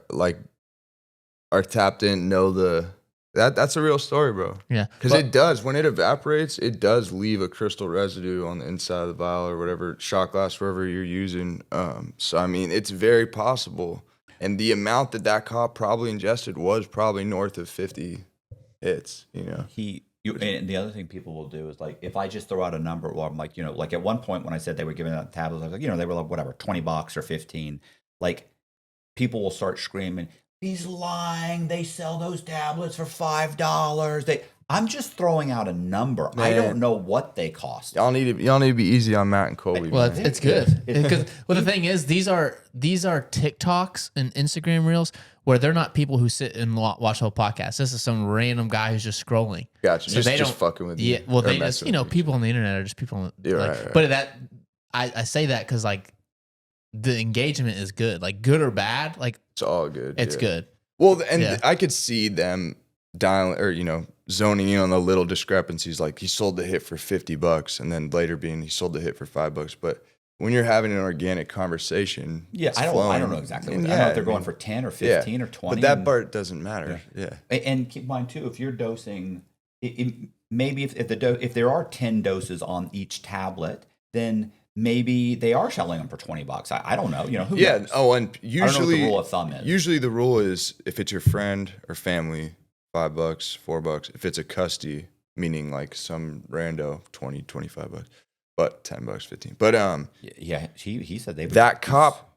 are tapped in know that's a real story, bro. Yeah. Because it does, when it evaporates, it does leave a crystal residue on the inside of the vial or whatever, shot glass, wherever you're using. So, I mean, it's very possible. And the amount that cop probably ingested was probably north of 50 hits, you know? And the other thing people will do is like, if I just throw out a number, well, I'm like, like at one point when I said they were giving out tablets, I was like, they were like, whatever, $20 or 15. Like, people will start screaming, he's lying. They sell those tablets for $5. I'm just throwing out a number. Man. I don't know what they cost. Y'all need to be easy on Matt and Colby. Well, it's good because the thing is, these are TikToks and Instagram reels where they're not people who sit and watch the whole podcast. This is some random guy who's just scrolling. Gotcha. So just fucking with you. Yeah. Well, they just people on the internet are just people. Right. But I say that because the engagement is good, good or bad, it's all good. It's good. Well, and I could see them dialing or zoning in on the little discrepancies, like he sold the hit for $50, and then later being he sold the hit for $5. But when you're having an organic conversation, I don't know exactly. I don't know if they're going for 10 or 15 or 20. But that part doesn't matter. Yeah. And keep in mind too, if you're dosing, maybe if there are 10 doses on each tablet, then maybe they are selling them for $20. I don't know. You know, who Yeah. knows? Oh, and I don't know what usually the rule of thumb is. Usually the rule is if it's your friend or family, $5, $4. If it's a custody, meaning like some rando, $20, $25. But $10, 15. But Yeah, he said they would, that cop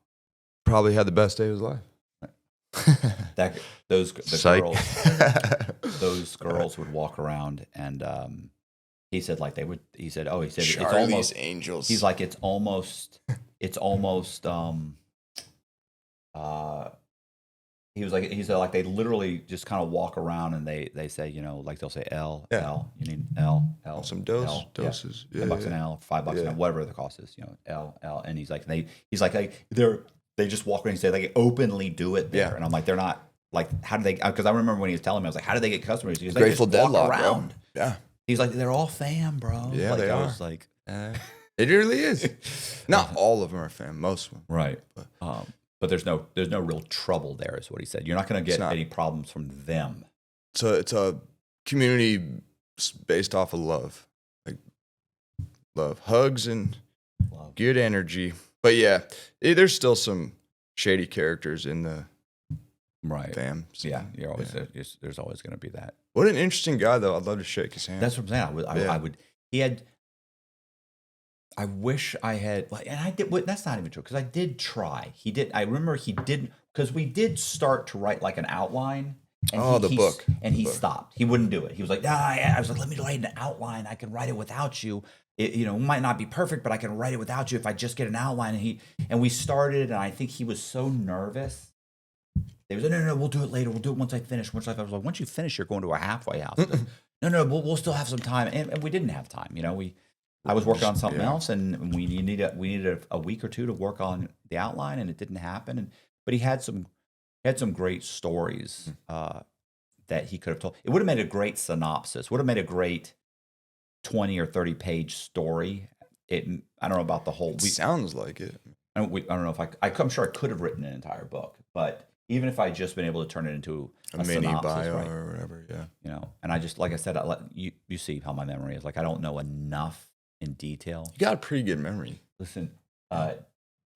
probably had the best day of his life. that those the Psych. those girls would walk around and he said like they would. He said it's Charlie's almost Angels. He's like it's almost he said like they literally just kind of walk around and they say, you know, like they'll say L, you need L, some $10 doses. Yeah, an L, $5 an Yeah. L, whatever the cost is, you know, L, and he's like they just walk around and say they openly do it there, Yeah. and I'm like they're not like how do they? Because I remember when he was telling me, I was like, how do they get customers? He's like, Grateful they just walk Dead around. bro. Yeah. He's like they're all fam, bro. Yeah, like, they I are. was like, It really is. Not all of them are fam, most of them. right. But there's no real trouble there, is what he said. You're not going to get not. any problems from them. So it's a community based off of love. Like love, hugs, and Love. good energy. But yeah, there's still some shady characters in the Right. fam. So, Yeah. You're always there's always going to be that. What an interesting guy, though. I'd love to shake his hand. That's what I'm saying. I would. He had. I wish I had, like, and I did. That's not even true because I did try. He did. I remember he didn't, because we did start to write like an outline. And the book. And he stopped. He wouldn't do it. He was like, nah. I was like, let me write an outline. I can write it without you. It might not be perfect, but I can write it without you if I just get an outline. And we started, and I think he was so nervous. They was like, no, we'll do it later. We'll do it once I finish. I was like, once you finish, you're going to a halfway house. No, we'll still have some time. And we didn't have time. You know, I was working on something else, and we needed a week or two to work on the outline, and it didn't happen. But he had some great stories that he could have told. It would have made a great synopsis. Would have made a great 20 or 30 page story. I don't know about the whole. It sounds like it. I don't know if I'm sure I could have written an entire book, but even if I just been able to turn it into A mini synopsis, bio right? or whatever, yeah. You know, and I just, like I said, you see how my memory is. Like I don't know enough in detail. You got a pretty good memory. Listen, do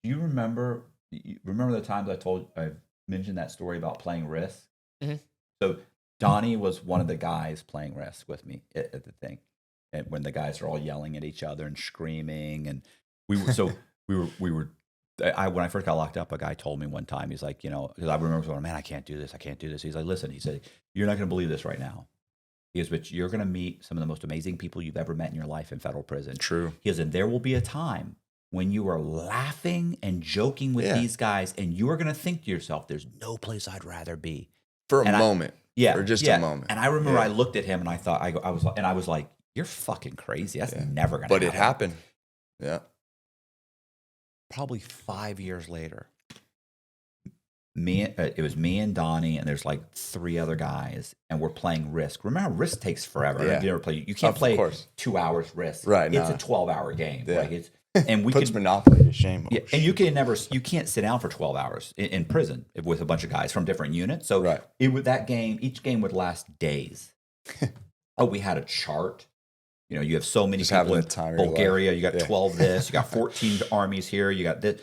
you remember the times I mentioned that story about playing Risk? Mm-hmm. So Donnie was one of the guys playing Risk with me at the thing, and when the guys are all yelling at each other and screaming, and when I first got locked up, a guy told me one time, he's like, you know, because I remember going, man, I can't do this. He's like, listen, he said, you're not going to believe this right now. He goes, but you're going to meet some of the most amazing people you've ever met in your life in federal prison. True. He goes, and there will be a time when you are laughing and joking with these guys, and you are going to think to yourself, there's no place I'd rather be. For a moment. Yeah. Or just a moment. And I remember I looked at him and I thought, I was like, you're fucking crazy. That's never going to happen. But it happened. Yeah. Probably 5 years later, it was me and Donnie, and there's like 3 other guys, and we're playing Risk. Remember, Risk takes forever. Yeah. You can't play course. 2 hours Risk. Right, It's nah. a 12-hour game. Yeah. Like and we Puts could Monopoly to shame. Yeah, and you can't sit down for 12 hours in prison with a bunch of guys from different units. So Right. each game would last days. We had a chart. You know, you have so many Just people having in the time of your Bulgaria. life. You got Yeah. 12 this. You got 14 armies here. You got this.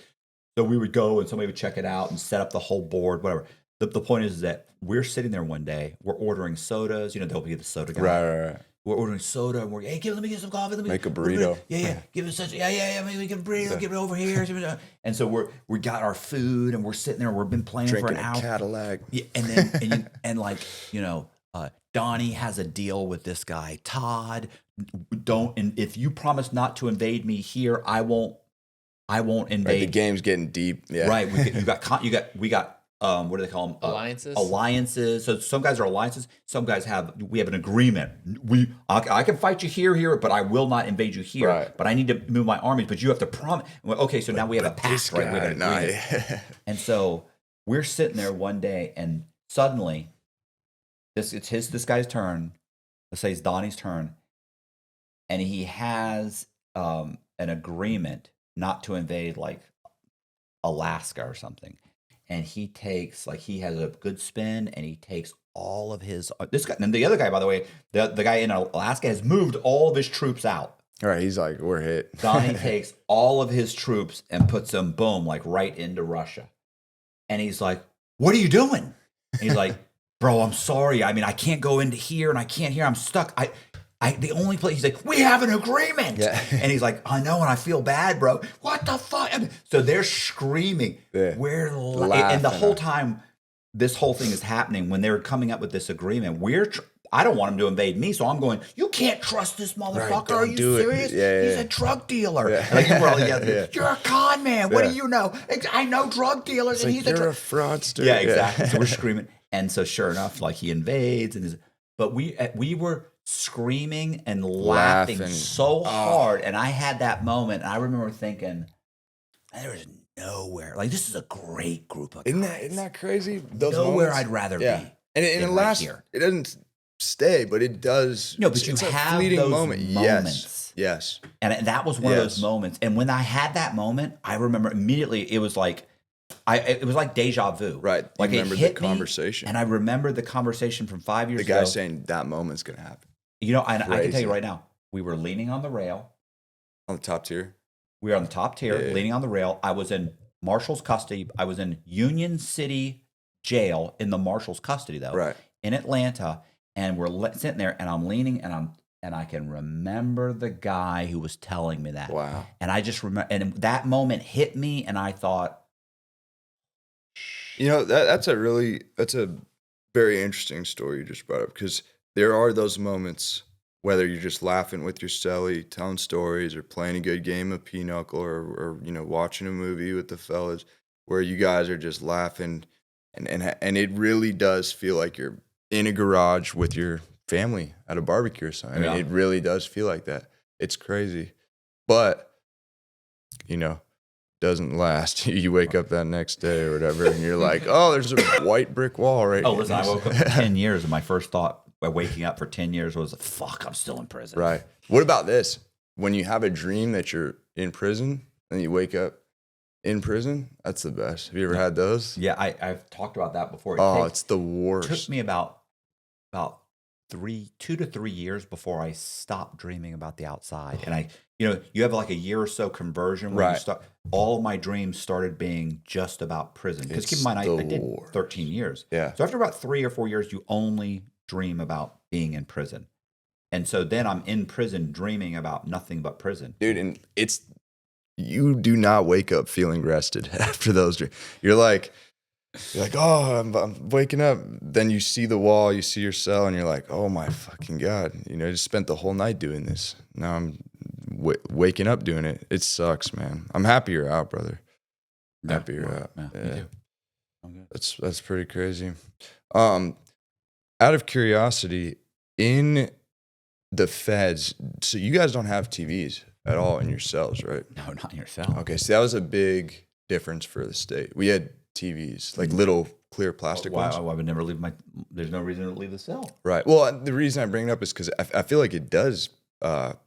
So we would go and somebody would check it out and set up the whole board, whatever. The point is that we're sitting there one day. We're ordering sodas. You know, there'll be the soda guy. Right. We're ordering soda, and hey, let me get some coffee. Make a burrito. Yeah. Give us such. Yeah. Maybe get a burrito. Get it over here. And so we got our food, and we're sitting there. We've been playing Drinking for an hour. a Cadillac. Yeah, and then and like, you know, Donnie has a deal with this guy Todd. And if you promise not to invade me here, I won't invade. Right, the game's getting deep. Yeah. Right. We got what do they call them? Alliances. So some guys are alliances. Some guys we have an agreement. I can fight you here, but I will not invade you here. Right. But I need to move my armies. But you have to promise. Okay, so now we have a pact, right? We have an agreement. And so we're sitting there one day, and suddenly, this guy's turn. Let's say it's Donnie's turn, and he has an agreement not to invade like Alaska or something. And he has a good spin, and he takes all of his this guy. And the other guy, by the way, the guy in Alaska has moved all of his troops out. All right, he's like, we're hit. Donnie takes all of his troops and puts them, boom, like right into Russia. And he's like, what are you doing? And he's like, bro, I'm sorry. I mean, I can't go into here and I can't hear. I'm stuck. The only place, he's like, we have an agreement. Yeah. And he's like, I know, and I feel bad, bro. What the fuck? I mean, so they're screaming. Yeah. And the whole time this whole thing is happening, when they're coming up with this agreement, I don't want him to invade me, so I'm going, you can't trust this motherfucker. Are you serious? He's a drug dealer. Yeah. Like, we're all yelling, you're a con man. What do you know? I know drug dealers, and Like, he's you're a fraudster. Yeah, exactly. So we're screaming. And so sure enough, like he invades, but we were screaming and laughing so hard. And I had that moment, and I remember thinking, there is nowhere. Like, this is a great group of guys. Isn't that crazy? Those nowhere moments? I'd rather Yeah. be. And it than lasts. right here. It doesn't stay, but it does. No, but you it's a have fleeting those moment. moments. Yes. And that was one of those moments. And when I had that moment, I remember immediately it was like deja vu. Right. You Like, remember it hit the conversation. me, and I remembered the conversation from 5 years The ago. guy saying that moment's gonna happen You know, and I can tell Crazy. you right now, we were leaning on the rail. on the top tier. We were on the top tier, Yeah. leaning on the rail. I was in Marshall's custody. I was in Union City Jail in the Marshall's custody, though, Right. in Atlanta. And we're sitting there, and I'm leaning, and I can remember the guy who was telling me that. Wow. And I just remember, and that moment hit me, and I thought, You know, that's a very interesting story you just brought up, because there are those moments, whether you're just laughing with your cellie, telling stories, or playing a good game of pinochle, or you know, watching a movie with the fellas, where you guys are just laughing, and it really does feel like you're in a garage with your family at a barbecue or something. I mean, it really does feel like that. It's crazy, but you know, doesn't last. You wake up that next day or whatever, and you're like, oh, there's a white brick wall right oh, here. listen, I woke up for 10 years, and my first thought by waking up for 10 years was, fuck, I'm still in prison. Right. What about this? When you have a dream that you're in prison and you wake up in prison, that's the best. Have you ever had those? Yeah, I've talked about that before. It's the It worst. took me about 2 to 3 years before I stopped dreaming about the outside. And you have like a year or so conversion where Right. all of my dreams started being just about prison. Because keep in mind, I did 13 years. Yeah. So after about 3 or 4 years, you only dream about being in prison. And so then I'm in prison dreaming about nothing but prison. Dude, and you do not wake up feeling rested after those dreams. You're like, oh, I'm waking up. Then you see the wall, you see your cell, and you're like, oh my fucking God. You know, I just spent the whole night doing this. Now I'm waking up doing it. It sucks, man. I'm happy you're out, brother. Happy you're out. Yeah, Yeah. me too. I'm good. That's pretty crazy. Out of curiosity, in the feds, so you guys don't have TVs at all in your cells, right? No, not in your cell. Okay, so that was a big difference for the state. We had TVs, like little clear plastic Why ones. I would never leave there's no reason to leave the cell. Right. Well, the reason I bring it up is because I feel like it does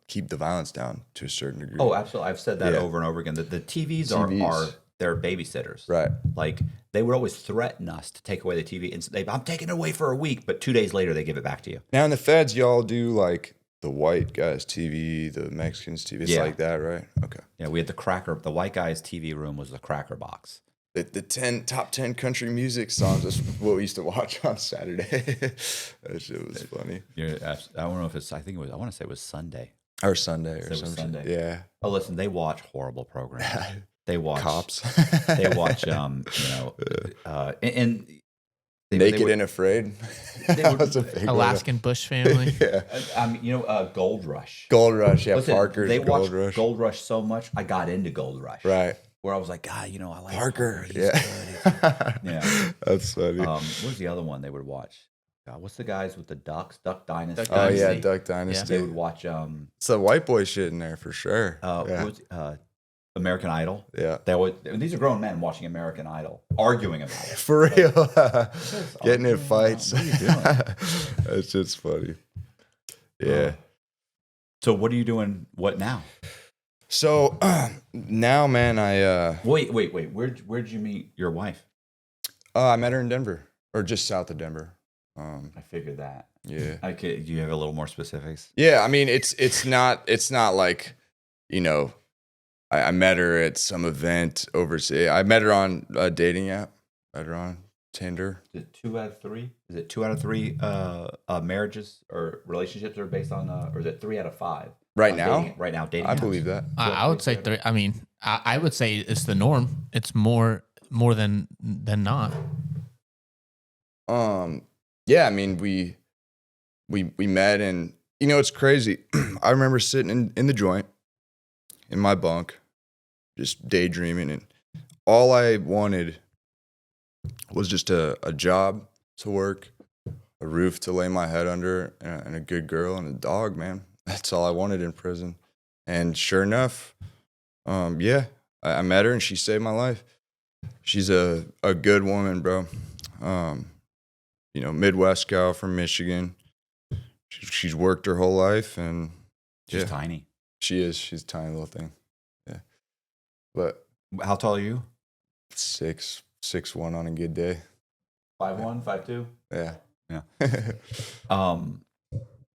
keep the violence down to a certain degree. Oh, absolutely. I've said that Yeah. over and over again. That the TVs TVs. are they're babysitters. Right. Like, they would always threaten us to take away the TV, and I'm taking it away for a week, but 2 days later they give it back to you. Now in the feds, y'all do like the white guys' TV, the Mexicans' TV. It's Yeah. like that, right? Okay. Yeah, we had the white guy's TV room was the cracker box. The top 10 country music songs is what we used to watch on Saturday. That shit was funny. Yeah, I don't know if it's. I want to say it was Sunday. Or Sunday or It was something. Sunday. Yeah. Oh, listen, they watch horrible programs. They watch Cops. They watch, and Naked and Afraid. That was a big one. Alaskan Bush family. Yeah. Gold Rush. Gold Rush. Yeah, Listen, Parker's they Gold watched Rush. Gold Rush so much, I got into Gold Rush. Right. Where I was like, God, I like Parker. He's Yeah. good. Yeah. That's funny. What was the other one they would watch? God, what's the guys with the ducks? Duck Dynasty. Duck Oh yeah, Dynasty. Duck Dynasty. They would watch It's the white boy shit in there for sure. what Yeah. was American Idol. Yeah. These are grown men watching American Idol, arguing about it. For real. Getting in arguing fights. about- what are you doing? That's just funny. Yeah. So what are you doing? What now? So now, man, Wait. Where'd you meet your wife? I met her in Denver, or just south of Denver. I figured that. Yeah. Okay, do you have a little more specifics? Yeah, I mean, it's not like, you know, I met her at some event overseas. I met her on a dating app. Met her on Tinder. Is it 2 out of 3? Is it 2 out of 3 marriages or relationships are based on, or is it 3 out of 5? Right on now? dating, right now, dating. I apps? believe that. I would say 3. I mean, I would say it's the norm. It's more than not. Yeah, I mean, we met, and you know, it's crazy. I remember sitting in the joint in my bunk, just daydreaming, and all I wanted was just a job to work, a roof to lay my head under, and a good girl and a dog, man. That's all I wanted in prison. And sure enough, yeah, I met her and she saved my life. She's a good woman, bro. You know, Midwest gal from Michigan. She's worked her whole life, and She's yeah, tiny. she is. She's a tiny little thing. Yeah, but How tall are you? 6'1" on a good day. 5'1", 5'2"? Yeah. Yeah.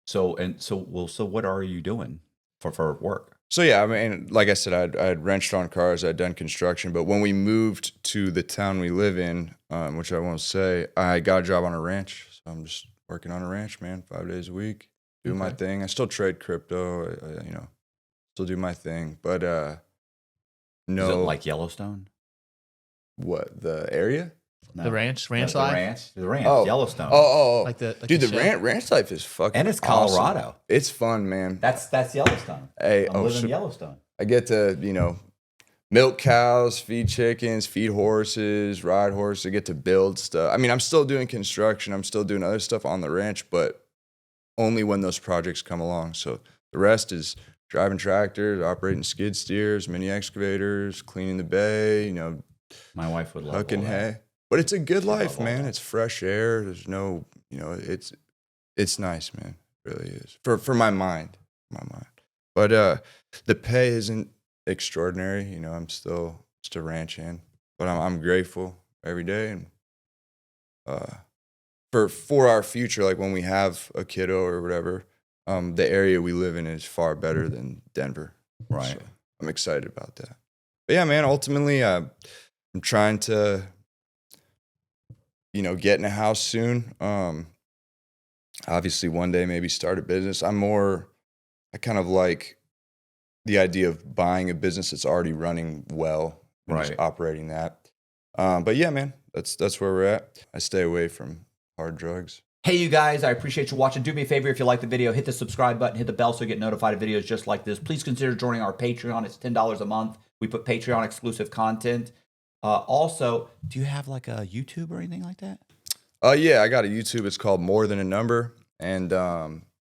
So what are you doing for work? So yeah, I mean, like I said, I had wrenched on cars, I'd done construction, but when we moved to the town we live in, which I won't say, I got a job on a ranch. So I'm just working on a ranch, man, 5 days a week, doing my thing. I still trade crypto, I you know, still do my thing, but no. Is it like Yellowstone? What, the area? No. The ranch No, life? The ranch, Oh. Yellowstone. Oh. Like Dude, the the show? ranch life is fucking And it's awesome. Colorado. It's fun, man. That's Yellowstone. Hey, I'm living in Yellowstone. I get to, you know, milk cows, feed chickens, feed horses, ride horses. I get to build stuff. I mean, I'm still doing construction. I'm still doing other stuff on the ranch, but only when those projects come along. So the rest is driving tractors, operating skid steers, mini excavators, cleaning the bay, you know, My wife would love hucking all that. hay. But it's a good She'd love life, all man. that. It's fresh air. There's no, you know, it's nice, man. It really is. For my mind. But the pay isn't extraordinary. You know, I'm still just a ranch hand. But I'm grateful every day, and for our future, like when we have a kiddo or whatever, the area we live in is far better than Denver. Right. So I'm excited about that. But yeah, man, ultimately I'm trying to, you know, get in a house soon. Obviously one day maybe start a business. I kind of like the idea of buying a business that's already running well and just Right. operating that. But yeah, man, that's where we're at. I stay away from hard drugs. Hey, you guys, I appreciate you watching. Do me a favor, if you like the video, hit the subscribe button, hit the bell so you get notified of videos just like this. Please consider joining our Patreon. It's $10 a month. We put Patreon exclusive content. Also, do you have like a YouTube or anything like that? Yeah, I got a YouTube. It's called More Than a Number. And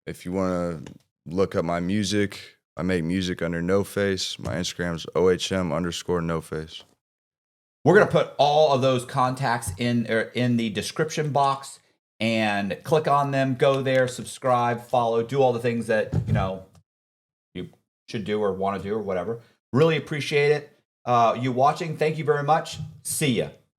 if you want to look up my music, I make music under No Face. My Instagram's OHM_NoFace. We're going to put all of those contacts in the description box, and click on them, go there, subscribe, follow, do all the things that, you know, you should do or want to do or whatever. Really appreciate it. You watching. Thank you very much. See ya.